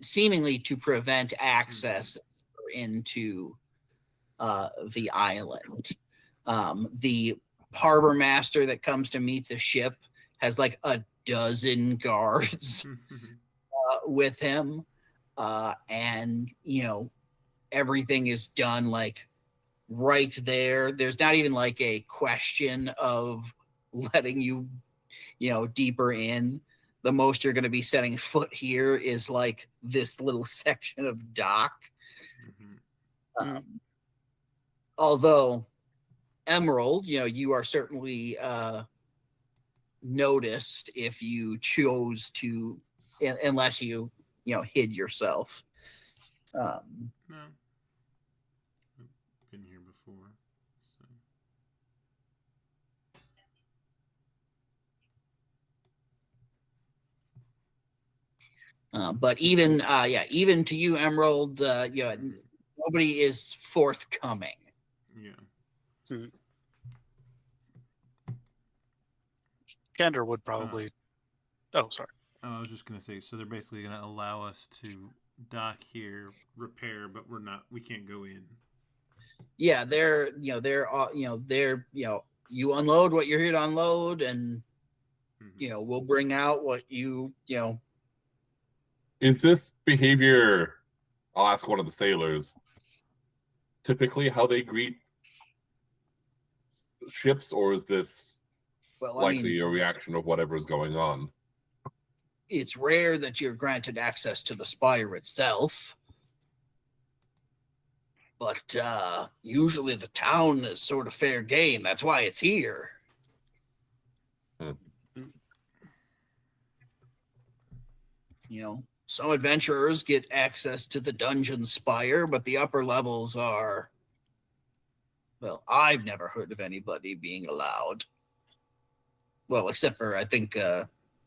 seemingly to prevent access into the island. The harbor master that comes to meet the ship has like a dozen guards with him, and everything is done like right there. There's not even like a question of letting you deeper in. The most you're going to be setting foot here is like this little section of dock. Although Emerald, you are certainly noticed if you chose to, unless you hid yourself. No. I've been here before. So. But even to you, Emerald, nobody is forthcoming. Yeah. Gander would probably. Oh, sorry. I was just gonna say. So they're basically gonna allow us to dock here, repair, but we can't go in. Yeah, they're you unload what you're here to unload, and we'll bring out what you. Is this behavior? I'll ask one of the sailors. Typically, how they greet ships, or is this likely a reaction of whatever's going on? It's rare that you're granted access to the spire itself, but usually the town is sort of fair game. That's why it's here. Some adventurers get access to the dungeon spire, but the upper levels are, well, I've never heard of anybody being allowed. Well, except for, I think,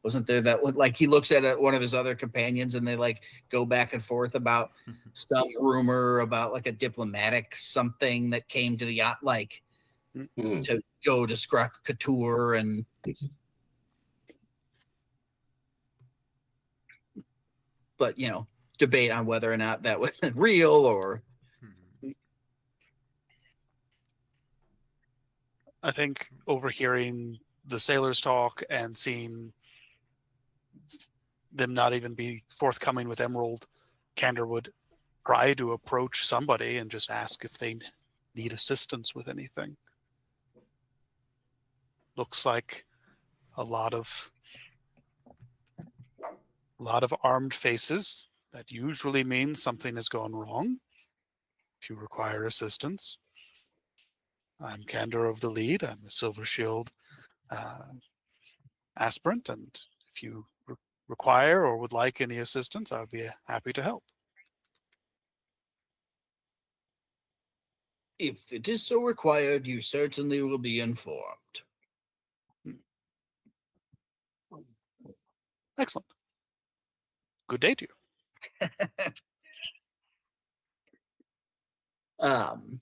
wasn't there that one, like he looks at one of his other companions and they like go back and forth about some rumor about like a diplomatic something that came to the yacht, like to go to Skruck Couture and but debate on whether or not that was real or. I think overhearing the sailors talk and seeing them not even be forthcoming with Emerald, Kander would try to approach somebody and just ask if they need assistance with anything. Looks like a lot of armed faces. That usually means something has gone wrong. If you require assistance, I'm Kander of the Lead. I'm a Silver Shield aspirant, and if you require or would like any assistance, I would be happy to help. If it is so required, you certainly will be informed. Excellent. Good day to you.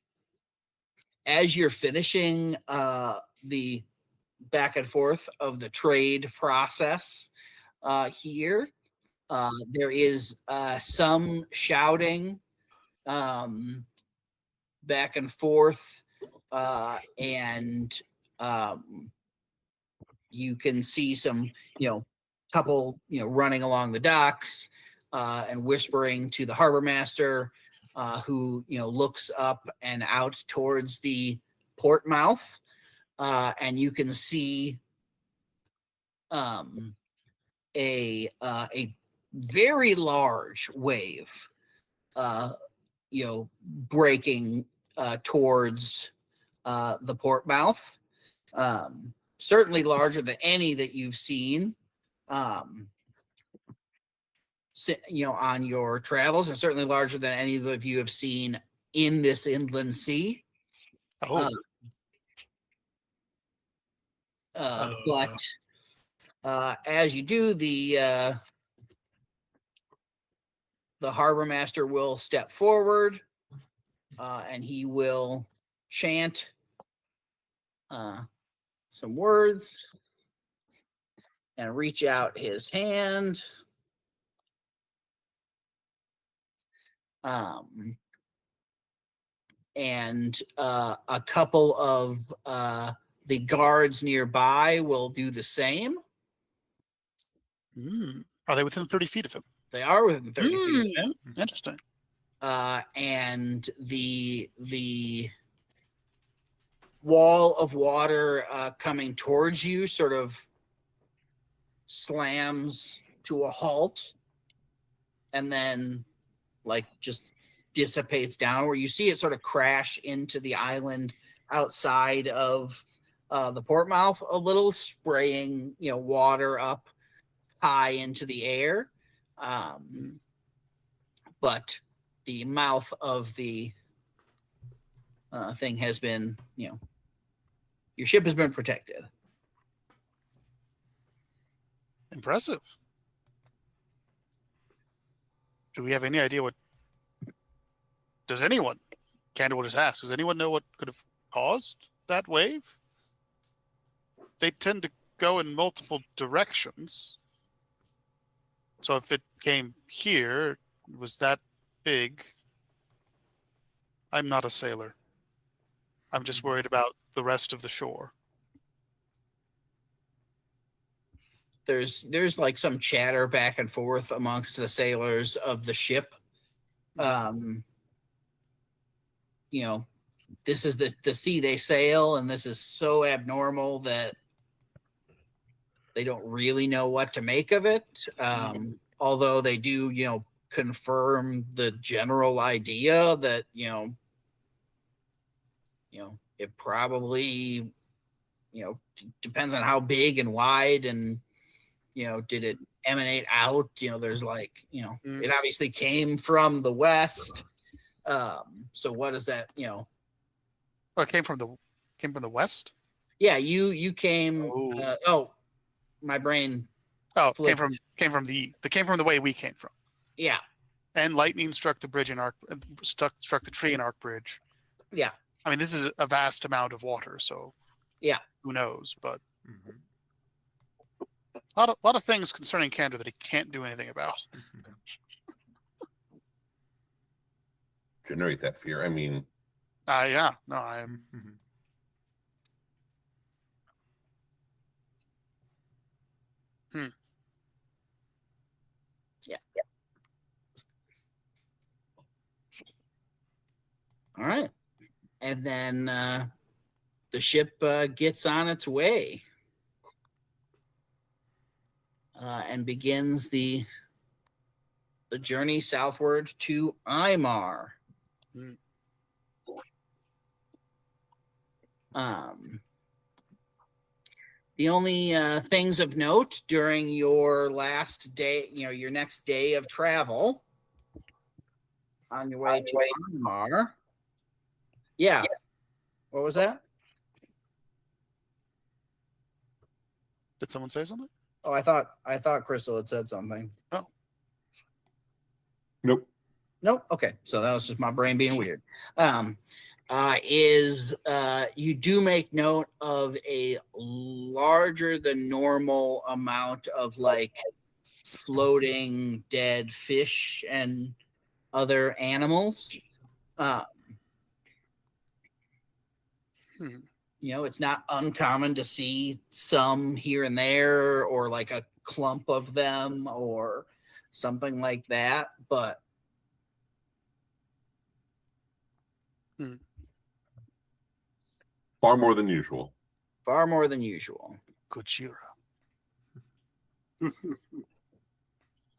As you're finishing the back and forth of the trade process here, There is some shouting back and forth, and you can see some, couple, running along the docks and whispering to the harbor master, who, looks up and out towards the port mouth, and you can see a very large wave, breaking towards the port mouth. Certainly larger than any that you've seen, on your travels, and certainly larger than any of you have seen in this inland sea. Oh. But as you do, the harbor master will step forward, and he will chant some words and reach out his hand. And a couple of the guards nearby will do the same. Are they within 30 feet of him? They are within 30 feet of him. Interesting. And the wall of water coming towards you sort of slams to a halt, and then just dissipates down, where you see it sort of crash into the island outside of the port mouth a little, spraying water up high into the air. But the mouth of the thing has been, your ship has been protected. Impressive. Do we have any idea what? Does anyone? Campbell just asked. Does anyone know what could have caused that wave? They tend to go in multiple directions. So if it came here, it was that big. I'm not a sailor. I'm just worried about the rest of the shore. There's some chatter back and forth amongst the sailors of the ship. This is the sea they sail, and this is so abnormal that they don't really know what to make of it. Although they do, confirm the general idea that, it probably, depends on how big and wide, and, did it emanate out? There's it obviously came from the west. So what is that? Oh, it came from the west. Yeah, you came. My brain. Oh, flipped. came from the way we came from. Yeah. And lightning struck the bridge in struck the tree in Arc Bridge. Yeah. I mean, this is a vast amount of water, so yeah, who knows? But a lot of things concerning Canada that he can't do anything about. Generate that fear. I mean, yeah, no, I am. Yeah. All right. And then the ship gets on its way and begins the journey southward to Aymar. The only things of note during your last day, your next day of travel on your way to Aymar. Yeah. What was that? Did someone say something? Oh, I thought Crystal had said something. Oh. Nope. Okay. So that was just my brain being weird. You do make note of a larger than normal amount of floating dead fish and other animals. You know, it's not uncommon to see some here and there, or like a clump of them or something like that, but Far more than usual. far more than usual. Gojira.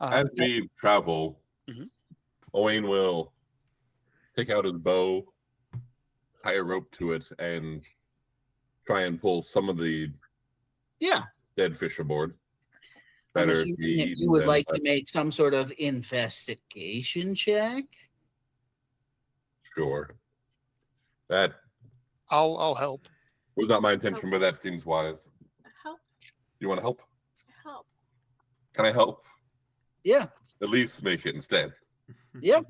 As we travel, Mhm. Owain will take out his bow, tie a rope to it, and try and pull some of the Yeah. dead fish aboard. I'm Better assuming be that eaten you would than like to left. make some sort of investigation check. Sure. That I'll help. was not my intention, but that seems wise. Help. You want to help? Help. Can I help? Yeah. At least make it instead. Yep.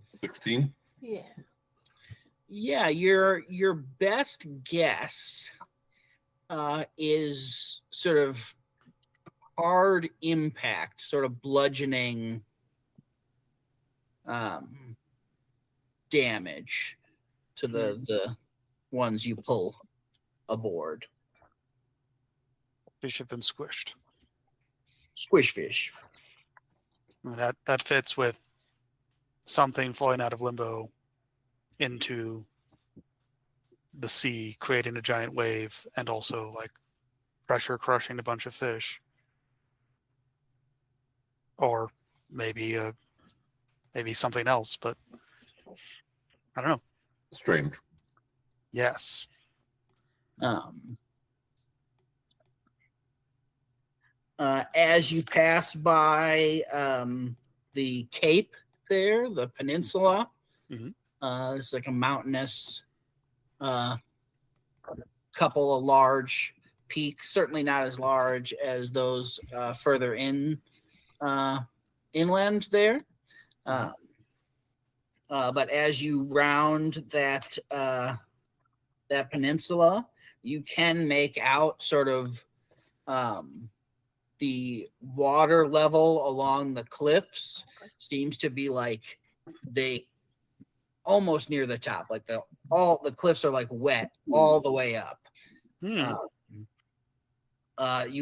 $16. Yeah. Yeah, your best guess is sort of hard impact, sort of bludgeoning damage to the ones you pull aboard. Fish have been squished. Squish fish. That fits with something falling out of limbo into the sea, creating a giant wave, and also like pressure crushing a bunch of fish. Or maybe something else, but I don't know. Strange. Yes. As you pass by the cape there, the peninsula, it's like a mountainous couple of large peaks, certainly not as large as those further inland there. But as you round that that peninsula, you can make out sort of the water level along the cliffs seems to be like they almost near the top, like the cliffs are like wet all the way up. You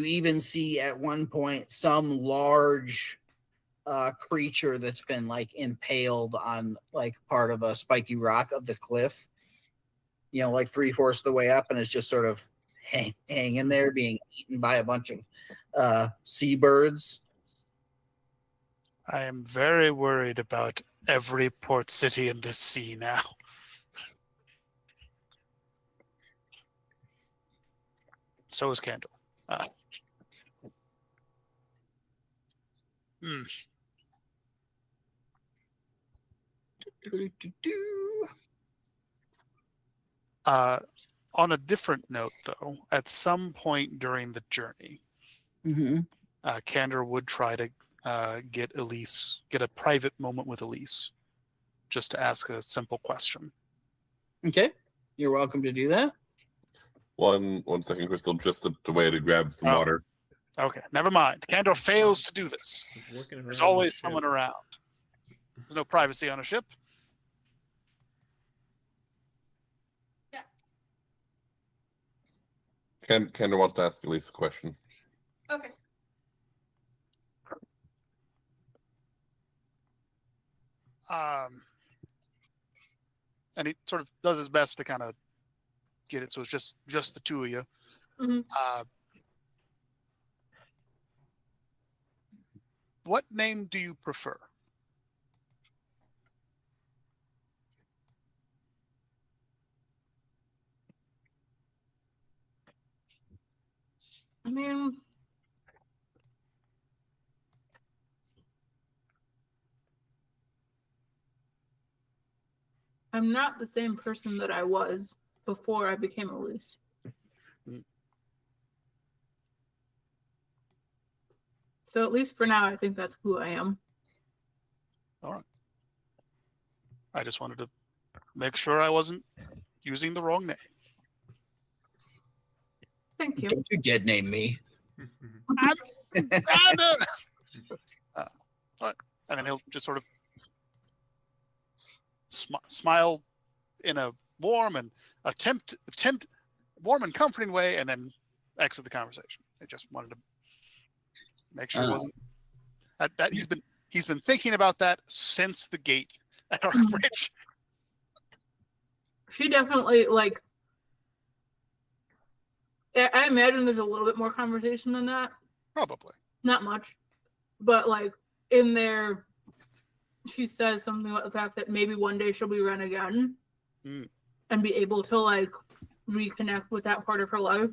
even see at one point some large creature that's been like impaled on like part of a spiky rock of the cliff, you know, like 3/4 of the way up, and it's just sort of hanging there being eaten by a bunch of seabirds. I am very worried about every port city in this sea now. So is Campbell. On a different note, though, at some point during the journey, Candor would try to get a private moment with Elise, just to ask a simple question. Okay, you're welcome to do that. One second, Crystal, just a way to grab some water. Okay, never mind. Candor fails to do this. There's always someone around. There's no privacy on a ship. Kendra wants to ask Elise a question. Okay. And he sort of does his best to kind of get it, so it's just the two of you. What name do you prefer? I mean, I'm not the same person that I was before I became Elise. So at least for now, I think that's who I am. All right. I just wanted to make sure I wasn't using the wrong name. Thank you. Don't you dead name me. All right. And then he'll just sort of smile in a warm and warm and comforting way, and then exit the conversation. I just wanted to make sure it wasn't that he's been thinking about that since the gate at our bridge. She definitely, like, I imagine there's a little bit more conversation than that. Probably. Not much. But, like, in there, she says something about the fact that maybe one day she'll be run again and be able to, like, reconnect with that part of her life.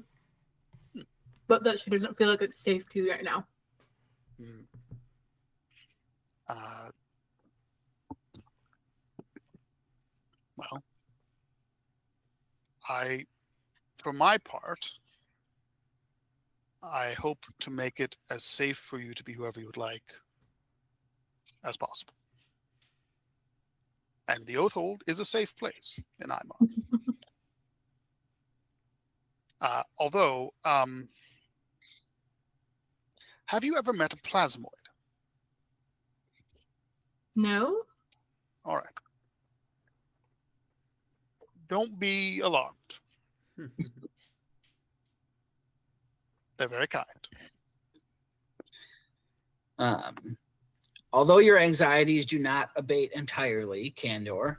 But that she doesn't feel like it's safe to right now. Well, for my part, I hope to make it as safe for you to be whoever you would like as possible. And the Oathhold is a safe place in Imar. Although, have you ever met a plasmoid? No? All right. Don't be alarmed. They're very kind. Although your anxieties do not abate entirely, Kandor,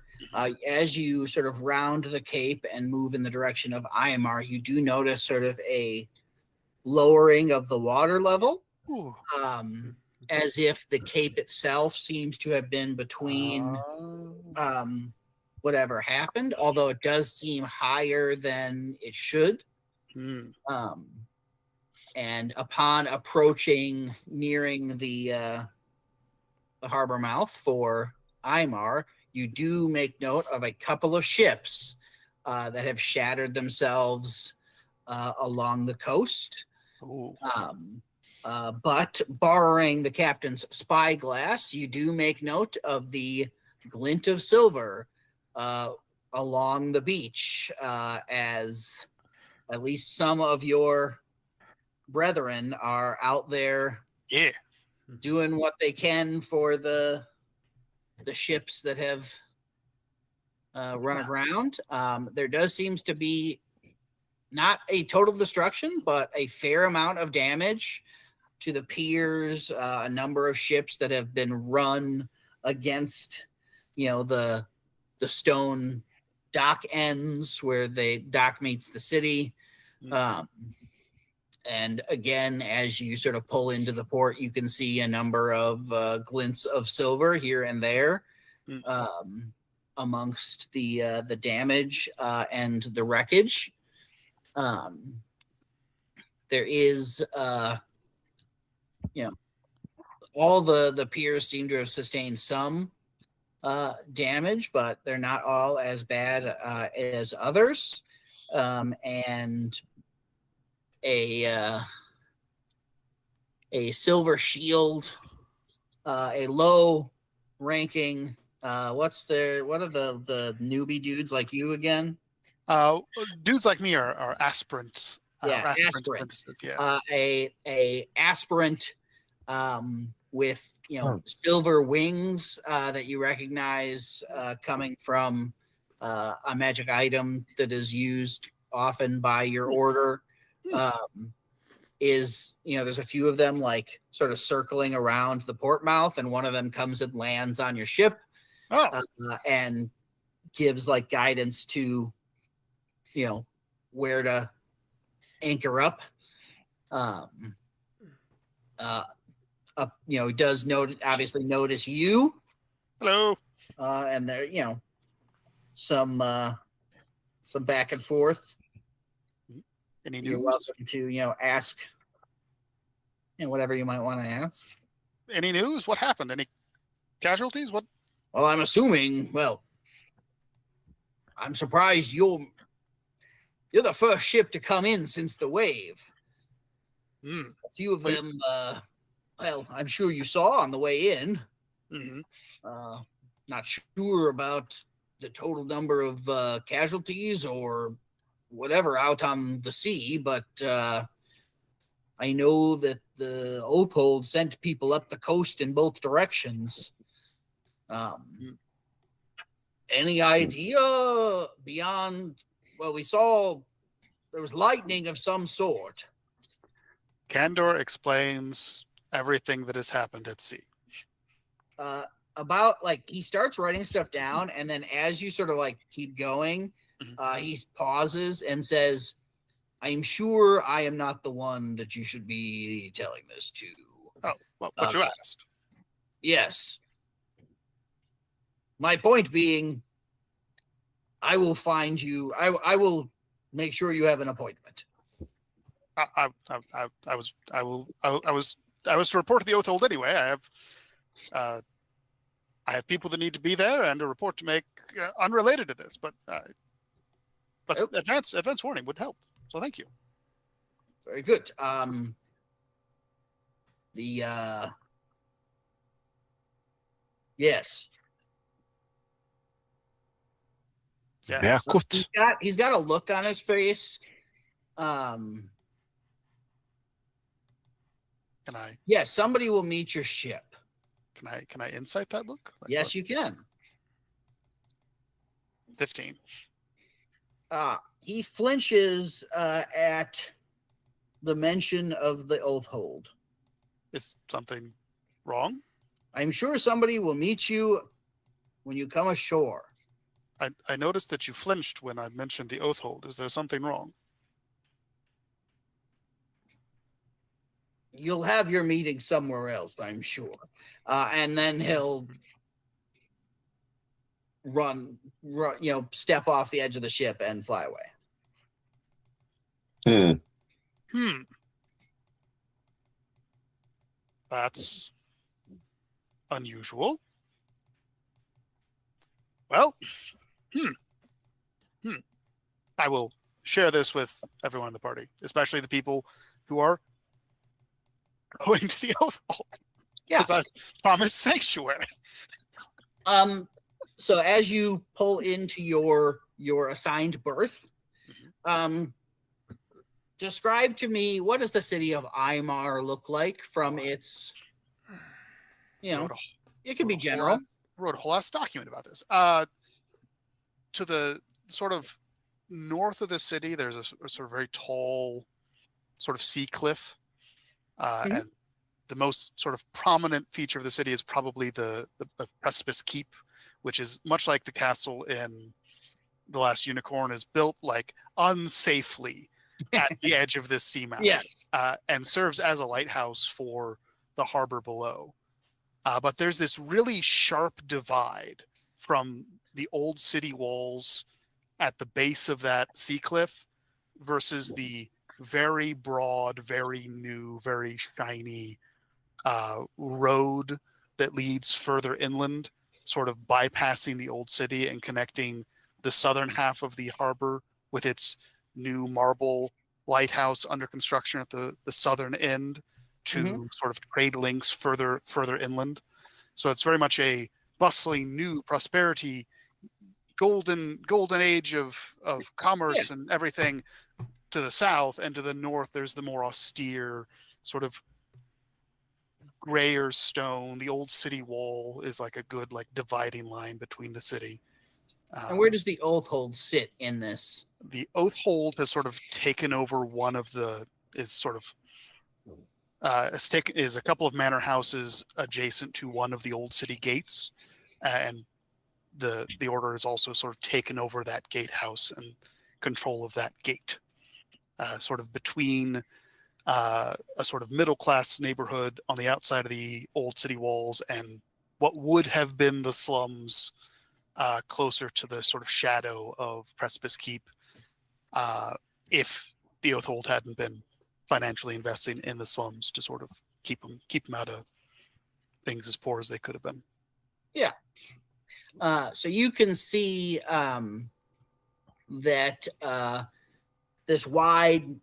as you sort of round the cape and move in the direction of Imar, you do notice sort of a lowering of the water level, as if the cape itself seems to have been between whatever happened, although it does seem higher than it should. And upon approaching, nearing the harbor mouth for Imar, you do make note of a couple of ships that have shattered themselves along the coast. But barring the captain's spyglass, you do make note of the glint of silver along the beach, as at least some of your brethren are out there doing what they can for the ships that have run aground. There does seems to be not a total destruction, but a fair amount of damage to the piers, a number of ships that have been run against, the stone dock ends where the dock meets the city. And again, as you sort of pull into the port, you can see a number of glints of silver here and there amongst the damage and the wreckage. There is, all the piers seem to have sustained some damage, but they're not all as bad as others. And a silver shield, a low ranking, what are the newbie dudes like you again? Dudes like me are aspirants. Aspirant. Yeah. A aspirant with silver wings that you recognize coming from a magic item that is used often by your order. There's a few of them like sort of circling around the port mouth, and one of them comes and lands on your ship and gives like guidance to where to anchor up. He does obviously notice you. Hello. And there, some back and forth. Any news? You're welcome to, ask whatever you might want to ask. Any news? What happened? Any casualties? What? Well, I'm assuming, I'm surprised you're the first ship to come in since the wave. A few of them Well, I'm sure you saw on the way in. Hmm. Not sure about the total number of casualties or whatever out on the sea, but I know that the Oathhold sent people up the coast in both directions. Any idea beyond? Well, we saw there was lightning of some sort. Candor explains everything that has happened at sea. About like he starts writing stuff down, and then as you sort of like keep going, he pauses and says, "I'm sure I am not the one that you should be telling this to." Oh, well, but you asked. Yes. My point being, I will find you. I will make sure you have an appointment. I was to report to the Oathhold anyway. I have people that need to be there and a report to make unrelated to this, but advance warning would help. So thank you. Very good. Yes. Yeah, good. He's got a look on his face. Can I? Yes, somebody will meet your ship. Can I insight that look? Like yes, what? you can. 15. He flinches at the mention of the Oathhold. Is something wrong? I'm sure somebody will meet you when you come ashore. I noticed that you flinched when I mentioned the Oathhold. Is there something wrong? You'll have your meeting somewhere else, I'm sure. And then he'll run, step off the edge of the ship and fly away. That's unusual. Well, I will share this with everyone in the party, especially the people who are going to the Oathhold. Yeah. Because I promised sanctuary. So as you pull into your assigned berth, describe to me, what does the city of Eimar look like from its, it can be general. Wrote a whole last document about this. To the sort of north of the city, there's a sort of very tall sort of sea cliff. And the most sort of prominent feature of the city is probably the Precipice Keep, which is much like the castle in The Last Unicorn, is built like unsafely at the edge of this seamount. Yes. And serves as a lighthouse for the harbor below. But there's this really sharp divide from the old city walls at the base of that sea cliff versus the very broad, very new, very shiny road that leads further inland, sort of bypassing the old city and connecting the southern half of the harbor with its new marble lighthouse under construction at the southern end to sort of trade links further inland. So it's very much a bustling new prosperity, golden age of commerce and everything to the south, and to the north there's the more austere sort of grayer stone. The old city wall is like a good like dividing line between the city. And where does the Oathhold sit in this? The Oathhold has sort of taken over one of the is a couple of manor houses adjacent to one of the old city gates, and the order has also sort of taken over that gatehouse and control of that gate, sort of between a sort of middle class neighborhood on the outside of the old city walls and what would have been the slums, closer to the sort of shadow of Precipice Keep, if the Oathhold hadn't been financially investing in the slums to sort of keep them out of things as poor as they could have been. Yeah. So you can see that this wide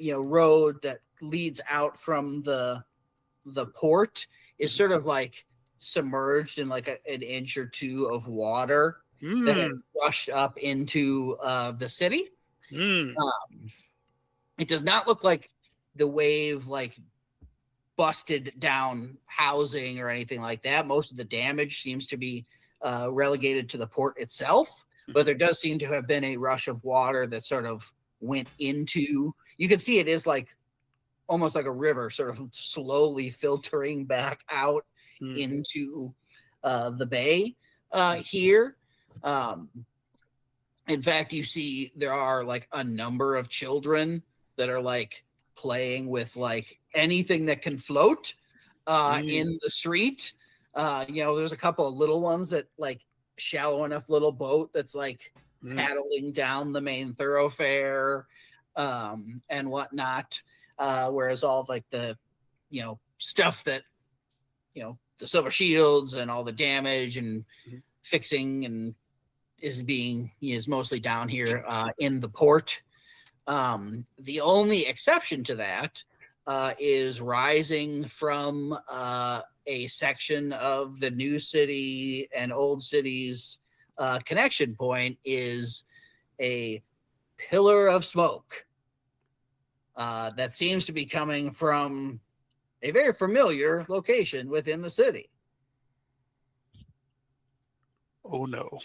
road that leads out from the the port is sort of like submerged in like an inch or two of water that had rushed up into the city. It does not look like the wave like busted down housing or anything like that. Most of the damage seems to be relegated to the port itself, but there does seem to have been a rush of water that sort of went into. You can see it is like almost like a river, sort of slowly filtering back out into the bay here. In fact, you see there are like a number of children that are like playing with like anything that can float in the street. There's a couple of little ones that like shallow enough little boat that's like paddling down the main thoroughfare and whatnot. Whereas all of like the, stuff that, the silver shields and all the damage and fixing and is mostly down here in the port. The only exception to that is rising from a section of the new city and old city's connection point is a pillar of smoke that seems to be coming from a very familiar location within the city. Oh no.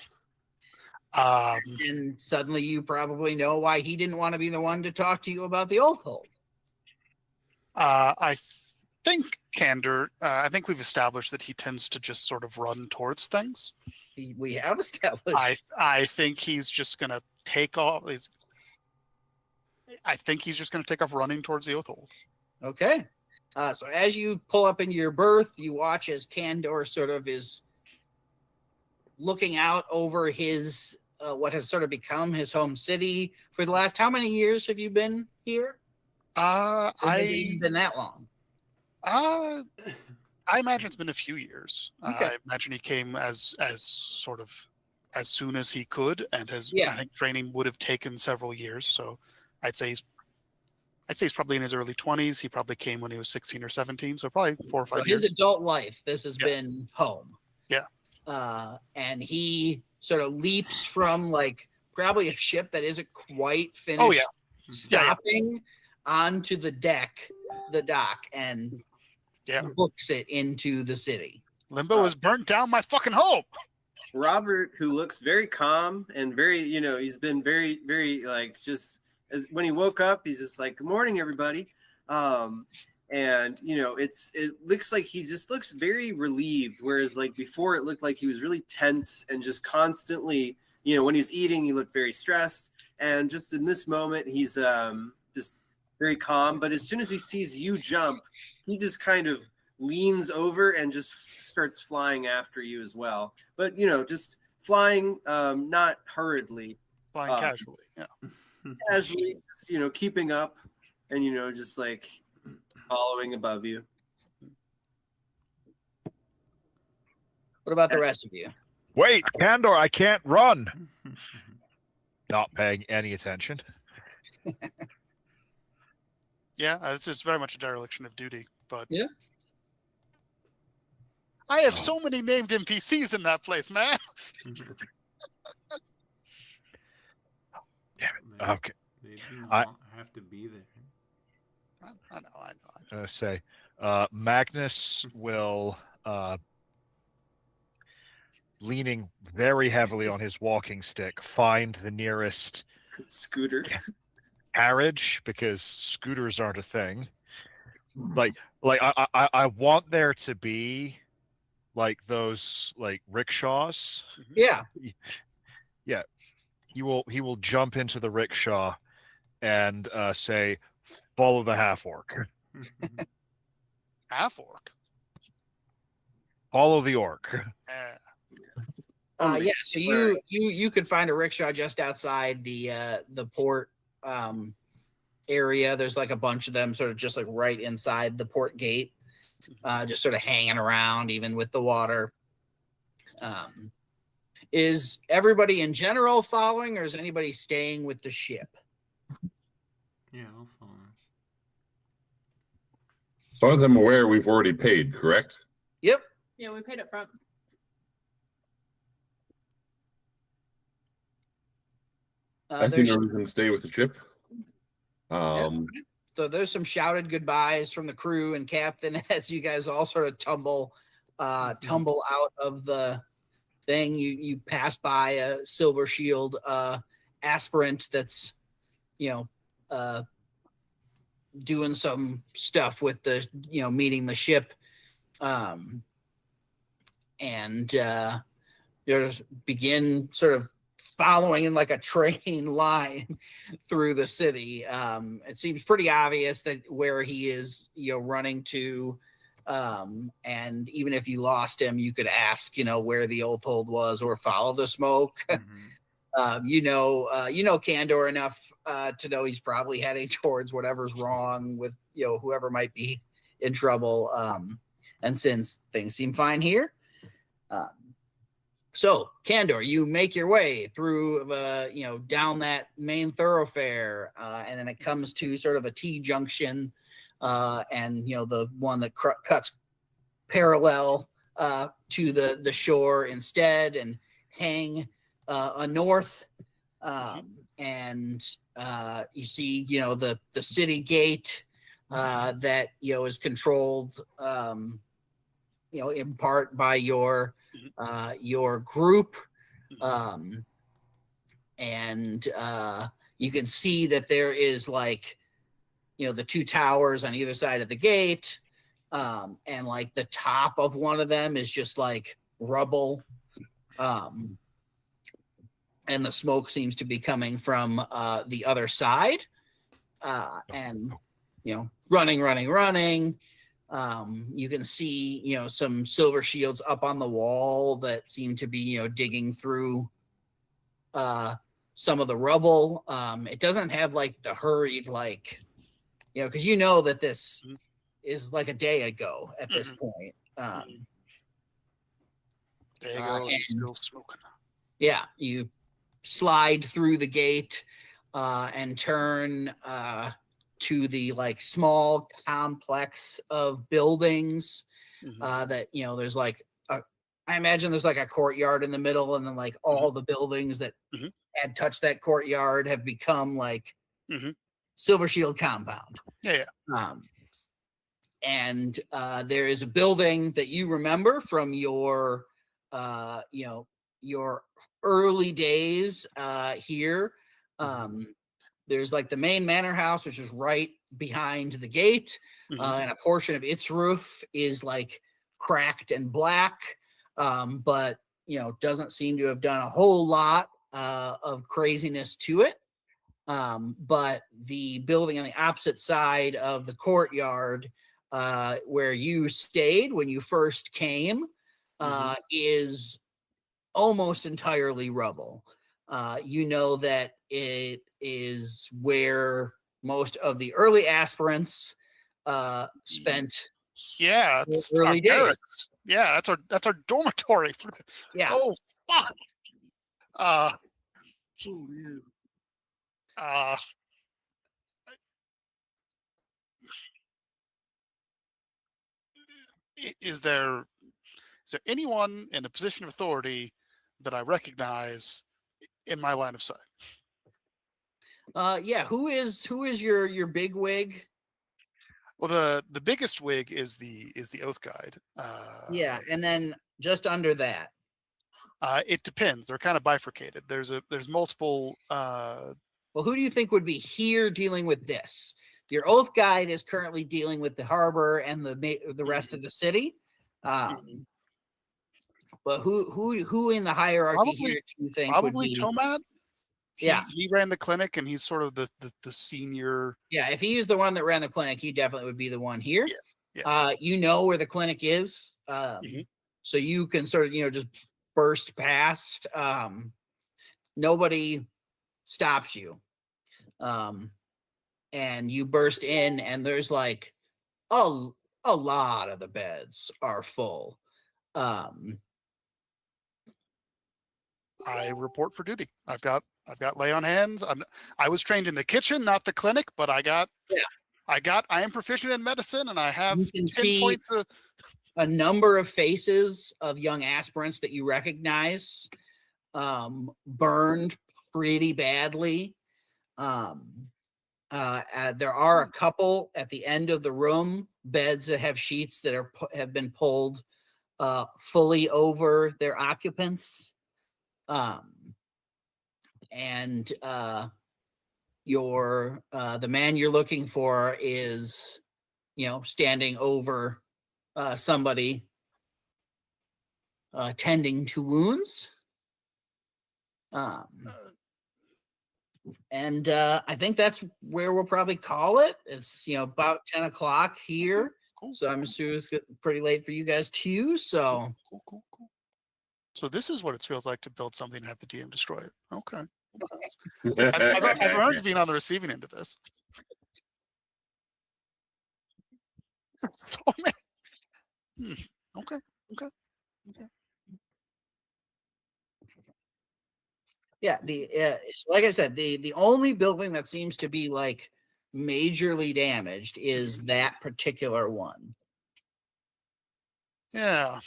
And suddenly you probably know why he didn't want to be the one to talk to you about the old hold. I think, Candor, I think we've established that he tends to just sort of run towards things. We have established. I think he's just going to take off. I think he's just going to take off running towards the oath hold. Okay. So as you pull up into your berth, you watch as Candor sort of is looking out over his what has sort of become his home city. For the last how many years have you been here? Has it even been that long? I imagine it's been a few years. Okay. I imagine he came as sort of as soon as he could, and I think training would have taken several years. So I'd say he's probably in his early 20s. He probably came when he was 16 or 17, so probably 4 or 5 years. His adult life, this has been home. Yeah. And he sort of leaps from like probably a ship that isn't quite finished stopping onto the dock, and books it into the city. Limbo has burnt down my fucking home. Robert, who looks very calm and very, he's been very, very like just when he woke up, he's just like, "Good morning, everybody." And it looks like he just looks very relieved, whereas like before it looked like he was really tense and just constantly, when he was eating, he looked very stressed. And just in this moment, he's just very calm. But as soon as he sees you jump, he just kind of leans over and just starts flying after you as well. But just flying, not hurriedly, flying casually, casually, keeping up, and just like following above you. What about the rest of you? Wait, Candor, I can't run. Not paying any attention. Yeah, this is very much a dereliction of duty, but yeah. I have so many named NPCs in that place, man. Damn it. Okay. They do not have to be there. I know. I was going to say, Magnus will, leaning very heavily on his walking stick, find the nearest scooter carriage, because scooters aren't a thing. Like I want there to be like those like rickshaws. Yeah. Yeah. He will jump into the rickshaw and say, "Follow the half orc." Half orc. Follow the orc. Yeah, so you could find a rickshaw just outside the port area. There's like a bunch of them sort of just like right inside the port gate, just sort of hanging around even with the water. Is everybody in general following, or is anybody staying with the ship? Yeah, I'll follow. far as I'm aware, we've already paid, correct? Yep. Yeah, we paid up front. I see no reason to stay with the ship. So there's some shouted goodbyes from the crew and captain as you guys all sort of tumble out of the thing. You pass by a Silver Shield aspirant that's, doing some stuff with the, meeting the ship. And you just begin sort of following in like a train line through the city. It seems pretty obvious that where he is, running to. And even if you lost him, you could ask, where the Oathhold was or follow the smoke. Mm-hmm. Candor enough to know he's probably heading towards whatever's wrong with, whoever might be in trouble. And since things seem fine here, so Candor, you make your way through the, down that main thoroughfare, and then it comes to sort of a T junction, and the one that cuts parallel to the shore instead, and hang north, and you see the city gate that is controlled in part by your group, and you can see that there is like the two towers on either side of the gate, and like the top of one of them is just like rubble, and the smoke seems to be coming from the other side, and running. You can see, some Silver Shields up on the wall that seem to be, digging through some of the rubble. It doesn't have like the hurried, like, because that this is like a day ago at this point. There you go, he's still smoking. Yeah, you slide through the gate and turn to the like small complex of buildings that there's like I imagine there's like a courtyard in the middle, and then like all the buildings that had touched that courtyard have become like Silver Shield compound. And there is a building that you remember from your your early days here. There's like the main manor house, which is right behind the gate, and a portion of its roof is like cracked and black, but doesn't seem to have done a whole lot of craziness to it. But the building on the opposite side of the courtyard, where you stayed when you first came, is almost entirely rubble. That it is where most of the early aspirants spent. Yeah, it's early days. barracks. Yeah, that's our dormitory. Yeah. Oh fuck. Is there anyone in a position of authority that I recognize in my line of sight? Yeah. Who is your big wig? Well, the biggest wig is the Oath Guide. Yeah, and then just under that. It depends. They're kind of bifurcated. There's multiple. Well, who do you think would be here dealing with this? Your Oath Guide is currently dealing with the harbor and the rest of the city. But who in the hierarchy here do you think would be? Tomad? Yeah, he ran the clinic, and he's sort of the senior. Yeah, if he's the one that ran the clinic, he definitely would be the one here. Yeah. Where the clinic is, so you can sort of just burst past. Nobody stops you, and you burst in, and there's like a lot of the beds are full. I report for duty. I've got lay on hands. I was trained in the kitchen, not the clinic, but I got I am proficient in medicine, and I have You can 10 see points of. a number of faces of young aspirants that you recognize burned pretty badly. There are a couple at the end of the room, beds that have sheets that have been pulled fully over their occupants. And the man you're looking for is, standing over somebody tending to wounds. And I think that's where we'll probably call it. It's about 10 o'clock here. Cool. So I'm assuming it's pretty late for you guys too. So Cool. So this is what it feels like to build something and have the DM destroy it. Okay. I've earned being on the receiving end of this. So many. Okay. yeah, like I said, the only building that seems to be like majorly damaged is that particular one. Yeah.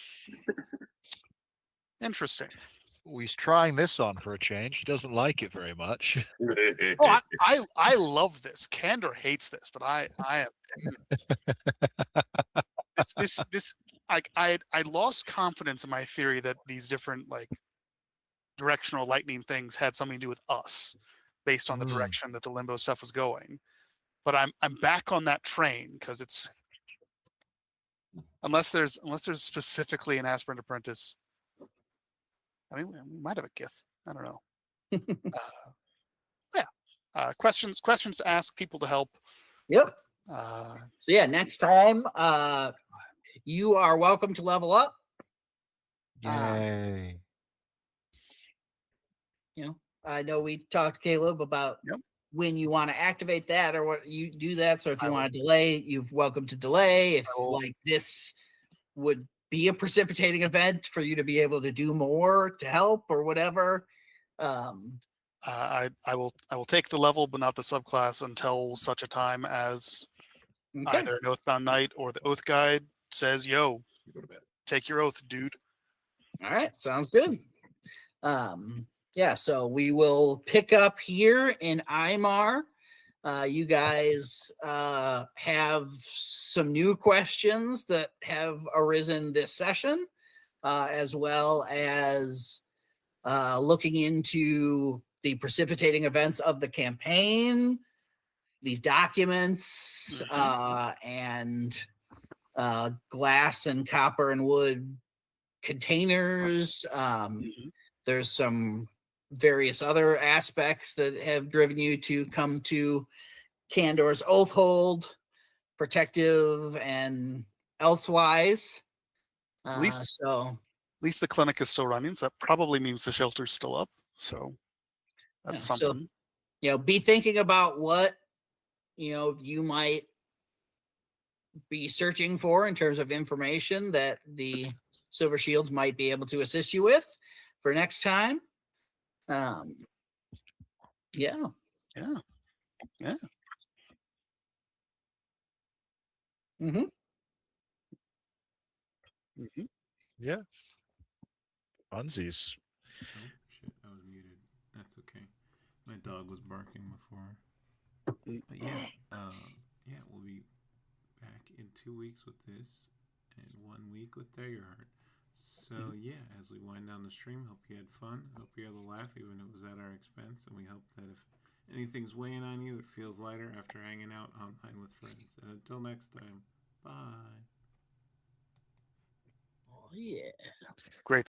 Interesting. He's trying this on for a change. He doesn't like it very much. Oh, I love this. Candor hates this, but I am. I lost confidence in my theory that these different like directional lightning things had something to do with us, based on the direction that the limbo stuff was going. But I'm back on that train because it's unless there's specifically an aspirant apprentice. I mean, we might have a Gith. I don't know. Questions to ask, people to help. Yep. So yeah, next time, you are welcome to level up. Yay. I know we talked, Caleb, about when you want to activate that or what you do that. So if you want to delay, you're welcome to delay. If like this would be a precipitating event for you to be able to do more to help or whatever. I will take the level, but not the subclass until such a time as either an Oathbound Knight or the Oath Guide says, "Yo, take your oath, dude." All right, sounds good. Yeah, so we will pick up here in Imar. You guys have some new questions that have arisen this session, as well as looking into the precipitating events of the campaign, these documents, and glass and copper and wood containers. There's some various other aspects that have driven you to come to Candor's Oathhold, protective and elsewise. At least the clinic is still running, so that probably means the shelter's still up. So that's something. So, be thinking about what you might be searching for in terms of information that the Silver Shields might be able to assist you with for next time. Yeah. Yeah. Funsies. Oh shit! I was muted. That's okay. My dog was barking before. But yeah, we'll be back in 2 weeks with this, and 1 week with Daggerheart. So yeah, as we wind down the stream, hope you had fun. Hope you had a laugh, even if it was at our expense. And we hope that if anything's weighing on you, it feels lighter after hanging out online with friends. And until next time, bye. Oh yeah. Great.